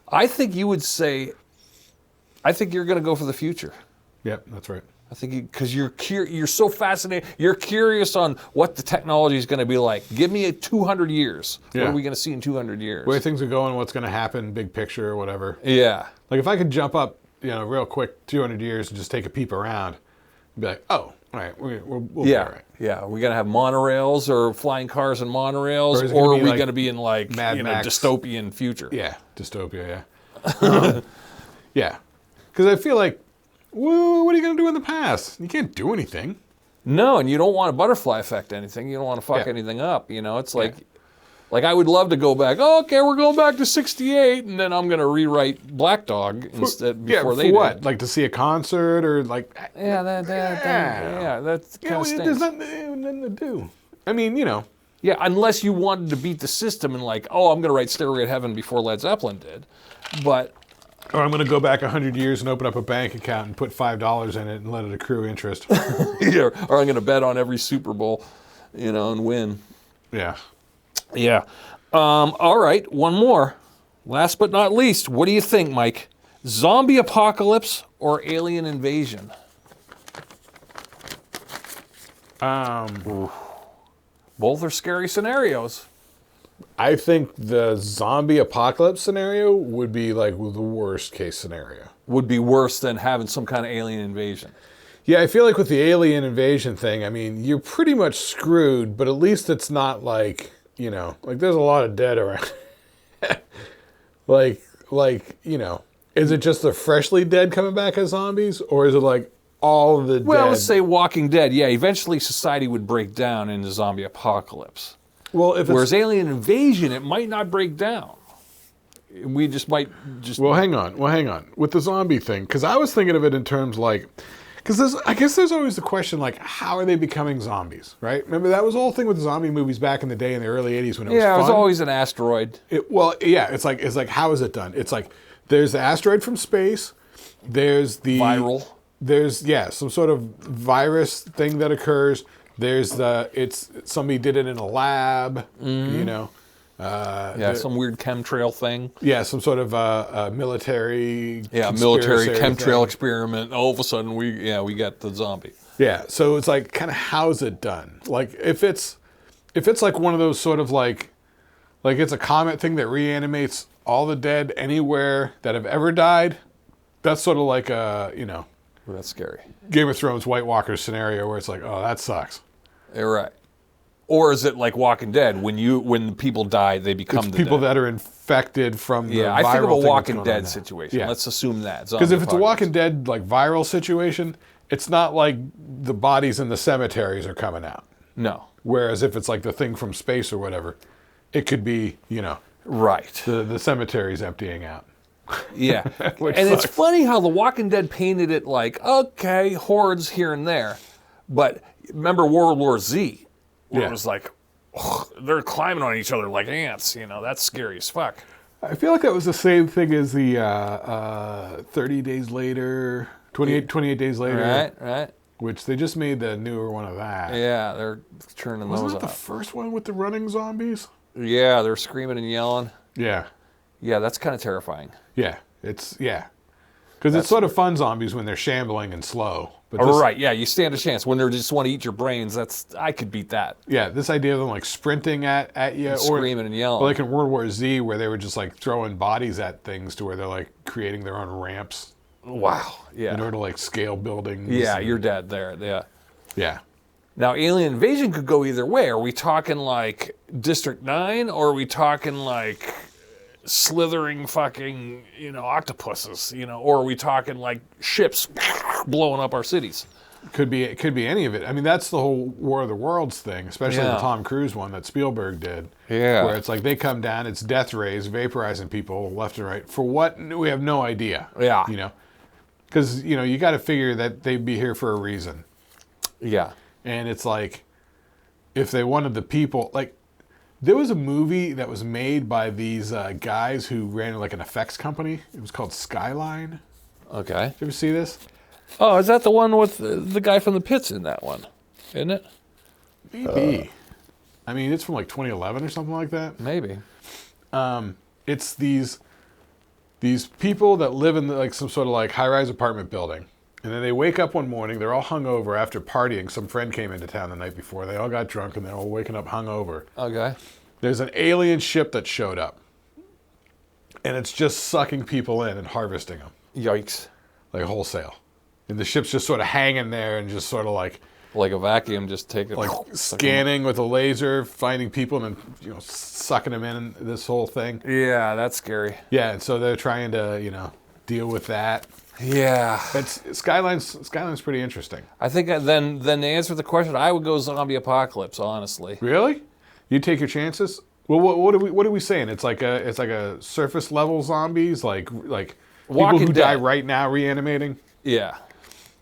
S1: I think you would say, I think you're going to go for the future.
S2: Yep, that's right.
S1: I think because you're so fascinated. You're curious on what the technology is going to be like. Give me 200 years.
S2: Yeah.
S1: What are we going to see in 200 years?
S2: Where things are going, what's going to happen, big picture or whatever.
S1: Yeah.
S2: Like if I could jump up, real quick, 200 years and just take a peep around, and be like, oh, all right, we'll be all right.
S1: Yeah, are we going to have monorails or flying cars and monorails,
S2: Or
S1: or
S2: is it gonna
S1: are
S2: be
S1: we
S2: like
S1: going to be in like
S2: Mad Max
S1: dystopian future?
S2: Yeah, dystopia, yeah. Yeah. Because I feel like, what are you going to do in the past? You can't do anything.
S1: No, and you don't want a butterfly effect anything. You don't want to fuck anything up. It's like, like I would love to go back. Oh, okay, we're going back to '68, and then I'm going to rewrite Black Dog instead before they
S2: for what?
S1: did.
S2: Like to see a concert or like?
S1: Yeah, that's kind of stinks.
S2: There's nothing to do. I mean,
S1: Yeah, unless you wanted to beat the system and like, oh, I'm going to write Stairway to Heaven before Led Zeppelin did, but.
S2: Or I'm going to go back 100 years and open up a bank account and put $5 in it and let it accrue interest.
S1: Yeah, or I'm going to bet on every Super Bowl, and win.
S2: Yeah.
S1: Yeah. All right, one more. Last but not least, what do you think, Mike? Zombie apocalypse or alien invasion?
S2: Both
S1: are scary scenarios.
S2: I think the zombie apocalypse scenario would be like the worst case scenario.
S1: Would be worse than having some kind of alien invasion.
S2: Yeah, I feel like with the alien invasion thing, I mean, you're pretty much screwed, but at least it's not like, like there's a lot of dead around. Is it just the freshly dead coming back as zombies, or is it like all of the dead?
S1: Well, let's say Walking Dead. Yeah, eventually society would break down in the zombie apocalypse.
S2: Well,
S1: whereas alien invasion, it might not break down. We just might just.
S2: Well, hang on. With the zombie thing, because I was thinking of it in terms like, because I guess there's always the question like, how are they becoming zombies, right? Remember that was the whole thing with the zombie movies back in the day in the early '80s when it was fun.
S1: Yeah, it was always an asteroid.
S2: It's like how is it done? It's like there's the asteroid from space. There's the
S1: viral.
S2: There's some sort of virus thing that occurs. There's somebody did it in a lab, some
S1: weird chemtrail thing.
S2: Yeah, some sort of military.
S1: Yeah, military chemtrail experiment. All of a sudden, we got the zombie.
S2: Yeah, so it's like kind of how's it done? Like if it's like one of those sort of like it's a comet thing that reanimates all the dead anywhere that have ever died. That's sort of like
S1: that's scary.
S2: Game of Thrones White Walker scenario where it's like, oh, that sucks.
S1: You're right. Or is it like Walking Dead? When people die, they become the
S2: people
S1: dead.
S2: that are infected from the viral
S1: I think of a
S2: thing
S1: Walking Dead situation.
S2: Yeah.
S1: Let's assume that.
S2: Because if it's a Walking Dead like viral situation, it's not like the bodies in the cemeteries are coming out.
S1: No.
S2: Whereas if it's like the thing from space or whatever, it could be,
S1: right.
S2: The cemetery's emptying out.
S1: Yeah. And sucks. It's funny how The Walking Dead painted it like, okay, hordes here and there. But remember World War Z, where it was like, they're climbing on each other like ants. That's scary as fuck.
S2: I feel like that was the same thing as the 30 Days Later, 28 Days Later.
S1: Right.
S2: Which they just made the newer one of that.
S1: Yeah, they're turning those up.
S2: Wasn't that the first one with the running zombies?
S1: Yeah, they're screaming and yelling.
S2: Yeah.
S1: Yeah, that's kind of terrifying.
S2: Yeah, because it's sort of fun zombies when they're shambling and slow. But
S1: right, yeah, you stand a chance. When they just want to eat your brains, I could beat that.
S2: Yeah, this idea of them like sprinting at you. Or
S1: screaming and yelling.
S2: Or like in World War Z where they were just like throwing bodies at things to where they're like creating their own ramps.
S1: Wow, yeah.
S2: In order to like scale buildings.
S1: Yeah, you're dead there, yeah.
S2: Yeah.
S1: Now, alien invasion could go either way. Are we talking like District 9 or are we talking like slithering fucking, octopuses, or are we talking like ships blowing up our cities?
S2: It could be any of it. I mean, that's the whole War of the Worlds thing, especially the Tom Cruise one that Spielberg did.
S1: Yeah.
S2: Where it's like they come down, it's death rays, vaporizing people left and right. For what? We have no idea.
S1: Yeah.
S2: Because, you got to figure that they'd be here for a reason.
S1: Yeah.
S2: And it's like, if they wanted the people, like, there was a movie that was made by these guys who ran like an effects company. It was called Skyline.
S1: Okay.
S2: Did you ever see this?
S1: Oh, is that the one with the guy from the pits in that one? Isn't it?
S2: Maybe. I mean, it's from like 2011 or something like that.
S1: Maybe.
S2: It's these people that live in like some sort of like high-rise apartment building. And then they wake up one morning, they're all hungover after partying. Some friend came into town the night before. They all got drunk and they're all waking up hungover.
S1: Okay.
S2: There's an alien ship that showed up. And it's just sucking people in and harvesting them.
S1: Yikes.
S2: Like wholesale. And the ship's just sort of hanging there and just sort of like
S1: a vacuum, just take it.
S2: like scanning with a laser, finding people and then, sucking them in this whole thing.
S1: Yeah, that's scary.
S2: Yeah, and so they're trying to, deal with that.
S1: Yeah.
S2: Skyline's pretty interesting.
S1: I think then to answer the question, I would go zombie apocalypse, honestly.
S2: Really? You take your chances? Well, what are we saying? It's like a surface level zombies, like people who die right now reanimating.
S1: Yeah.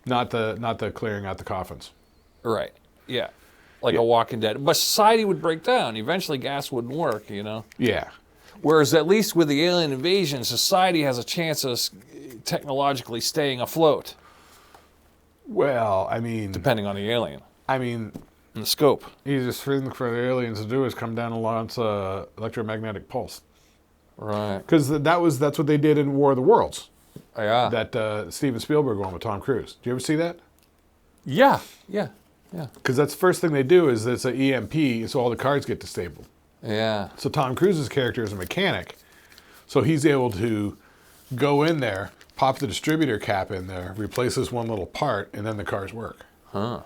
S2: Not the clearing out the coffins.
S1: Right. Yeah. Like a Walking Dead. But society would break down. Eventually gas wouldn't work,
S2: Yeah.
S1: Whereas at least with the alien invasion, society has a chance of technologically staying afloat.
S2: Well, I mean,
S1: depending on the alien.
S2: I mean,
S1: and the scope.
S2: Easiest thing for the aliens to do is come down and launch an electromagnetic pulse.
S1: Right.
S2: Because that's what they did in War of the Worlds.
S1: Yeah.
S2: That Steven Spielberg one with Tom Cruise. Did you ever see that?
S1: Yeah.
S2: Because that's the first thing they do is it's an EMP, so all the cards get disabled.
S1: Yeah.
S2: So Tom Cruise's character is a mechanic, so he's able to go in there, pop the distributor cap in there, replace this one little part, and then the cars work.
S1: Huh.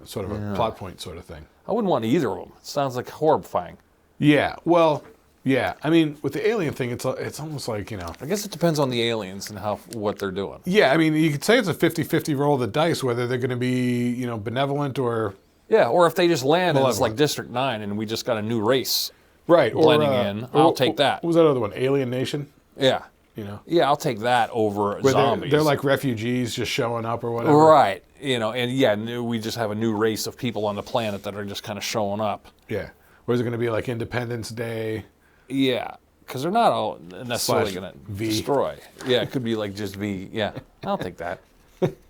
S2: Sort of a plot point sort of thing.
S1: I wouldn't want either of them. It sounds like horrifying.
S2: Yeah. Well, yeah. I mean, with the alien thing, it's almost like,
S1: I guess it depends on the aliens and what they're doing.
S2: Yeah, I mean, you could say it's a 50-50 roll of the dice, whether they're going to be, benevolent or...
S1: Yeah, or if they just land and it's like District 9 and we just got a new race
S2: right,
S1: blending in, I'll take that.
S2: What was that other one? Alien Nation?
S1: Yeah. Yeah, I'll take that over
S2: where
S1: zombies.
S2: They're like refugees just showing up or whatever.
S1: Right. We just have a new race of people on the planet that are just kind of showing up.
S2: Yeah. Or is it going to be like Independence Day?
S1: Yeah, because they're not all necessarily going to destroy. Yeah, it could be like just V. Yeah, I'll take that.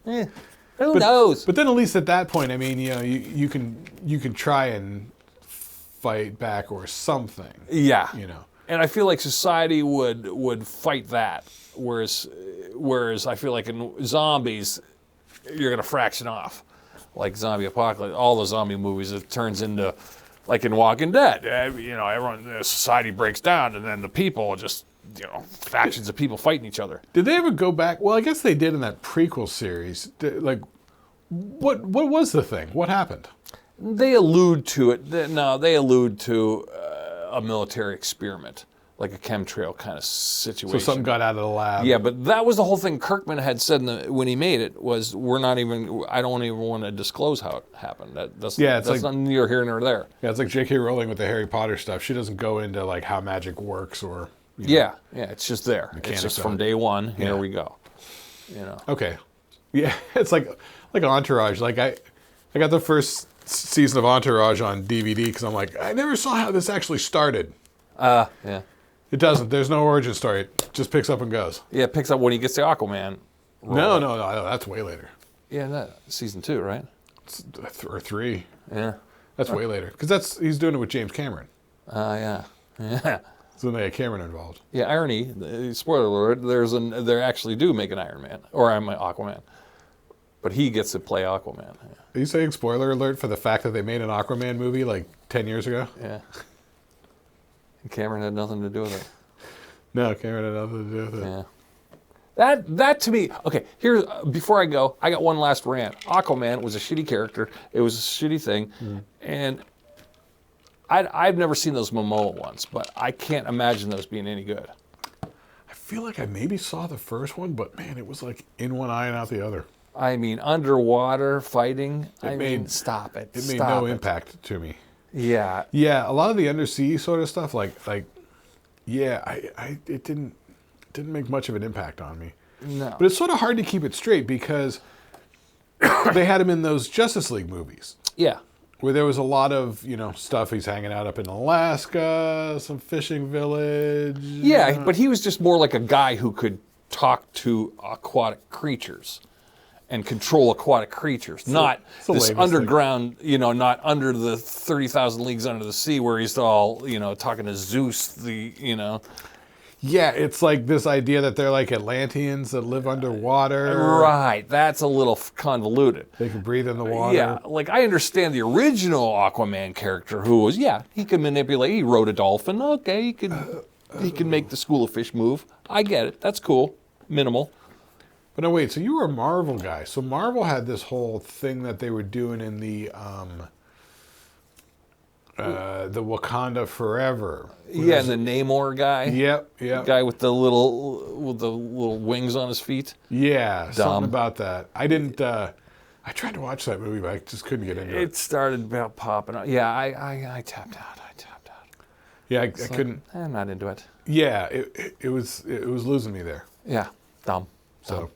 S1: Who knows?
S2: But then at least at that point, I mean, you can try and fight back or something.
S1: Yeah. And I feel like society would fight that, whereas I feel like in zombies, you're going to fraction off. Like zombie apocalypse, all the zombie movies, it turns into, like in Walking Dead, society breaks down and then the people just, factions of people fighting each other.
S2: Did they ever go back? Well, I guess they did in that prequel series. What was the thing? What happened?
S1: They allude to it. They allude to a military experiment, like a chemtrail kind of situation.
S2: So something got out of the lab.
S1: Yeah, but that was the whole thing Kirkman had said when he made it was, I don't even want to disclose how it happened. That's like, not neither here nor there.
S2: Yeah, it's like J.K. Rowling with the Harry Potter stuff. She doesn't go into like how magic works or...
S1: Yeah, it's just there. It's just from day one, here we go.
S2: Okay. Yeah, it's like Entourage. Like I got the first season of Entourage on DVD because I'm like, I never saw how this actually started.
S1: Yeah.
S2: It doesn't. There's no origin story. It just picks up and goes.
S1: Yeah, it picks up when he gets to Aquaman.
S2: No, that's way later.
S1: Yeah, season 2, right?
S2: Or 3.
S1: Yeah.
S2: That's way later. Because he's doing it with James Cameron.
S1: Yeah.
S2: So they had Cameron involved.
S1: Yeah, irony. Spoiler alert. They actually do make an Iron Man, or I'm Aquaman, but he gets to play Aquaman. Yeah.
S2: Are you saying spoiler alert for the fact that they made an Aquaman movie like 10 years ago?
S1: Yeah. And Cameron had nothing to do with it.
S2: No, Cameron had nothing to do with it.
S1: Yeah. That to me, okay, before I go, I got one last rant. Aquaman was a shitty character. It was a shitty thing. And I've never seen those Momoa ones, but I can't imagine those being any good.
S2: I feel like I maybe saw the first one, but man, it was like in one eye and out the other.
S1: I mean, underwater fighting. Stop it.
S2: It made no impact to me.
S1: Yeah.
S2: Yeah, a lot of the undersea sort of stuff, it didn't make much of an impact on me.
S1: No.
S2: But it's sort of hard to keep it straight because they had him in those Justice League movies.
S1: Yeah.
S2: Where there was a lot of, stuff. He's hanging out up in Alaska, some fishing village.
S1: Yeah, but he was just more like a guy who could talk to aquatic creatures and control aquatic creatures, not this underground, not under the 30,000 leagues under the sea where he's all, talking to Zeus,
S2: Yeah, it's like this idea that they're like Atlanteans that live underwater.
S1: Right, that's a little convoluted.
S2: They can breathe in the water.
S1: Yeah, like I understand the original Aquaman character who was, he could manipulate, he rode a dolphin, okay, he can make the school of fish move. I get it, that's cool, minimal.
S2: But no, wait, so you were a Marvel guy. So Marvel had this whole thing that they were doing in the Wakanda Forever.
S1: Yeah, and the Namor guy.
S2: Yep.
S1: Guy with the little wings on his feet.
S2: Yeah, something about that. I didn't. I tried to watch that movie, but I just couldn't get into it.
S1: It started about popping up. Yeah, I tapped out.
S2: Yeah, I couldn't.
S1: I'm not into it.
S2: Yeah, it was losing me there.
S1: Yeah, dumb.
S2: So.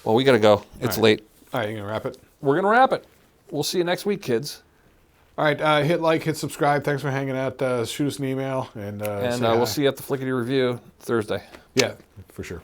S1: Well, we gotta go. It's late.
S2: All right, you gonna wrap it?
S1: We're gonna wrap it. We'll see you next week, kids.
S2: All right, hit like, hit subscribe. Thanks for hanging out. Shoot us an email, and
S1: we'll see you at the Shlicketty Review Thursday.
S2: Yeah, for sure.